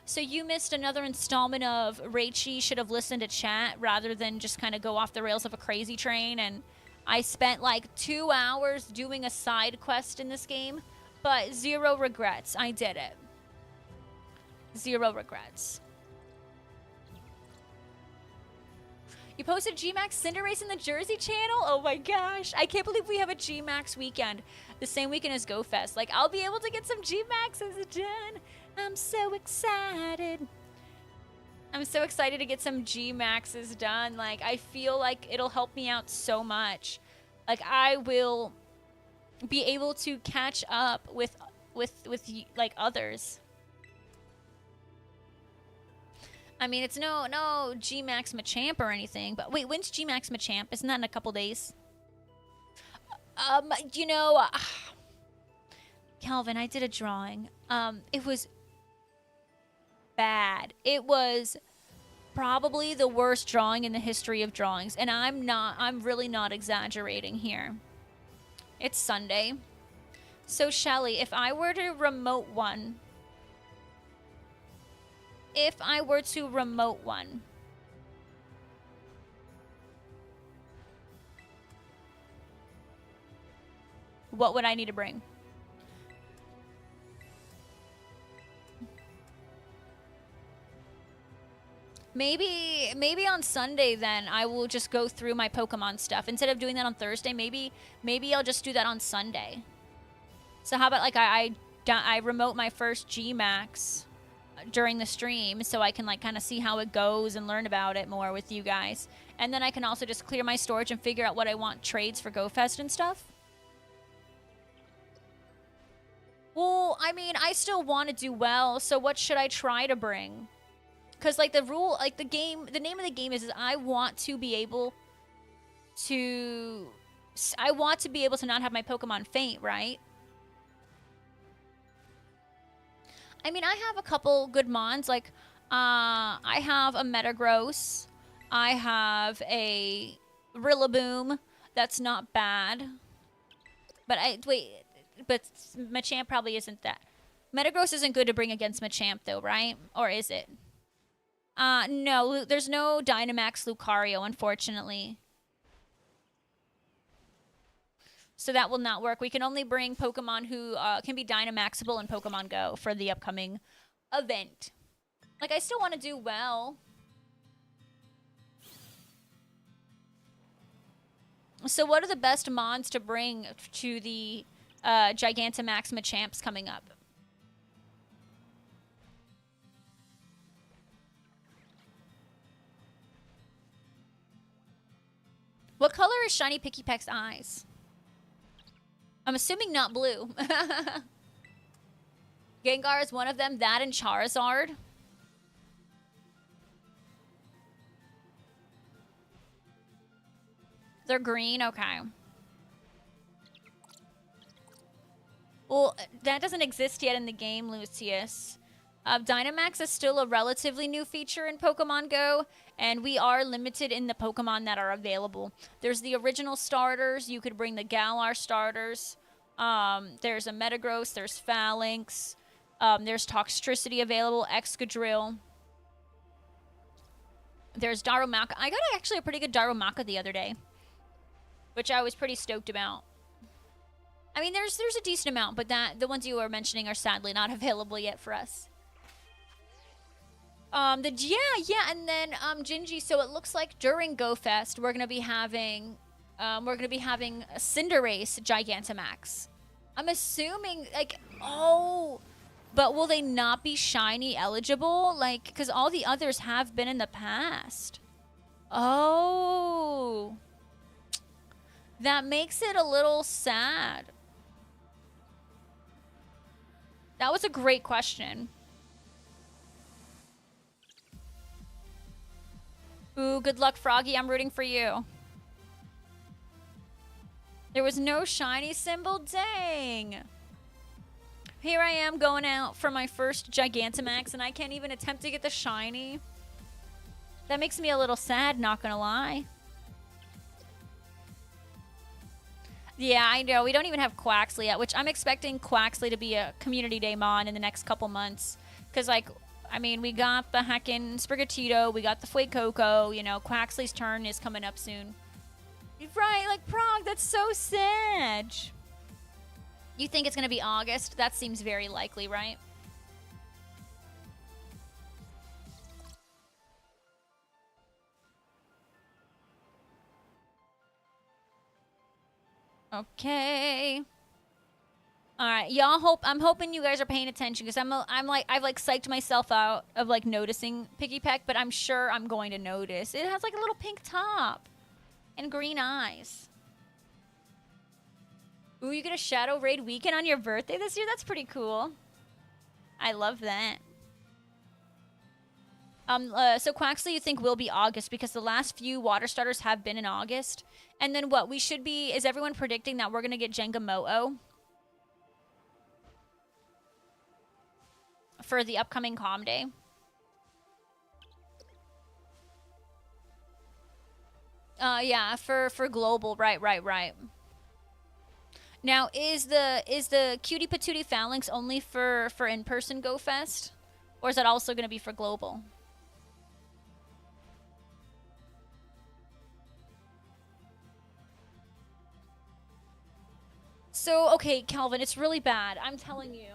So you missed another installment of Raichi should have listened to chat rather than just kind of go off the rails of a crazy train. And I spent like 2 hours doing a side quest in this game, but zero regrets. I did it. Zero regrets. You posted G-Max Cinderace in the Jersey channel? Oh my gosh. I can't believe we have a G-Max weekend. The same weekend as GoFest. Like, I'll be able to get some G-Maxes done. I'm so excited. I'm so excited to get some G Maxes done. Like, I feel like it'll help me out so much. Like, I will be able to catch up with like others. I mean, it's no G Max Machamp or anything, but wait, when's G Max Machamp? Isn't that in a couple days? You know, Calvin, I did a drawing. It was bad. It was probably the worst drawing in the history of drawings, and I'm really not exaggerating here. It's Sunday. So, Shelly, if I were to remote one, what would I need to bring? Maybe on Sunday then I will just go through my Pokemon stuff. Instead of doing that on Thursday, maybe I'll just do that on Sunday. So how about like I remote my first G-Max during the stream so I can like kind of see how it goes and learn about it more with you guys. And then I can also just clear my storage and figure out what I want trades for GoFest and stuff. Well, I mean, I still want to do well, so what should I try to bring? Because, like, the rule, like, the name of the game is I want to be able to... I want to be able to not have my Pokemon faint, right? I mean, I have a couple good mons. Like, I have a Metagross. I have a Rillaboom. That's not bad. But but Machamp probably isn't that. Metagross isn't good to bring against Machamp, though, right? Or is it? No, there's no Dynamax Lucario, unfortunately. So that will not work. We can only bring Pokemon who can be Dynamaxable in Pokemon Go for the upcoming event. Like, I still want to do well. So what are the best mons to bring to the Gigantamax Machamps coming up? What color is Shiny Pikipek's eyes? I'm assuming not blue. Gengar is one of them. That and Charizard. They're green? Okay. Well, that doesn't exist yet in the game, Lucius. Dynamax is still a relatively new feature in Pokemon Go, and we are limited in the Pokemon that are available. There's the original starters. You could bring the Galar starters. There's a Metagross. There's Phalanx. There's Toxtricity available. Excadrill. There's Darumaka. I got actually a pretty good Darumaka the other day, which I was pretty stoked about. I mean, there's a decent amount, but the ones you were mentioning are sadly not available yet for us. And then Gingy. So it looks like during GoFest we're gonna be having a Cinderace Gigantamax. I'm assuming but will they not be shiny eligible? Like, because all the others have been in the past. Oh, that makes it a little sad. That was a great question. Ooh, good luck, Froggy. I'm rooting for you. There was no shiny symbol? Dang. Here I am going out for my first Gigantamax, and I can't even attempt to get the shiny. That makes me a little sad, not gonna lie. Yeah, I know. We don't even have Quaxley yet, which I'm expecting Quaxley to be a Community Day mon in the next couple months. Because, like, I mean, we got the heckin' Sprigatito, we got the Fuecoco, you know, Quaxley's turn is coming up soon. Right, like, Prague, that's so sad. You think it's going to be August? That seems very likely, right? Okay. All right, y'all. I'm hoping you guys are paying attention because I've like psyched myself out of like noticing Piggy Peck, but I'm sure I'm going to notice. It has like a little pink top and green eyes. Ooh, you get a Shadow Raid weekend on your birthday this year? That's pretty cool. I love that. So Quaxley, you think will be August because the last few water starters have been in August. And then what we should be, is everyone predicting that we're going to get Jenga Mo-O for the upcoming Calm Day? Yeah, for global, right. Now, is the Cutie Patootie Phalanx only for in-person Go Fest? Or is that also going to be for global? So, okay, Calvin, it's really bad. I'm telling you.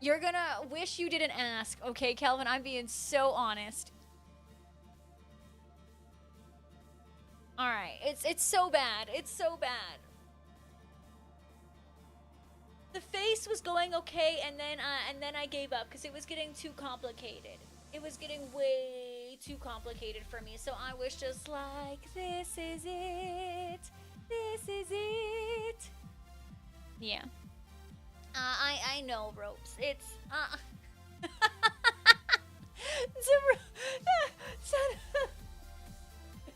You're gonna wish you didn't ask. Okay, Calvin, I'm being so honest. Alright, it's so bad. It's so bad. The face was going okay, and then I gave up because it was getting too complicated. It was getting way too complicated for me. So I was just like, this is it. This is it. Yeah. I know, Ropes. It's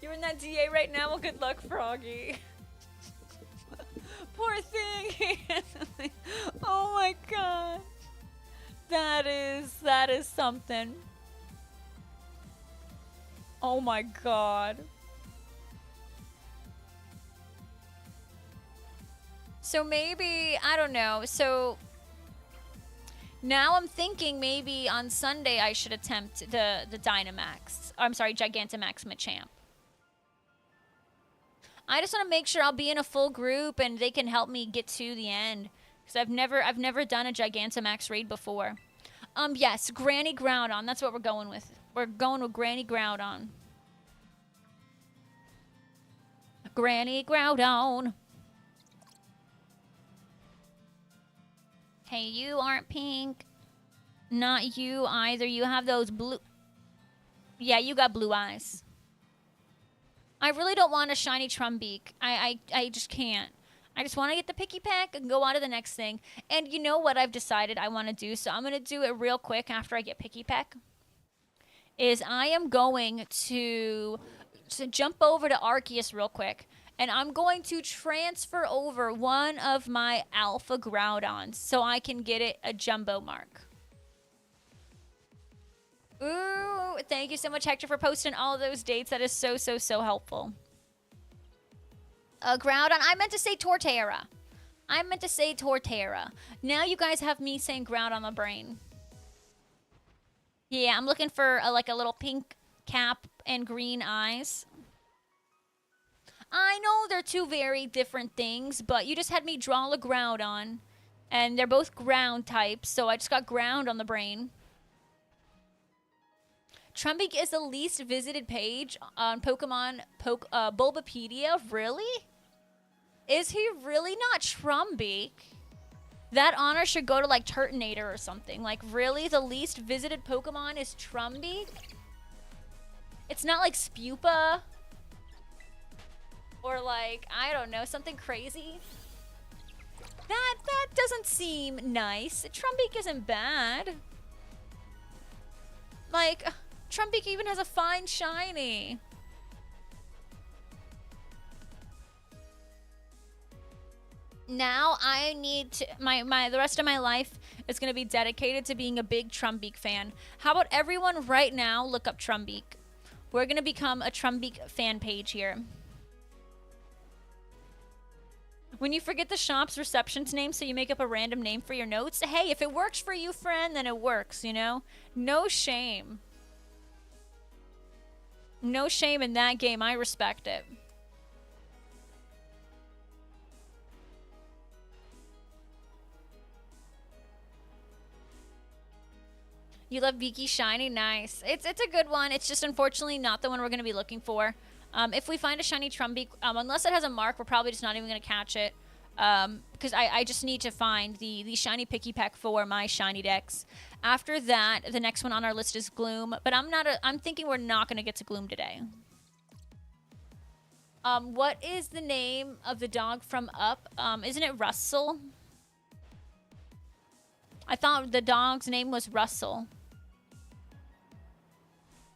You're in that DA right now? Well, good luck, Froggy. Poor thing. Oh my god. That is something. Oh my god. So maybe, I don't know. So now I'm thinking maybe on Sunday I should attempt the Dynamax. I'm sorry, Gigantamax Machamp. I just want to make sure I'll be in a full group and they can help me get to the end. Because I've never done a Gigantamax raid before. Yes, Granny Groudon. That's what we're going with. We're going with Granny Groudon. Granny Groudon. Hey, you aren't pink. Not you either. You have those blue... Yeah, you got blue eyes. I really don't want a shiny Trumbeak. I just can't. I just want to get the Picky Pack and go on to the next thing. And you know what I've decided I want to do? So I'm going to do it real quick after I get Picky Pack. Is I am going to jump over to Arceus real quick. And I'm going to transfer over one of my Alpha Groudons so I can get it a Jumbo Mark. Ooh, thank you so much, Hector, for posting all those dates. That is so helpful. Groudon. I meant to say Torterra. Now you guys have me saying Groudon on the brain. Yeah, I'm looking for like a little pink cap and green eyes. I know they're two very different things, but you just had me draw a Groudon. And they're both ground types, so I just got ground on the brain. Trumbeak is the least visited page on Pokemon Bulbapedia. Really? Is he really not Trumbeak? That honor should go to like Turtonator or something. Like, really? The least visited Pokemon is Trumbeak? It's not like Spupa? Or like, I don't know, something crazy? That doesn't seem nice. Trumbeak isn't bad. Like, Trumbeak even has a fine shiny. Now I need to, the rest of my life is going to be dedicated to being a big Trumbeak fan. How about everyone right now look up Trumbeak? We're going to become a Trumbeak fan page here. When you forget the shop's reception's name, so you make up a random name for your notes. Hey, if it works for you, friend, then it works, you know? No shame. No shame in that game. I respect it. You love Beaky Shiny? Nice. It's a good one. It's just unfortunately not the one we're going to be looking for. If we find a shiny Trumbeak, unless it has a mark, we're probably just not even going to catch it. Because I just need to find the shiny picky pack for my Shiny Dex. After that, the next one on our list is Gloom, but I'm thinking we're not going to get to Gloom today. What is the name of the dog from Up? Isn't it Russell? I thought the dog's name was Russell.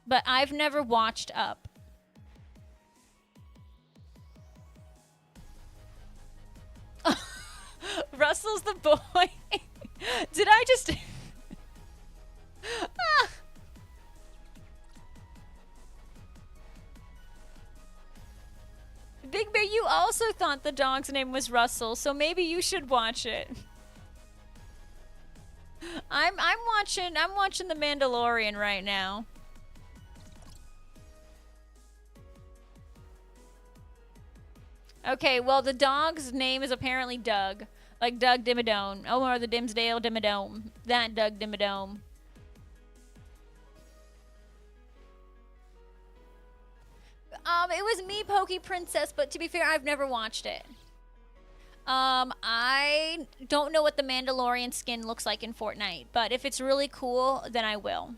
But I've never watched Up. Russell's the boy. Did I just... Ah. Big Bear, you also thought the dog's name was Russell, so maybe you should watch it. I'm watching The Mandalorian right now. Okay, well, the dog's name is apparently Doug. Like Doug Dimmadome. Oh, or the Dimsdale Dimmadome. That Doug Dimmadome. It was me, Pokey Princess, but to be fair, I've never watched it. I don't know what the Mandalorian skin looks like in Fortnite, but if it's really cool, then I will.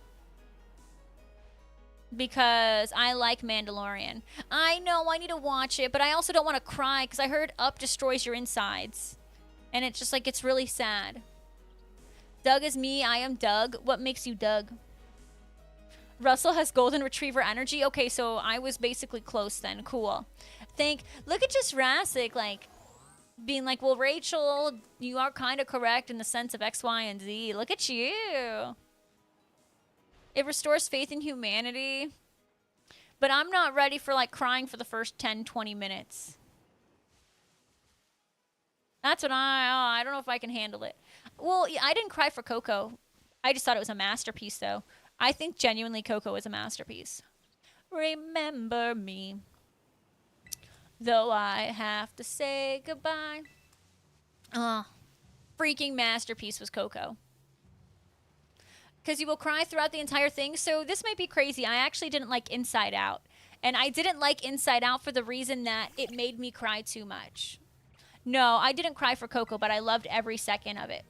Because I like Mandalorian. I know, I need to watch it, but I also don't want to cry because I heard Up destroys your insides. And it's just like, it's really sad. Doug is me, I am Doug. What makes you Doug? Russell has golden retriever energy. Okay, so I was basically close then. Cool. Look at just Rassic, like, being like, well, Rachel, you are kind of correct in the sense of X, Y, and Z. Look at you. It restores faith in humanity. But I'm not ready for, like, crying for the first 10, 20 minutes. That's what I don't know if I can handle it. Well, I didn't cry for Coco. I just thought it was a masterpiece, though. I think genuinely Coco is a masterpiece. Remember me, though I have to say goodbye. Freaking masterpiece was Coco. Because you will cry throughout the entire thing. So this might be crazy. I actually didn't like Inside Out. And I didn't like Inside Out for the reason that it made me cry too much. No, I didn't cry for Coco, but I loved every second of it.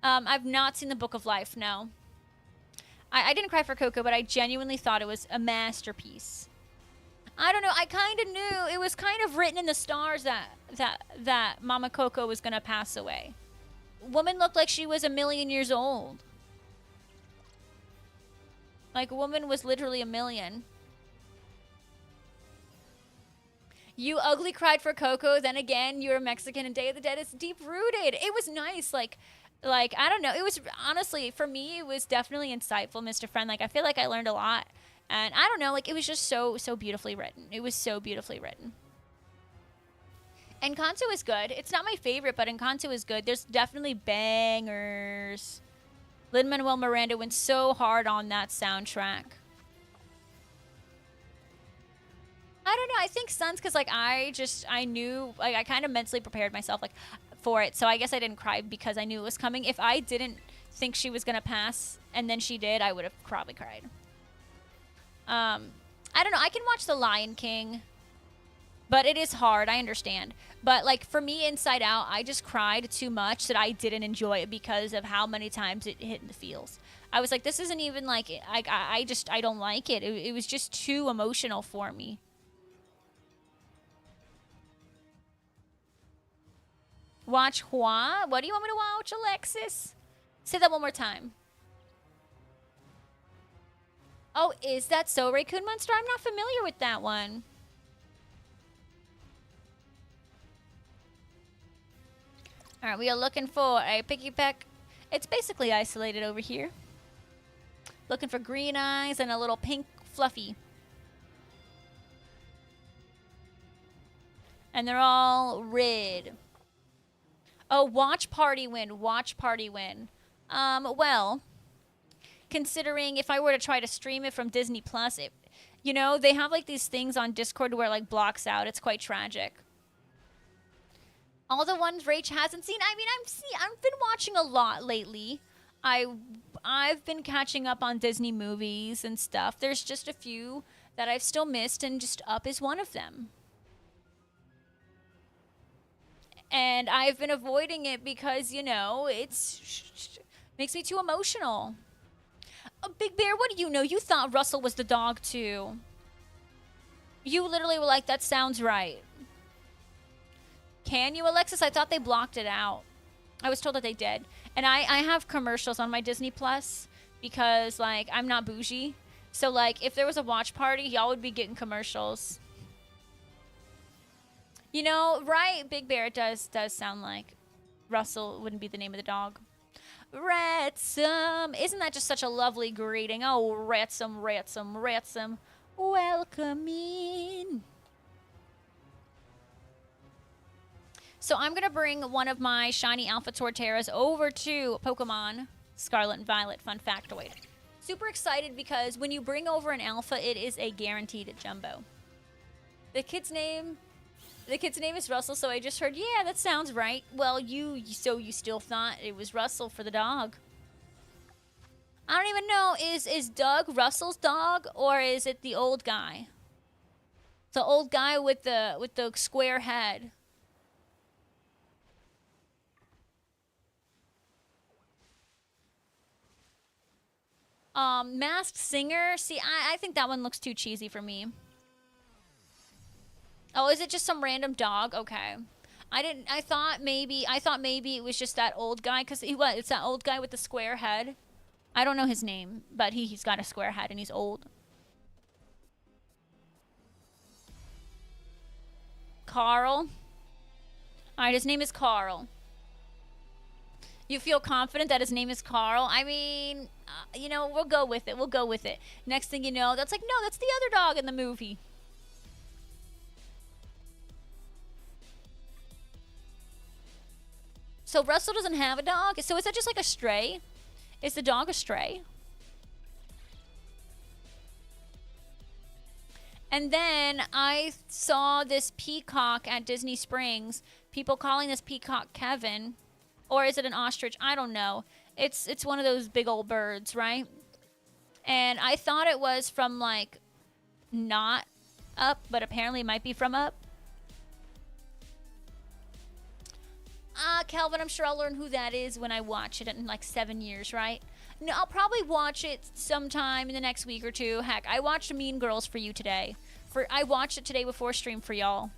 I've not seen The Book of Life, no. I didn't cry for Coco, but I genuinely thought it was a masterpiece. I don't know, I kind of knew, it was kind of written in the stars that Mama Coco was going to pass away. Woman looked like she was 1,000,000 years old. Like, woman was literally 1,000,000. You ugly cried for Coco, then again, you're Mexican and Day of the Dead is deep-rooted. It was nice, like, I don't know. It was, honestly, for me, it was definitely insightful, Mr. Friend. Like, I feel like I learned a lot. And I don't know, like, it was just so beautifully written. It was so beautifully written. Encanto is good. It's not my favorite, but Encanto is good. There's definitely bangers. Lin-Manuel Miranda went so hard on that soundtrack. I don't know. I think Suns, because, like, I knew, like, I kind of mentally prepared myself, like, for it. So I guess I didn't cry because I knew it was coming. If I didn't think she was going to pass and then she did, I would have probably cried. I don't know. I can watch The Lion King, but it is hard. I understand. But, like, for me, Inside Out, I just cried too much that I didn't enjoy it because of how many times it hit in the feels. I was like, this isn't even, like, I don't like it. It was just too emotional for me. Watch what? What do you want me to watch, Alexis? Say that one more time. Oh, is that so, Raccoon Monster? I'm not familiar with that one. All right, we are looking for a picky peck. It's basically isolated over here. Looking for green eyes and a little pink fluffy. And they're all red. Oh, watch party win. Watch party win. Well, considering if I were to try to stream it from Disney Plus, you know, they have like these things on Discord where it like blocks out. It's quite tragic. All the ones Rach hasn't seen. I mean, I've been watching a lot lately. I've been catching up on Disney movies and stuff. There's just a few that I've still missed, and just Up is one of them. And I've been avoiding it because, you know, it's makes me too emotional. Big Bear, what do you know? You thought Russell was the dog too. You literally were like, that sounds right. Can you, Alexis? I thought they blocked it out. I was told that they did. And I have commercials on my Disney Plus because, like, I'm not bougie. So, like, if there was a watch party, y'all would be getting commercials. You know, right, Big Bear, it does sound like Russell wouldn't be the name of the dog. Ransom. Isn't that just such a lovely greeting? Oh, Ransom, Ransom, Ransom. Welcome in. So I'm going to bring one of my shiny Alpha Torterras over to Pokemon Scarlet and Violet. Fun factoid. Super excited because when you bring over an Alpha, it is a guaranteed jumbo. The kid's name is Russell, so I just heard, yeah, that sounds right. Well, you still thought it was Russell for the dog. I don't even know, is Doug Russell's dog, or is it the old guy? The old guy with the square head. Masked Singer. See, I think that one looks too cheesy for me. Oh, is it just some random dog? Okay. I thought maybe it was just that old guy, because it's that old guy with the square head. I don't know his name, but he's got a square head and he's old. Carl. Alright, his name is Carl. You feel confident that his name is Carl? I mean, you know, we'll go with it. We'll go with it. Next thing you know, that's like, no, that's the other dog in the movie. So Russell doesn't have a dog? So is that just like a stray? Is the dog a stray? And then I saw this peacock at Disney Springs. People calling this peacock Kevin. Or is it an ostrich? I don't know. It's one of those big old birds, right? And I thought it was from, like, not Up, but apparently it might be from Up. Calvin, I'm sure I'll learn who that is when I watch it in, like, 7 years, right? No, I'll probably watch it sometime in the next week or two. Heck, I watched Mean Girls for you today. I watched it today before stream for y'all.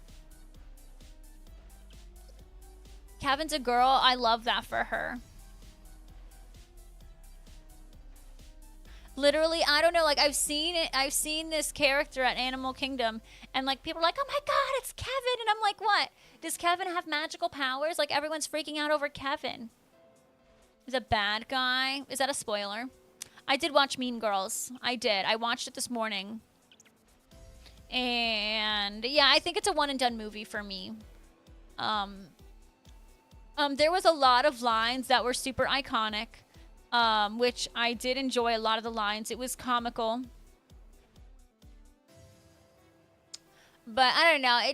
Kevin's a girl. I love that for her. Literally, I don't know. Like, I've seen it. I've seen this character at Animal Kingdom, and like people are like, "Oh my God, it's Kevin!" And I'm like, "What? Does Kevin have magical powers?" Like everyone's freaking out over Kevin. He's a bad guy. Is that a spoiler? I did watch Mean Girls. I did. I watched it this morning, and yeah, I think it's a one and done movie for me. There was a lot of lines that were super iconic, which I did enjoy a lot of the lines. It was comical. But I don't know. I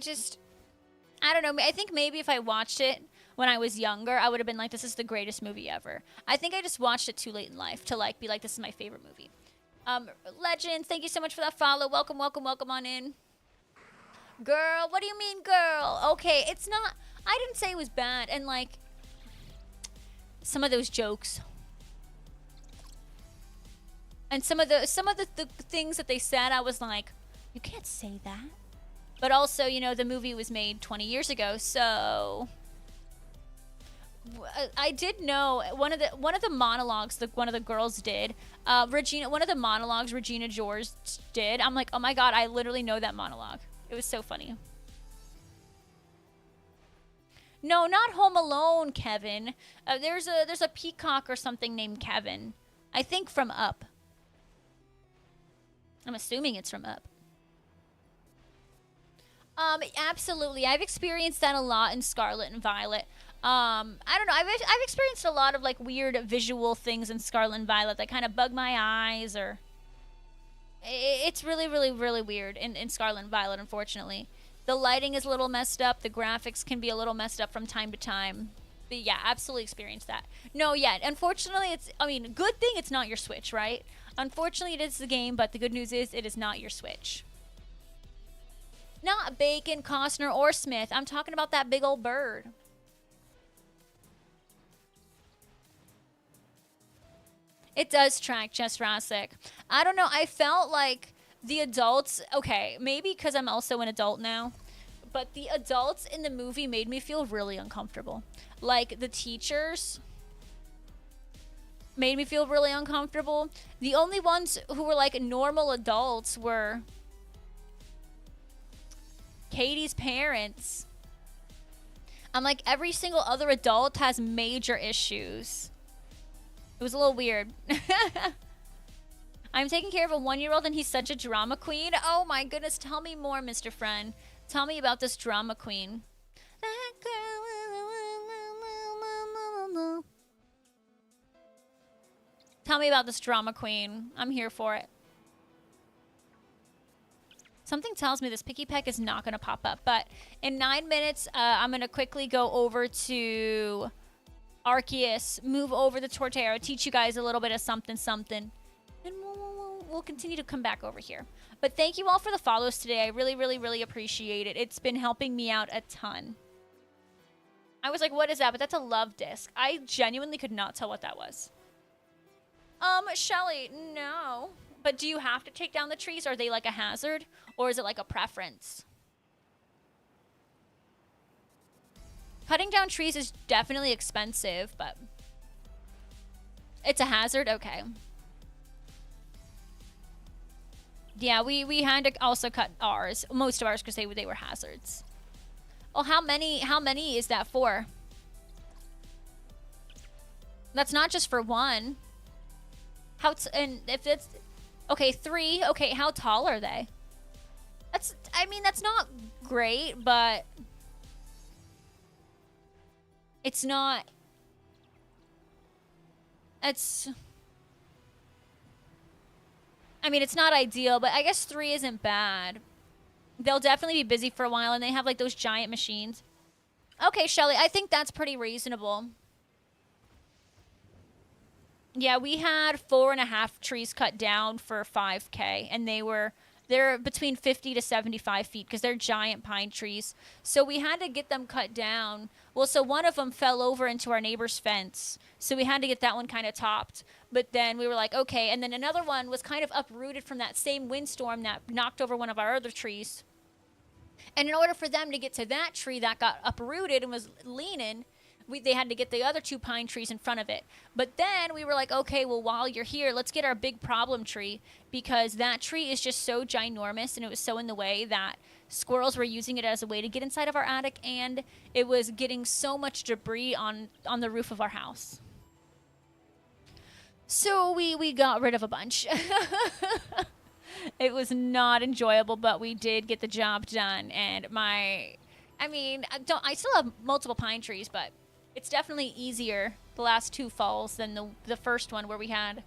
don't know. I think maybe if I watched it when I was younger, I would have been like, this is the greatest movie ever. I think I just watched it too late in life to like be like, this is my favorite movie. Legends, thank you so much for that follow. Welcome, welcome, welcome on in. Girl, what do you mean, girl? Okay, it's not... I didn't say it was bad, and like some of those jokes and some of the things that they said, I was like, you can't say that. But also, you know, the movie was made 20 years ago, so I did know one of the monologues that one of the girls did. One of the monologues Regina George did. I'm like, oh my God, I literally know that monologue. It was so funny. No, not Home Alone, Kevin. There's a peacock or something named Kevin. I think from Up. I'm assuming it's from Up. Absolutely. I've experienced that a lot in Scarlet and Violet. I don't know. I've experienced a lot of like weird visual things in Scarlet and Violet that kind of bug my eyes, or it's really, really, really weird in Scarlet and Violet, unfortunately. The lighting is a little messed up. The graphics can be a little messed up from time to time. But yeah, absolutely experienced that. No, yeah, unfortunately, good thing it's not your Switch, right? Unfortunately, it is the game, but the good news is it is not your Switch. Not Bacon, Costner, or Smith. I'm talking about that big old bird. It does track Just Jurassic. I don't know. I felt like the adults, okay, maybe because I'm also an adult now, but the adults in the movie made me feel really uncomfortable. Like the teachers made me feel really uncomfortable. The only ones who were like normal adults were Katie's parents. I'm like, every single other adult has major issues. It was a little weird. I'm taking care of a 1-year-old and he's such a drama queen. Oh my goodness, tell me more, Mr. Friend. Tell me about this drama queen. Tell me about this drama queen. I'm here for it. Something tells me this Picky Peck is not going to pop up. But in 9 minutes, I'm going to quickly go over to Arceus, move over the Torterra, teach you guys a little bit of something. And we'll continue to come back over here. But thank you all for the follows today. I really, really, really appreciate it. It's been helping me out a ton. I was like, what is that? But that's a love disc. I genuinely could not tell what that was. Shelly, no. But do you have to take down the trees? Are they like a hazard? Or is it like a preference? Cutting down trees is definitely expensive, but it's a hazard? Okay. Yeah, we had to also cut ours. Most of ours because they were hazards. Oh, how many is that for? That's not just for one. And if it's okay, 3. Okay, how tall are they? That's not great, but it's not. It's not ideal, but I guess 3 isn't bad. They'll definitely be busy for a while, and they have like those giant machines. Okay, Shelly, I think that's pretty reasonable. Yeah, we had 4.5 trees cut down for 5K, and they're between 50 to 75 feet because they're giant pine trees. So we had to get them cut down. Well, so one of them fell over into our neighbor's fence. So we had to get that one kind of topped. But then we were like, okay. And then another one was kind of uprooted from that same windstorm that knocked over one of our other trees. And in order for them to get to that tree that got uprooted and was leaning, they had to get the other 2 pine trees in front of it. But then we were like, okay, well, while you're here, let's get our big problem tree, because that tree is just so ginormous and it was so in the way that squirrels were using it as a way to get inside of our attic, and it was getting so much debris on the roof of our house. So we got rid of a bunch. It was not enjoyable, but we did get the job done. And I still have multiple pine trees, but it's definitely easier the last 2 falls than the first one where we had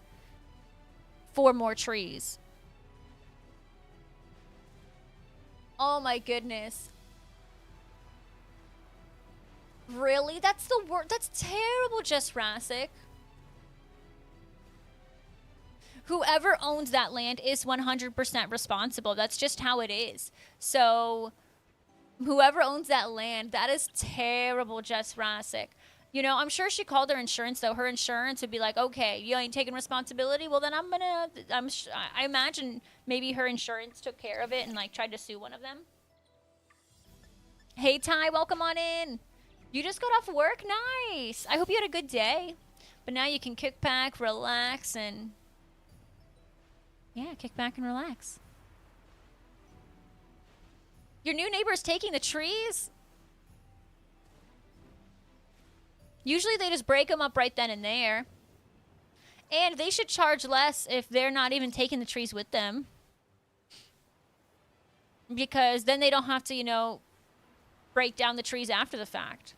4 more trees. Oh my goodness. Really? That's the worst. That's terrible, Just Jurassic. Whoever owns that land is 100% responsible. That's just how it is. So whoever owns that land, that is terrible, Just Jurassic. You know, I'm sure she called her insurance, though. Her insurance would be like, okay, you ain't taking responsibility? Well, then I imagine maybe her insurance took care of it and, like, tried to sue one of them. Hey, Ty, welcome on in. You just got off work? Nice. I hope you had a good day. But now you can kick back, relax, and yeah, kick back and relax. Your new neighbor is taking the trees? Usually they just break them up right then and there. And they should charge less if they're not even taking the trees with them. Because then they don't have to, you know, break down the trees after the fact.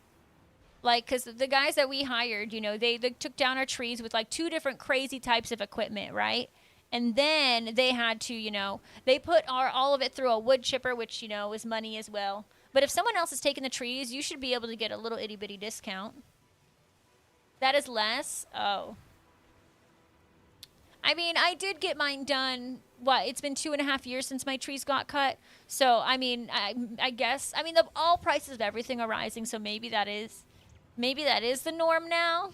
Like, because the guys that we hired, you know, they took down our trees with like 2 different crazy types of equipment, right? And then they had to, you know, they put all of it through a wood chipper, which, you know, is money as well. But if someone else is taking the trees, you should be able to get a little itty bitty discount. That is less? Oh. I mean, I did get mine done what, it's been 2.5 years since my trees got cut. So, I mean, I guess, I mean, all prices of everything are rising, so maybe that is the norm now.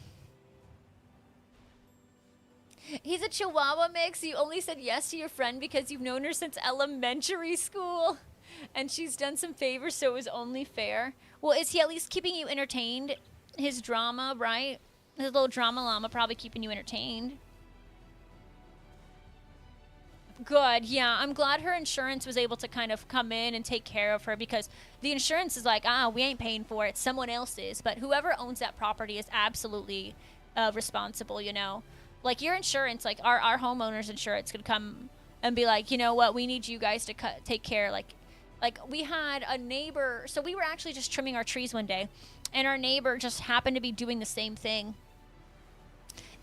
He's a Chihuahua mix. You only said yes to your friend because you've known her since elementary school. And she's done some favors, so it was only fair. Well, is he at least keeping you entertained? His drama, right? His little drama llama probably keeping you entertained. Good, yeah. I'm glad her insurance was able to kind of come in and take care of her, because the insurance is like, we ain't paying for it. Someone else is. But whoever owns that property is absolutely responsible, you know? Like, your insurance, like, our homeowner's insurance could come and be like, you know what, we need you guys to take care. Like, we had a neighbor, so we were actually just trimming our trees one day, and our neighbor just happened to be doing the same thing.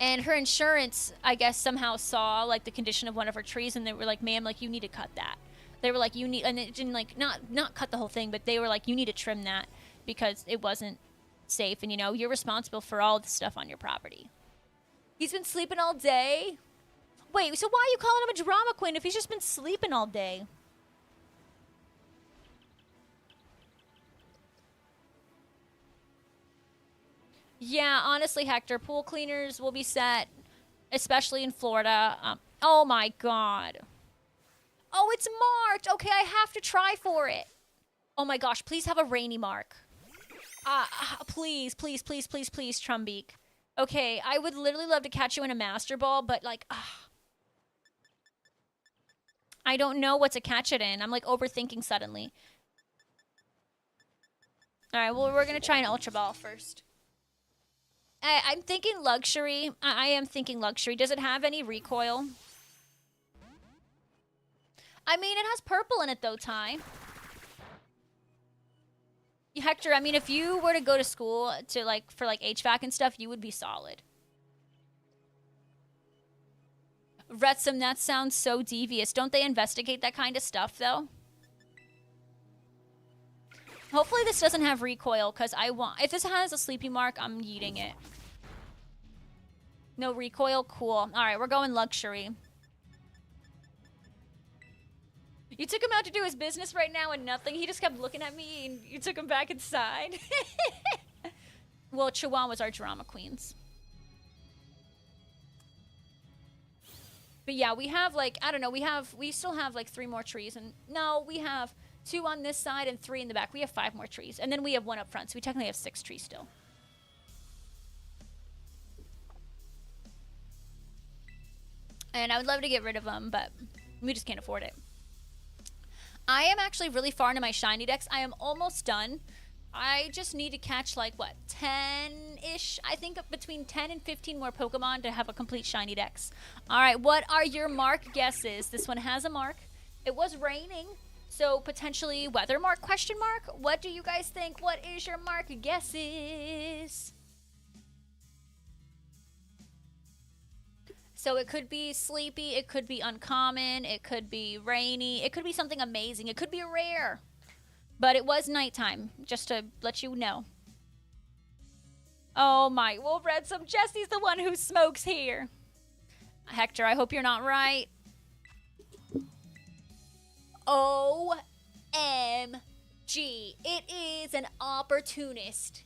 And her insurance, I guess, somehow saw, like, the condition of one of her trees, and they were like, ma'am, like, you need to cut that. They were like, you need, and it didn't, like, not cut the whole thing, but they were like, you need to trim that because it wasn't safe, and, you know, you're responsible for all the stuff on your property. He's been sleeping all day? Wait, so why are you calling him a drama queen if he's just been sleeping all day? Yeah, honestly, Hector, pool cleaners will be set, especially in Florida. Oh my god. Oh, it's marked. Okay, I have to try for it. Oh my gosh, please have a rainy mark. Please, please, please, please, please, Trumbeak. Okay, I would literally love to catch you in a master ball, but like, I don't know what to catch it in. I'm like overthinking suddenly. All right, well, we're going to try an ultra ball first. I'm thinking luxury. I am thinking luxury. Does it have any recoil? I mean, it has purple in it though, Ty. Hector, I mean, if you were to go to school to like for like HVAC and stuff, you would be solid. Retsum, that sounds so devious. Don't they investigate that kind of stuff though? Hopefully this doesn't have recoil, because if this has a sleepy mark, I'm yeeting it. No recoil? Cool. Alright, we're going luxury. You took him out to do his business right now and nothing. He just kept looking at me and you took him back inside. Well, Chihuahuas are drama queens. But yeah, we have like, I don't know, we still have like 3 more trees. And no, we have 2 on this side and 3 in the back. We have 5 more trees. And then we have 1 up front, so we technically have 6 trees still. And I would love to get rid of them, but we just can't afford it. I am actually really far into my Shiny Dex. I am almost done. I just need to catch like, what, 10-ish? I think between 10 and 15 more Pokemon to have a complete Shiny Dex. All right, what are your mark guesses? This one has a mark. It was raining, so potentially weather mark, question mark? What do you guys think? What is your mark guesses? So it could be sleepy, it could be uncommon, it could be rainy, it could be something amazing, it could be rare. But it was nighttime, just to let you know. Oh my, well, Retsum, Jesse's the one who smokes here. Hector, I hope you're not right. OMG, it is an opportunist.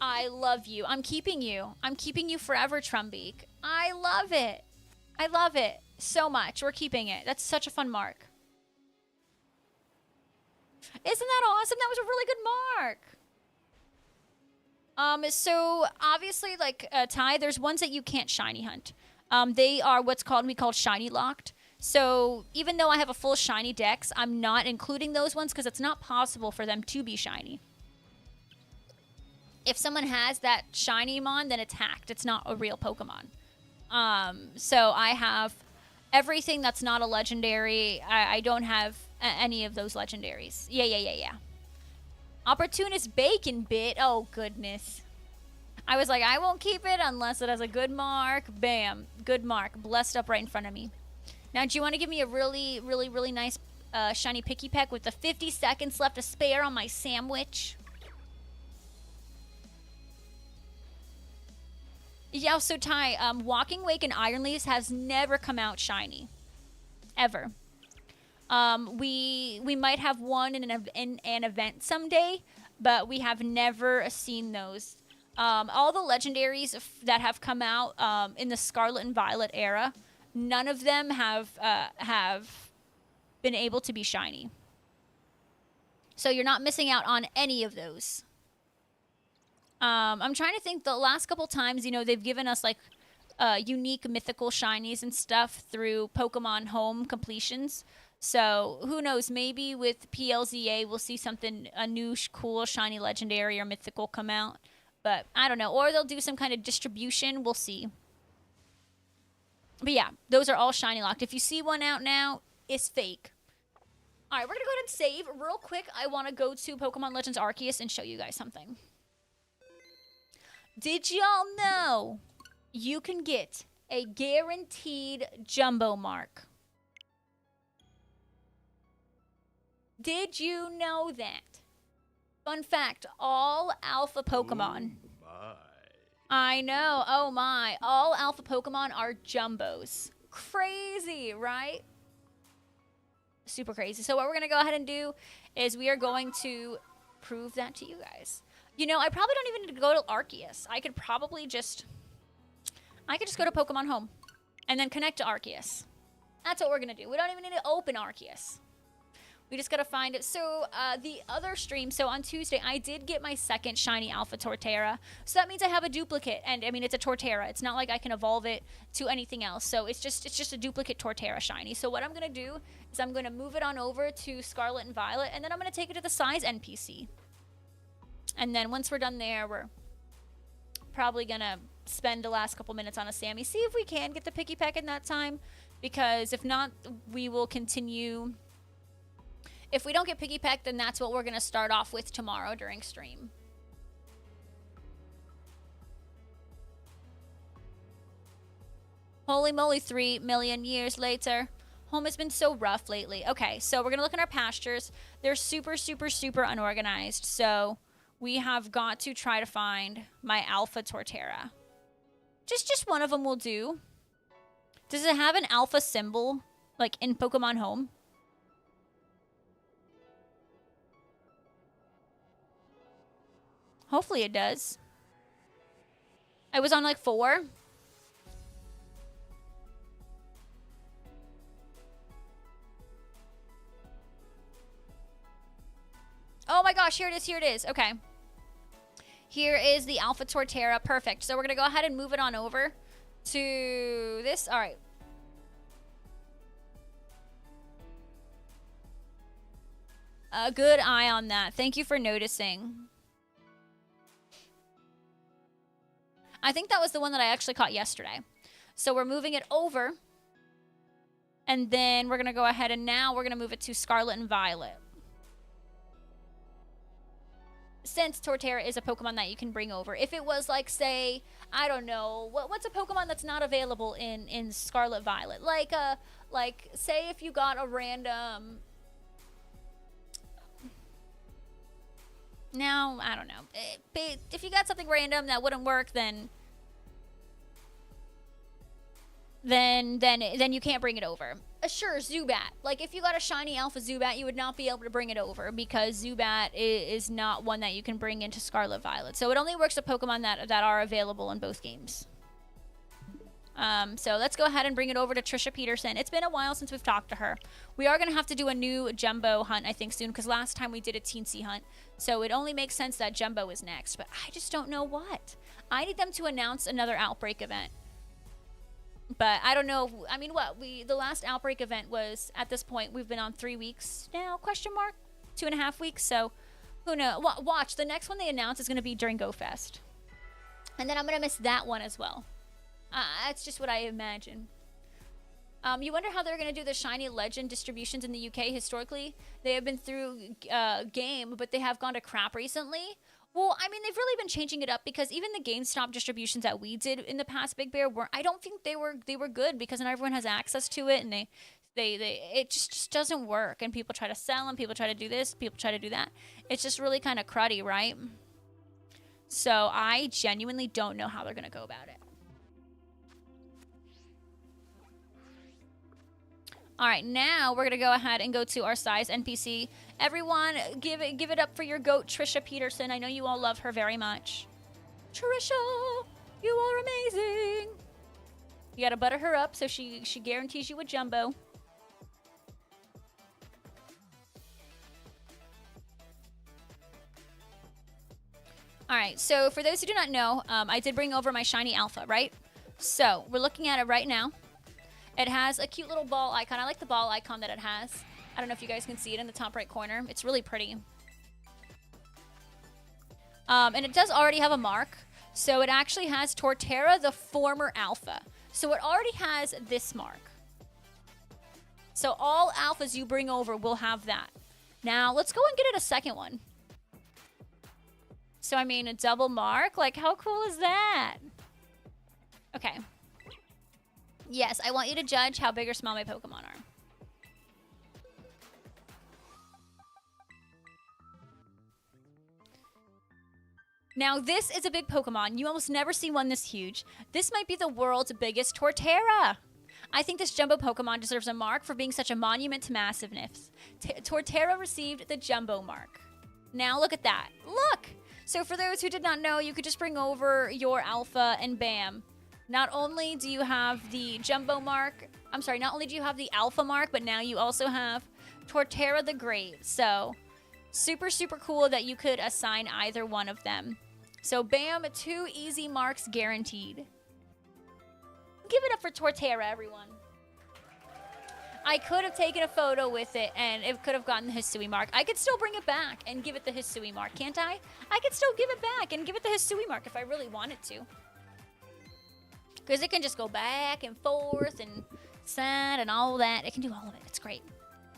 I love you. I'm keeping you. I'm keeping you forever, Trumbeak. I love it. I love it so much. We're keeping it. That's such a fun mark. Isn't that awesome? That was a really good mark. So obviously, like Ty, there's ones that you can't shiny hunt. They are what's we call shiny locked. So even though I have a full Shiny Dex, I'm not including those ones because it's not possible for them to be shiny. If someone has that shiny mon, then it's hacked. It's not a real Pokemon. So I have everything that's not a legendary. I don't have any of those legendaries. Yeah. Opportunist Bacon Bit. Oh, goodness. I was like, I won't keep it unless it has a good mark. Bam. Good mark. Blessed up right in front of me. Now, do you want to give me a really, really, really nice shiny Picky Peck with the 50 seconds left to spare on my sandwich? Yeah, so Ty, Walking Wake and Iron Leaves has never come out shiny. ever. We might have one in an event someday, but we have never seen those. All the legendaries that have come out in the Scarlet and Violet era, none of them have been able to be shiny. So you're not missing out on any of those. I'm trying to think. The last couple times, you know, they've given us like unique mythical shinies and stuff through Pokemon Home completions. So who knows? Maybe with PLZA, we'll see something, a new cool shiny legendary or mythical come out. But I don't know. Or they'll do some kind of distribution. We'll see. But yeah, those are all shiny locked. If you see one out now, it's fake. All right, we're going to go ahead and save. Real quick, I want to go to Pokemon Legends Arceus and show you guys something. Did y'all know you can get a guaranteed jumbo mark? Did you know that? Fun fact, all alpha Pokemon.
Oh,
I know, oh my. All alpha Pokemon are jumbos. Crazy, right? Super crazy. So what we're going to go ahead and do is we are going to prove that to you guys. You know, I probably don't even need to go to Arceus. I could just go to Pokemon Home and then connect to Arceus. That's what we're going to do. We don't even need to open Arceus. We just got to find it. So the other stream, so on Tuesday, I did get my second shiny Alpha Torterra. So that means I have a duplicate. And I mean, it's a Torterra. It's not like I can evolve it to anything else. So it's just a duplicate Torterra shiny. So what I'm going to do is I'm going to move it on over to Scarlet and Violet. And then I'm going to take it to the Size NPC. And then once we're done there, we're probably going to spend the last couple minutes on a Sammy. See if we can get the Picky Peck in that time. Because if not, we will continue. If we don't get Piggy Peck, then that's what we're going to start off with tomorrow during stream. Holy moly, 3 million years later. Home has been so rough lately. Okay, so we're going to look at our pastures. They're super, super, super unorganized. So we have got to try to find my Alpha Torterra. Just one of them will do. Does it have an alpha symbol, like in Pokemon Home? Hopefully it does. I was on like 4. Oh my gosh, here it is, here it is. Okay. Here is the Alpha Torterra. Perfect. So we're going to go ahead and move it on over to this. All right. A good eye on that. Thank you for noticing. I think that was the one that I actually caught yesterday. So we're moving it over. And then we're going to go ahead and now we're going to move it to Scarlet and Violet. Since Torterra is a Pokemon that you can bring over. If it was like, say, I don't know, what's a Pokemon that's not available in Scarlet Violet? Like say if you got a random... Now, I don't know. If you got something random that wouldn't work, then you can't bring it over. Sure, Zubat. Like, if you got a shiny Alpha Zubat, you would not be able to bring it over because Zubat is not one that you can bring into Scarlet Violet. So it only works with Pokemon that are available in both games. So let's go ahead and bring it over to Trisha Peterson. It's been a while since we've talked to her. We are going to have to do a new Jumbo hunt, I think, soon, because last time we did a Teensy hunt. So it only makes sense that Jumbo is next, but I just don't know what. I need them to announce another Outbreak event. But I don't know. I mean, the last Outbreak event was, at this point, we've been on 3 weeks now, question mark? 2.5 weeks, so who knows? Watch, the next one they announce is going to be during GoFest. And then I'm going to miss that one as well. That's just what I imagine. You wonder how they're going to do the Shiny Legend distributions in the UK historically. They have been through game, but they have gone to crap recently. Well, I mean, they've really been changing it up because even the GameStop distributions that we did in the past, Big Bear, I don't think they were good because not everyone has access to it, and it just doesn't work. And people try to sell them, people try to do this, people try to do that. It's just really kind of cruddy, right? So I genuinely don't know how they're going to go about it. All right, now we're gonna go ahead and go to our size NPC. Everyone, give it up for your goat, Trisha Peterson. I know you all love her very much. Trisha, you are amazing. You gotta butter her up so she guarantees you a jumbo. All right, so for those who do not know, I did bring over my Shiny Alpha, right? So we're looking at it right now. It has a cute little ball icon. I like the ball icon that it has. I don't know if you guys can see it in the top right corner. It's really pretty. And it does already have a mark. So it actually has Torterra, the former alpha. So it already has this mark. So all alphas you bring over will have that. Now, let's go and get it a second one. So, I mean, a double mark? Like, how cool is that? Okay. Yes, I want you to judge how big or small my Pokemon are. Now, this is a big Pokemon. You almost never see one this huge. This might be the world's biggest Torterra. I think this Jumbo Pokemon deserves a mark for being such a monument to massiveness. Torterra received the Jumbo mark. Now, look at that. Look! So for those who did not know, you could just bring over your Alpha and bam. Not only do you have the Jumbo mark, not only do you have the Alpha mark, but now you also have Torterra the Great. So, super, super cool that you could assign either one of them. So, bam, 2 easy marks guaranteed. Give it up for Torterra, everyone. I could have taken a photo with it, and it could have gotten the Hisui mark. I could still bring it back and give it the Hisui mark, can't I? I could still give it back and give it the Hisui mark if I really wanted to. Because it can just go back and forth and sad and all that. It can do all of it. It's great.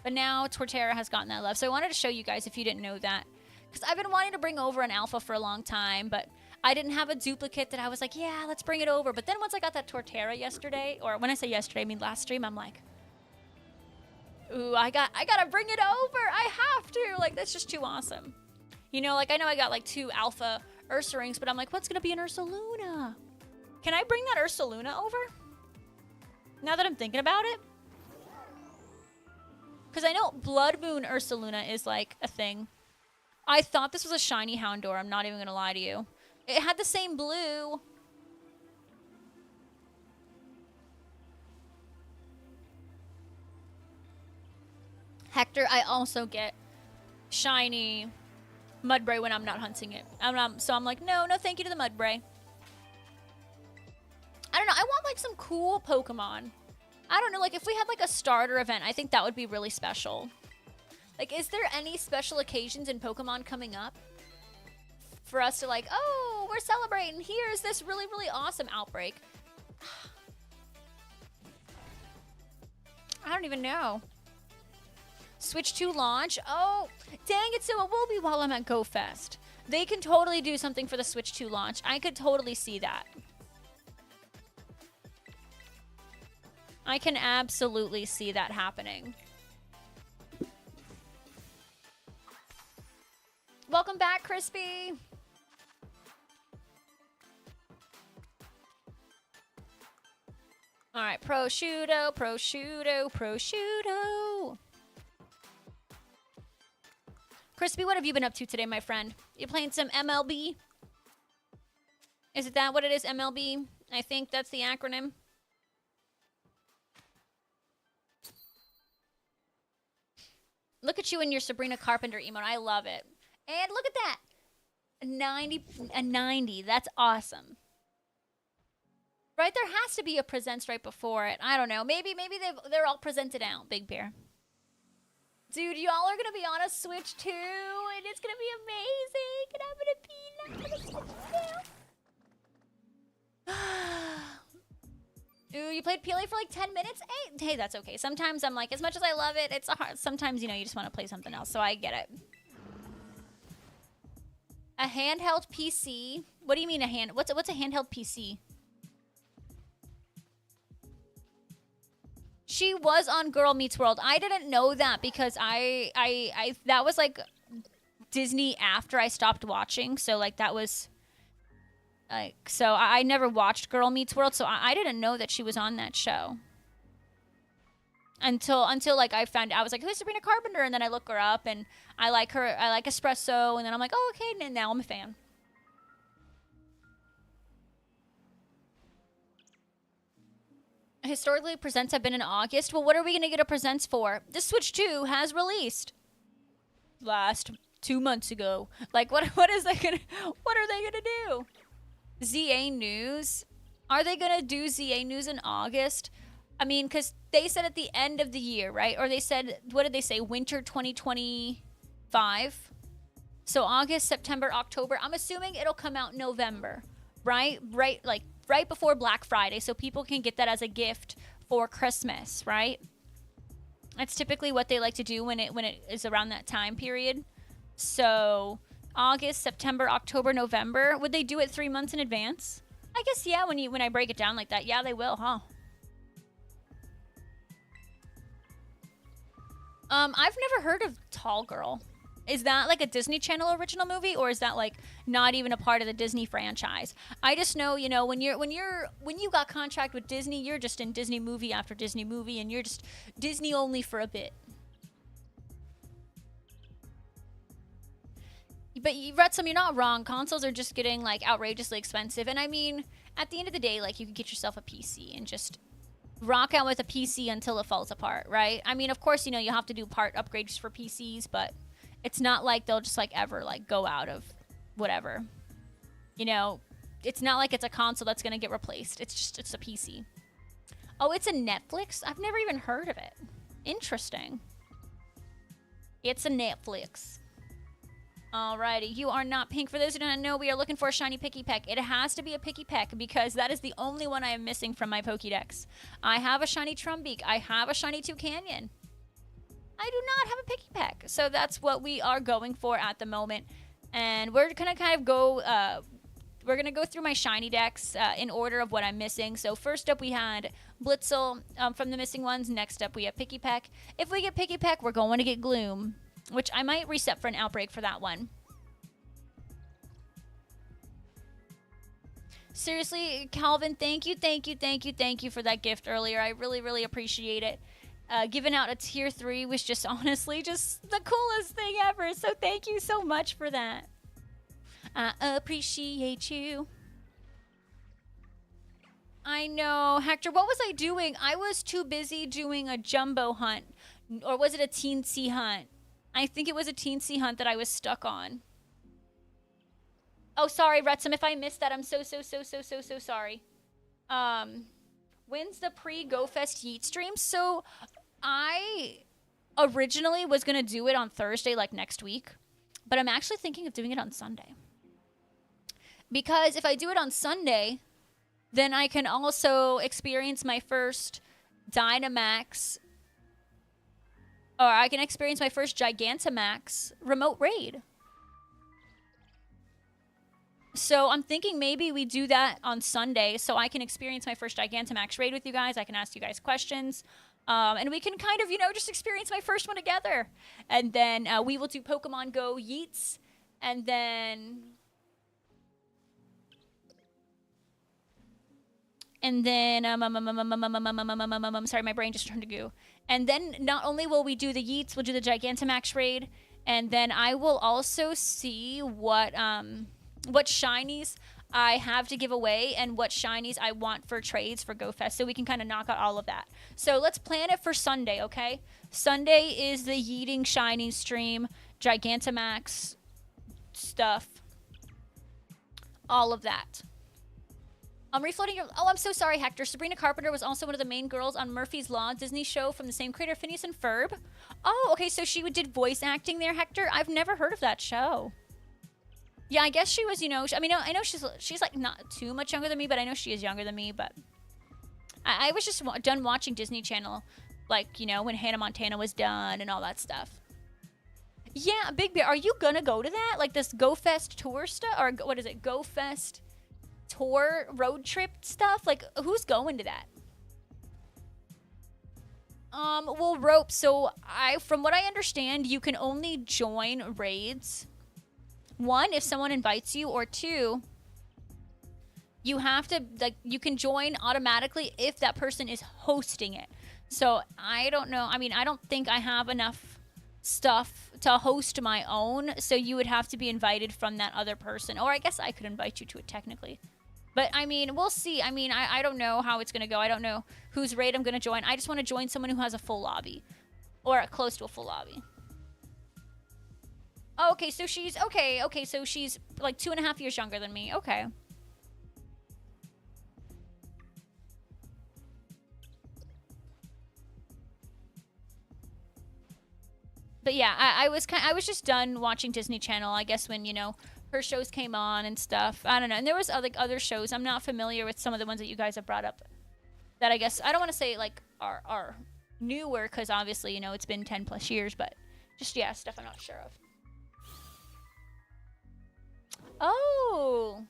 But now Torterra has gotten that love. So I wanted to show you guys if you didn't know that. Because I've been wanting to bring over an alpha for a long time, but I didn't have a duplicate that I was like, yeah, let's bring it over. But then once I got that Torterra yesterday, or when I say yesterday, I mean last stream, I'm like, ooh, I gotta bring it over. I have to. Like, that's just too awesome. You know, like, I know I got like 2 alpha Ursa-rings, but I'm like, what's gonna be an Ursaluna? Can I bring that Ursaluna over? Now that I'm thinking about it? Because I know Blood Moon Ursaluna is like a thing. I thought this was a shiny Houndour. I'm not even going to lie to you. It had the same blue. Hector, I also get shiny Mudbray when I'm not hunting it. So I'm like, no thank you to the Mudbray. I don't know. I want like some cool Pokemon. I don't know. Like if we had like a starter event, I think that would be really special. Like, is there any special occasions in Pokemon coming up for us to like, oh, we're celebrating. Here's this really, really awesome outbreak. I don't even know. Switch 2 launch. Oh, dang it. So it will be while I'm at GoFest. They can totally do something for the Switch 2 launch. I could totally see that. I can absolutely see that happening. Welcome back, Crispy. All right, prosciutto, prosciutto, prosciutto. Crispy, what have you been up to today, my friend? You playing some MLB? Is it that what it is, MLB? I think that's the acronym. Look at you in your Sabrina Carpenter emote. I love it. And look at that. A 90. That's awesome. Right? There has to be a presents right before it. I don't know. Maybe they're all presented out, Big Bear. Dude, y'all are going to be on a Switch too, and it's going to be amazing, and I'm going to be on a Switch too. Ooh, you played PLA for like 10 minutes? Hey, that's okay. Sometimes I'm like, as much as I love it, it's hard. Sometimes, you know, you just want to play something else, so I get it. A handheld PC? What do you mean what's a handheld PC? She was on Girl Meets World. I didn't know that because I that was like Disney after I stopped watching. So like that was like, so I never watched Girl Meets World. So I didn't know that she was on that show. until like I found, I was like, who's Sabrina Carpenter? And then I look her up and I like her. I like espresso. And then I'm like, oh, okay. And now I'm a fan. Historically, presents have been in August. Well, what are we going to get a presents for? The Switch 2 has released last 2 months ago. Like, what is that gonna, what are they gonna do? ZA News? Are they gonna do ZA News in August? I mean, because they said at the end of the year, right? Or they said, what did they say? Winter 2025. So August, September, October. I'm assuming it'll come out in November, right? Like right before Black Friday, so people can get that as a gift for Christmas, right? That's typically what they like to do when it is around that time period. So August, September, October, November. Would they do it 3 months in advance? I guess, yeah, when I break it down like that, yeah, they will, huh? I've never heard of Tall Girl. Is that like a Disney Channel original movie, or is that like not even a part of the Disney franchise? I just know, you know, when you got contract with Disney, you're just in Disney movie after Disney movie, and you're just Disney only for a bit. But Retsum, you're not wrong. Consoles are just getting like outrageously expensive, and I mean, at the end of the day, like you can get yourself a PC and just rock out with a PC until it falls apart, right? I mean, of course, you know, you have to do part upgrades for PCs, but it's not like they'll just like ever like go out of whatever. You know, it's not like it's a console that's going to get replaced. It's a PC. Oh, it's a Netflix? I've never even heard of it. Interesting. It's a Netflix. Alrighty, you are not pink. For those who don't know, we are looking for a shiny Picky Peck. It has to be a Picky Peck because that is the only one I am missing from my Pokédex. I have a shiny Trumbeak. I have a shiny Toucannon. I do not have a Picky Peck. So that's what we are going for at the moment. And we're going to kind of go, we're going to go through my Shiny Dex in order of what I'm missing. So first up we had Blitzel from the missing ones. Next up we have Picky Peck. If we get Picky Peck, we're going to get Gloom, which I might reset for an outbreak for that one. Seriously, Calvin, thank you for that gift earlier. I really, really appreciate it. Giving out a tier 3 was just honestly just the coolest thing ever. So thank you so much for that. I appreciate you. I know. Hector, what was I doing? I was too busy doing a jumbo hunt. Or was it a teensy hunt? I think it was a teensy hunt that I was stuck on. Oh, sorry, Retsum. If I missed that, I'm so sorry. When's the pre-Go Fest Yeet stream? So I originally was going to do it on Thursday, like next week. But I'm actually thinking of doing it on Sunday. Because if I do it on Sunday, then I can also experience my first Dynamax, or I can experience my first Gigantamax remote raid. So I'm thinking maybe we do that on Sunday so I can experience my first Gigantamax raid with you guys. I can ask you guys questions. And we can kind of, you know, just experience my first one together. And then we will do Pokemon Go Yeets. And then... sorry, my brain just turned to goo. And then not only will we do the Yeets, we'll do the Gigantamax raid, and then I will also see what shinies I have to give away and what shinies I want for trades for GoFest, so we can kind of knock out all of that. So let's plan it for Sunday, okay? Sunday is the Yeeting shiny stream, Gigantamax stuff, all of that. I'm refloating your... Oh, I'm so sorry, Hector. Sabrina Carpenter was also one of the main girls on Murphy's Law Disney show from the same creator, Phineas and Ferb. Oh, okay, so she did voice acting there, Hector? I've never heard of that show. Yeah, I guess she was, you know... I mean, I know she's like, not too much younger than me, but I know she is younger than me, but... I was just done watching Disney Channel, like, you know, when Hannah Montana was done and all that stuff. Yeah, Big Bear, are you gonna go to that? Like, this GoFest tour stuff? Or what is it? GoFest... tour road trip stuff? Like, who's going to that? Well, Rope, so from what I understand, you can only join raids, 1, if someone invites you, or 2, you have to, like, you can join automatically if that person is hosting it. So I don't know. I mean, I don't think I have enough stuff to host my own. So you would have to be invited from that other person. Or I guess I could invite you to it technically. But I mean, we'll see. I mean, I don't know how it's going to go. I don't know whose raid I'm going to join. I just want to join someone who has a full lobby. Or close to a full lobby. Oh, okay, so she's... Okay, so she's like 2.5 years younger than me. Okay. But yeah, I was just done watching Disney Channel, I guess, when, you know, her shows came on and stuff. I don't know. And there was other shows. I'm not familiar with some of the ones that you guys have brought up. That I guess... I don't want to say, like, are newer, because obviously, you know, it's been 10 plus years, but just, yeah, stuff I'm not sure of. Oh.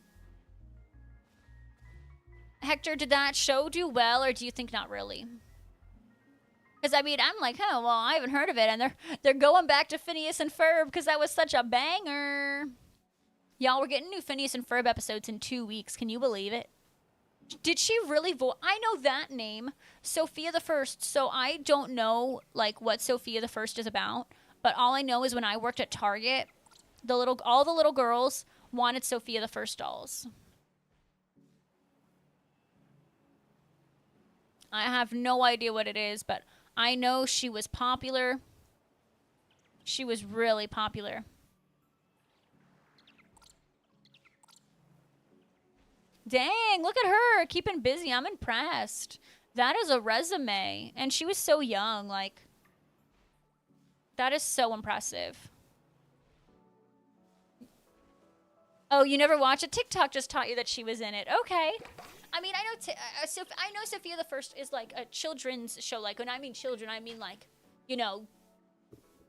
Hector, did that show do well, or do you think not really? Because, I mean, I'm like, oh, well, I haven't heard of it, and they're going back to Phineas and Ferb because that was such a banger. Y'all, we're getting new Phineas and Ferb episodes in 2 weeks. Can you believe it? Did she really I know that name, Sophia the First, so I don't know, like, what Sophia the First is about, but all I know is when I worked at Target, all the little girls wanted Sophia the First dolls. I have no idea what it is, but I know she was popular. She was really popular. Dang, look at her, keeping busy. I'm impressed. That is a resume. And she was so young, like, that is so impressive. Oh, you never watched it? TikTok just taught you that she was in it. Okay. I mean, I know Sophia the First is like a children's show. Like, when I mean children, I mean like, you know,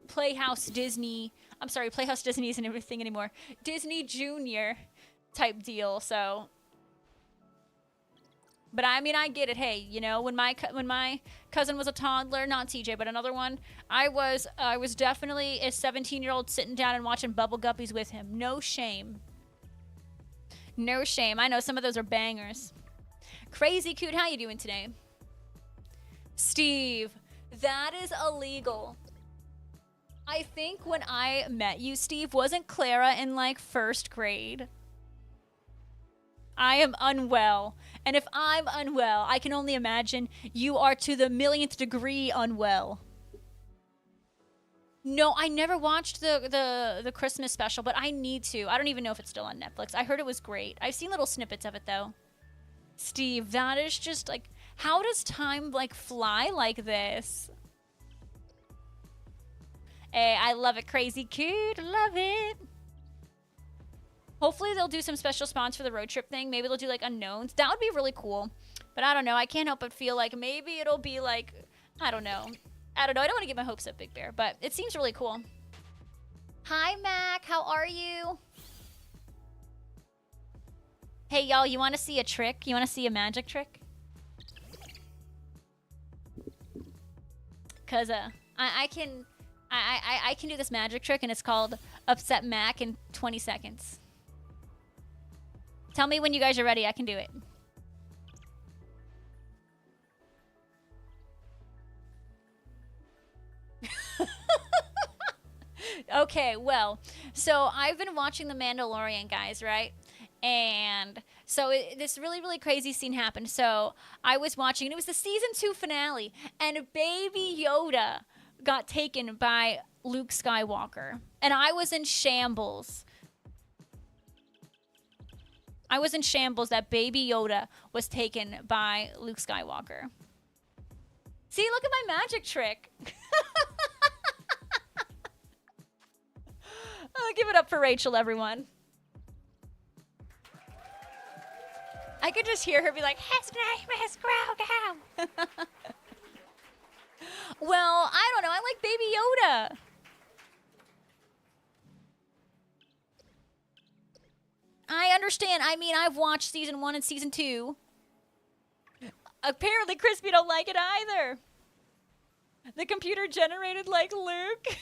Playhouse Disney. I'm sorry, Playhouse Disney isn't everything anymore. Disney Junior type deal. So, but I mean, I get it. Hey, you know, when my cousin was a toddler, not TJ, but another one, I was definitely a 17-year-old sitting down and watching Bubble Guppies with him. No shame. No shame. I know some of those are bangers. Crazy Coot, how you doing today? Steve, that is illegal. I think when I met you, Steve, wasn't Clara in, like, 1st grade? I am unwell. And if I'm unwell, I can only imagine you are to the millionth degree unwell. No, I never watched the Christmas special, but I need to. I don't even know if it's still on Netflix. I heard it was great. I've seen little snippets of it, though. Steve, that is just, like, how does time, like, fly like this? Hey, I love it. Crazy Cute. Love it. Hopefully they'll do some special spawns for the road trip thing. Maybe they'll do, like, unknowns. That would be really cool. But I don't know. I can't help but feel like maybe it'll be, like, I don't know. I don't want to get my hopes up, Big Bear, but it seems really cool. Hi, Mac. How are you? Hey, y'all, you want to see a trick? You want to see a magic trick? Because I can do this magic trick, and it's called Upset Mac in 20 seconds. Tell me when you guys are ready. I can do it. Okay, well, so I've been watching The Mandalorian, guys, right? And so this really, really crazy scene happened. So I was watching, and it was the season 2 finale, and Baby Yoda got taken by Luke Skywalker. And I was in shambles. I was in shambles that Baby Yoda was taken by Luke Skywalker. See, look at my magic trick. Give it up for Rachel, everyone. I could just hear her be like, his name is Grogu. Well, I don't know. I like Baby Yoda. I understand. I mean, I've watched season 1 and season 2. Apparently, Crispy don't like it either. The computer generated like Luke.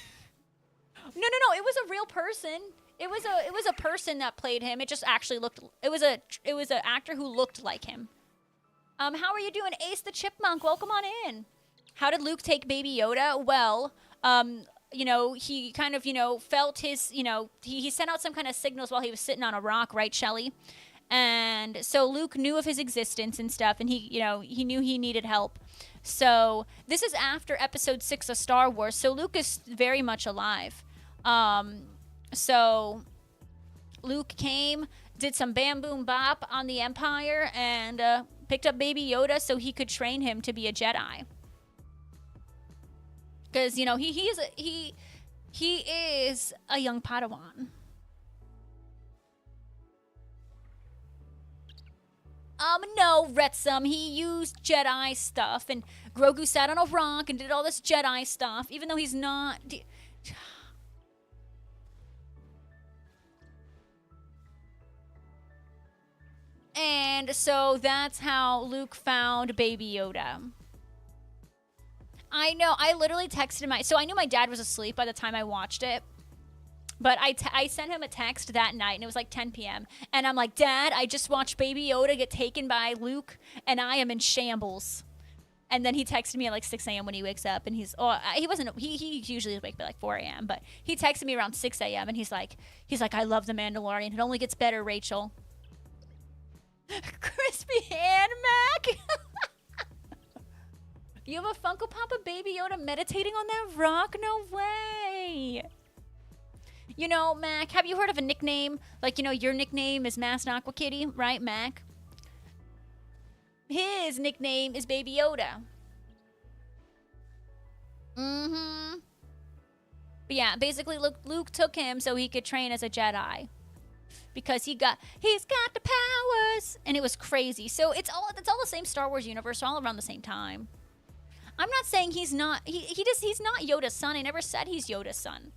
No. It was a real person. It was a person that played him. It just actually looked. It was an actor who looked like him. How are you doing, Ace the Chipmunk? Welcome on in. How did Luke take Baby Yoda? Well, you know, he kind of, you know, felt his, you know, he sent out some kind of signals while he was sitting on a rock, right, Shelley? And so Luke knew of his existence and stuff, and he, you know, he knew he needed help. So this is after Episode 6 of Star Wars, so Luke is very much alive. So Luke came, did some bam boom bop on the Empire, and picked up Baby Yoda so he could train him to be a Jedi. Because, you know, he is a young Padawan. No, Retsum, he used Jedi stuff, and Grogu sat on a rock and did all this Jedi stuff, even though he's not... And so that's how Luke found Baby Yoda. I know, I literally texted him. So I knew my dad was asleep by the time I watched it. But I sent him a text that night, and it was like 10 p.m. And I'm like, Dad, I just watched Baby Yoda get taken by Luke, and I am in shambles. And then he texted me at like 6 a.m. when he wakes up, and he usually wake by like 4 a.m. But he texted me around 6 a.m. and he's like, I love The Mandalorian. It only gets better, Rachel. Crispy hand, Mac. You have a Funko Pop of Baby Yoda meditating on that rock? No way. You know, Mac, have you heard of a nickname? Like, you know, your nickname is Masked Aqua Kitty, right, Mac? His nickname is Baby Yoda. Mm-hmm. But yeah, basically Luke took him so he could train as a Jedi. Because he's got the powers. And it was crazy. So it's all the same Star Wars universe, all around the same time. I'm not saying he's not he's not Yoda's son. I never said he's Yoda's son.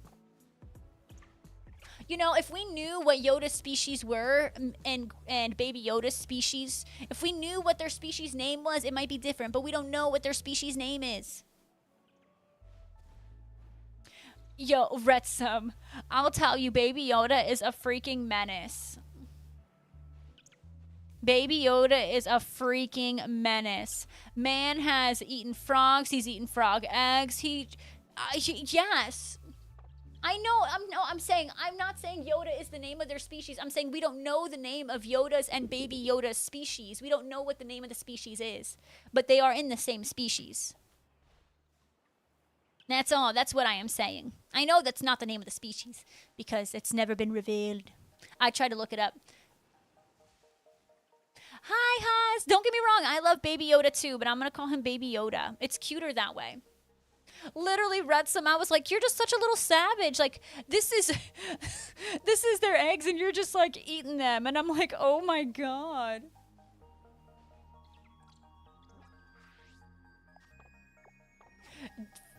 You know, if we knew what Yoda's species were and Baby Yoda's species, if we knew what their species name was, it might be different, but we don't know what their species name is. Yo, Retsum, I'll tell you, Baby Yoda is a freaking menace. Baby Yoda is a freaking menace. Man has eaten frogs. He's eaten frog eggs. Yes. I know. I'm not saying Yoda is the name of their species. I'm saying we don't know the name of Yoda's and Baby Yoda's species. We don't know what the name of the species is, but they are in the same species. That's all. That's what I am saying. I know that's not the name of the species because it's never been revealed. I tried to look it up. Hi, Haas. Don't get me wrong. I love Baby Yoda too, but I'm going to call him Baby Yoda. It's cuter that way. Literally read some. I was like, you're just such a little savage. Like, this is their eggs and you're just like eating them. And I'm like, oh my God.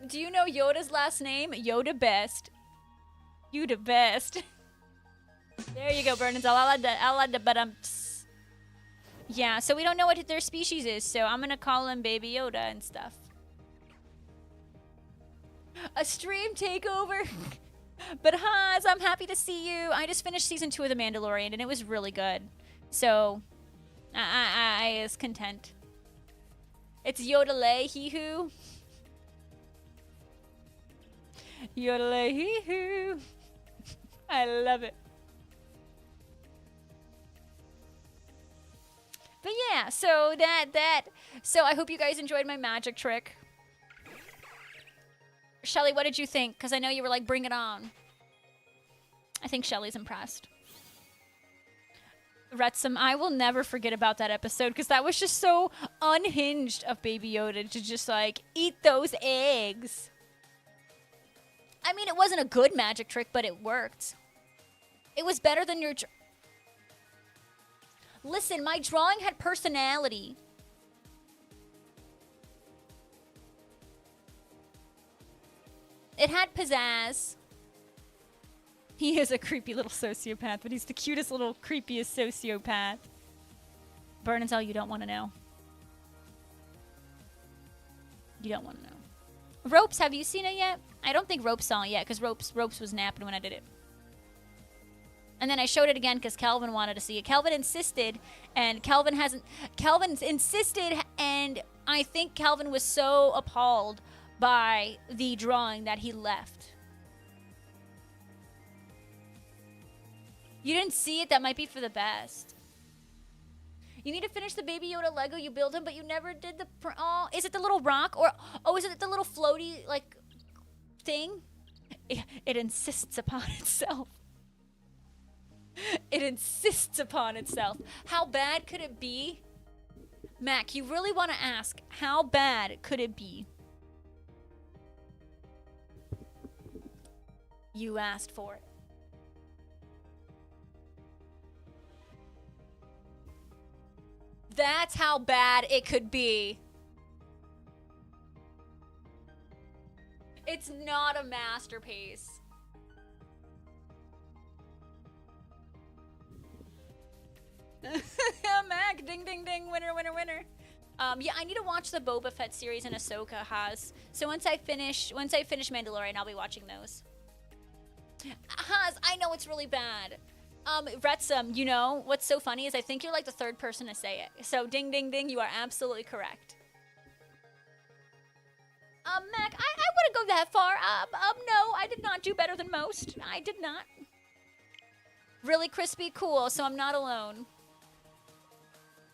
Do you know Yoda's last name? Yoda Best. You the best. There you go, Burnins. I'll add the but yeah, so we don't know what their species is, so I'm gonna call him Baby Yoda and stuff. A stream takeover. But Haas, I'm happy to see you. I just finished season 2 of The Mandalorian and it was really good. So I is content. It's Yodelay hee hoo. Yodelay hee hoo. I love it. But yeah, so so I hope you guys enjoyed my magic trick. Shelly, what did you think? Because I know you were like, bring it on. I think Shelly's impressed. Retsum, I will never forget about that episode because that was just so unhinged of Baby Yoda to just like eat those eggs. I mean, it wasn't a good magic trick, but it worked. It was better than your... Listen, my drawing had personality. It had pizzazz. He is a creepy little sociopath, but he's the cutest little creepiest sociopath. Burnins, you don't want to know. You don't want to know. Ropes, have you seen it yet? I don't think Ropes saw it yet, because Ropes was napping when I did it. And then I showed it again because Calvin wanted to see it. Calvin insisted, and Calvin's insisted, and I think Calvin was so appalled by the drawing that he left. You didn't see it? That might be for the best. You need to finish the Baby Yoda Lego. You build him, but you never did the... Oh, is it the little rock? Or, oh, is it the little floaty, like, thing? It insists upon itself. It insists upon itself. How bad could it be? Mac, you really want to ask, how bad could it be? You asked for it. That's how bad it could be. It's not a masterpiece. Mac, ding, ding, ding, winner, winner, winner. Yeah, I need to watch the Boba Fett series and Ahsoka has. So once I finish Mandalorian, I'll be watching those. Haas, I know it's really bad. Retsum, you know, what's so funny is I think you're like the third person to say it. So ding, ding, ding, you are absolutely correct. Mac, I wouldn't go that far. No, I did not do better than most. I did not. Really crispy, cool, so I'm not alone.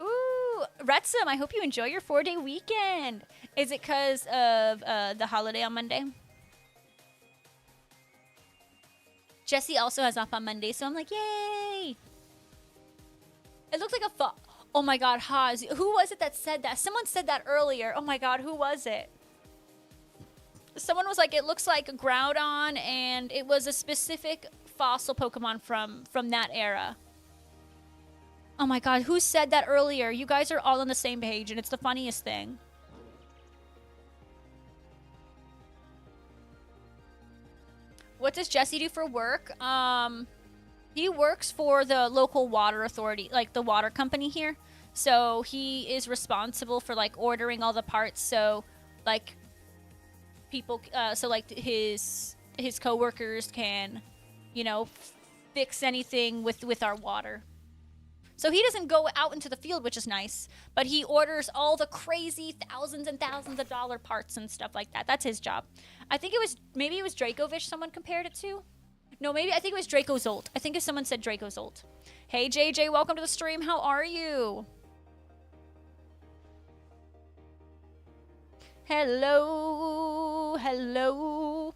Ooh, Retsum, I hope you enjoy your 4-day weekend. Is it because of the holiday on Monday? Jesse also has off on Monday, so I'm like, yay! It looks like a oh my god, Haas. Who was it that said that? Someone said that earlier. Oh my god, who was it? Someone was like, it looks like Groudon, and it was a specific fossil Pokemon from that era. Oh my god, who said that earlier? You guys are all on the same page, and it's the funniest thing. What does Jesse do for work? He works for the local water authority, like the water company here. So he is responsible for like ordering all the parts. So like people, so like his coworkers can, you know, fix anything with our water. So he doesn't go out into the field, which is nice, but he orders all the crazy thousands and thousands of dollar parts and stuff like that. That's his job. I think maybe it was Dracovish someone compared it to. No, maybe I think it was Dracozolt. I think if someone said Dracozolt. Hey, JJ, welcome to the stream. How are you? Hello. Hello.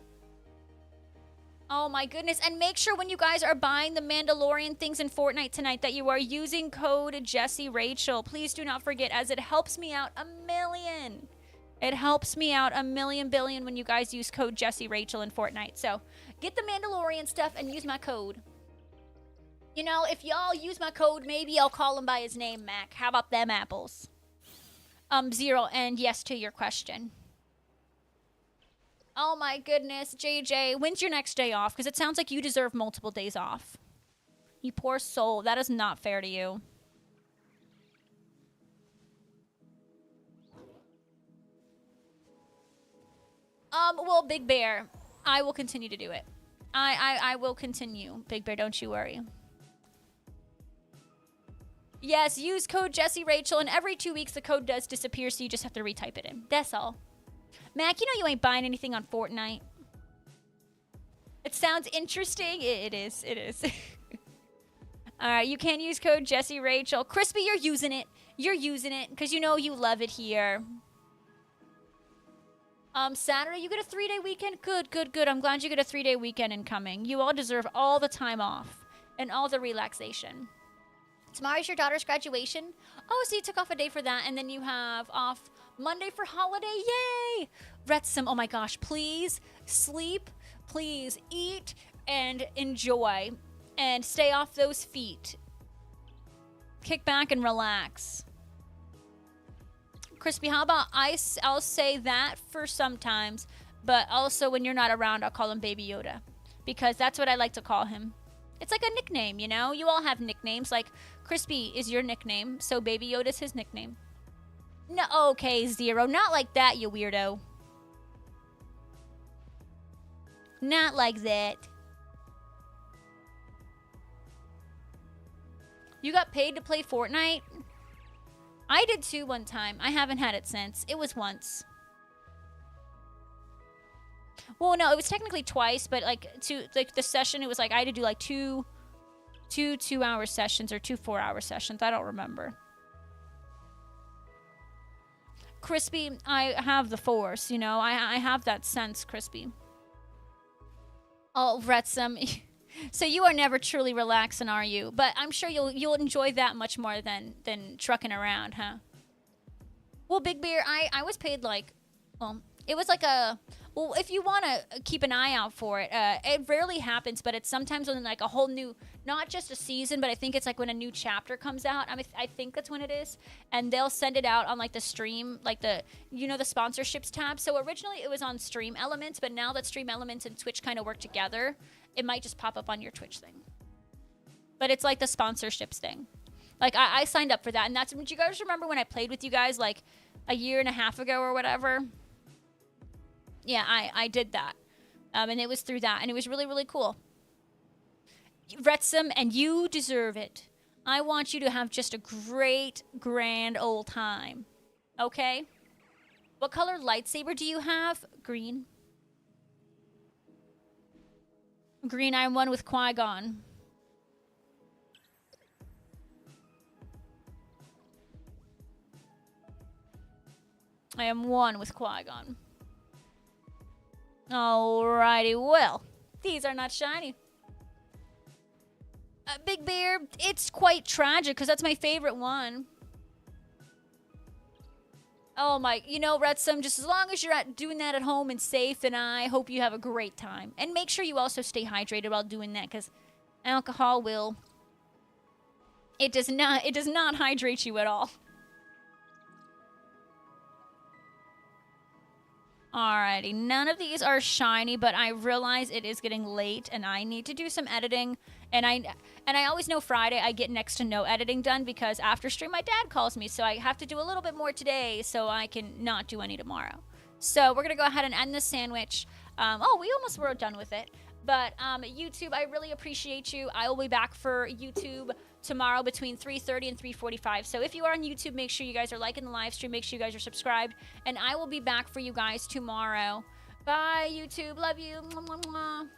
Oh my goodness. And make sure when you guys are buying the Mandalorian things in Fortnite tonight that you are using code JessieRachel. Please do not forget, as it helps me out a million. It helps me out a million billion when you guys use code JessieRachel in Fortnite. So get the Mandalorian stuff and use my code. You know, if y'all use my code, maybe I'll call him by his name, Mac. How about them apples? Zero, and yes to your question. Oh my goodness, JJ, when's your next day off? Because it sounds like you deserve multiple days off. You poor soul. That is not fair to you. Well, Big Bear, I will continue to do it. I will continue. Big Bear, don't you worry. Yes, use code JessieRachel, and every 2 weeks the code does disappear, so you just have to retype it in. That's all. Mac, you know you ain't buying anything on Fortnite. It sounds interesting. It is. It is. All right, you can use code JessieRachel. Crispy, you're using it. You're using it because you know you love it here. Saturday, you get a 3-day weekend? Good, good, good. I'm glad you get a 3-day weekend incoming. You all deserve all the time off and all the relaxation. Tomorrow's your daughter's graduation. Oh, so you took off a day for that, and then you have off Monday for holiday. Yay! Retsum, oh my gosh, please sleep, please eat, and enjoy, and stay off those feet. Kick back and relax. Crispy, how about ice? I'll say that for sometimes, but also when you're not around, I'll call him Baby Yoda, because that's what I like to call him. It's like a nickname, you know? You all have nicknames. Like, Crispy is your nickname, so Baby Yoda's his nickname. No, okay, Zero. Not like that, you weirdo. Not like that. You got paid to play Fortnite? I did too one time. I haven't had it since. It was once. Well, no, it was technically twice, but like the session, it was like I had to do like two 2-hour sessions or 2 4-hour sessions. I don't remember. Crispy, I have the force, you know. I have that sense, Crispy. Oh, Wrexham. So you are never truly relaxing, are you? But I'm sure you'll enjoy that much more than trucking around, huh? Well, Big Bear, I was paid like, well, it was like a, well, if you want to keep an eye out for it, it rarely happens, but it's sometimes when like a whole new, not just a season, but I think it's like when a new chapter comes out. I mean, I think that's when it is, and they'll send it out on like the stream, like the, you know, the sponsorships tab. So originally it was on Stream Elements, but now that Stream Elements and Twitch kind of work together, it might just pop up on your Twitch thing. But it's like the sponsorships thing. Like I signed up for that, and that's, do you guys remember when I played with you guys like a year and a half ago or whatever? Yeah, I did that. And it was through that, and it was really, really cool. Wrexham, and you deserve it. I want you to have just a great, grand old time. Okay? What color lightsaber do you have? Green. Green, I'm one with Qui-Gon. I am one with Qui-Gon. Alrighty, well, these are not shiny. Big Bear, it's quite tragic because that's my favorite one. Oh my, you know, Wrexham, just as long as you're doing that at home and safe, then I hope you have a great time. And make sure you also stay hydrated while doing that, because alcohol will, it does not hydrate you at all. Alrighty, none of these are shiny, but I realize it is getting late and I need to do some editing. And I always know Friday I get next to no editing done because after stream my dad calls me, so I have to do a little bit more today so I can not do any tomorrow. So we're gonna go ahead and end this sandwich. Oh, we almost were done with it. But YouTube, I really appreciate you. I will be back for YouTube tomorrow between 3:30 and 3:45. So if you are on YouTube, make sure you guys are liking the live stream. Make sure you guys are subscribed. And I will be back for you guys tomorrow. Bye, YouTube. Love you. Mwah, mwah, mwah.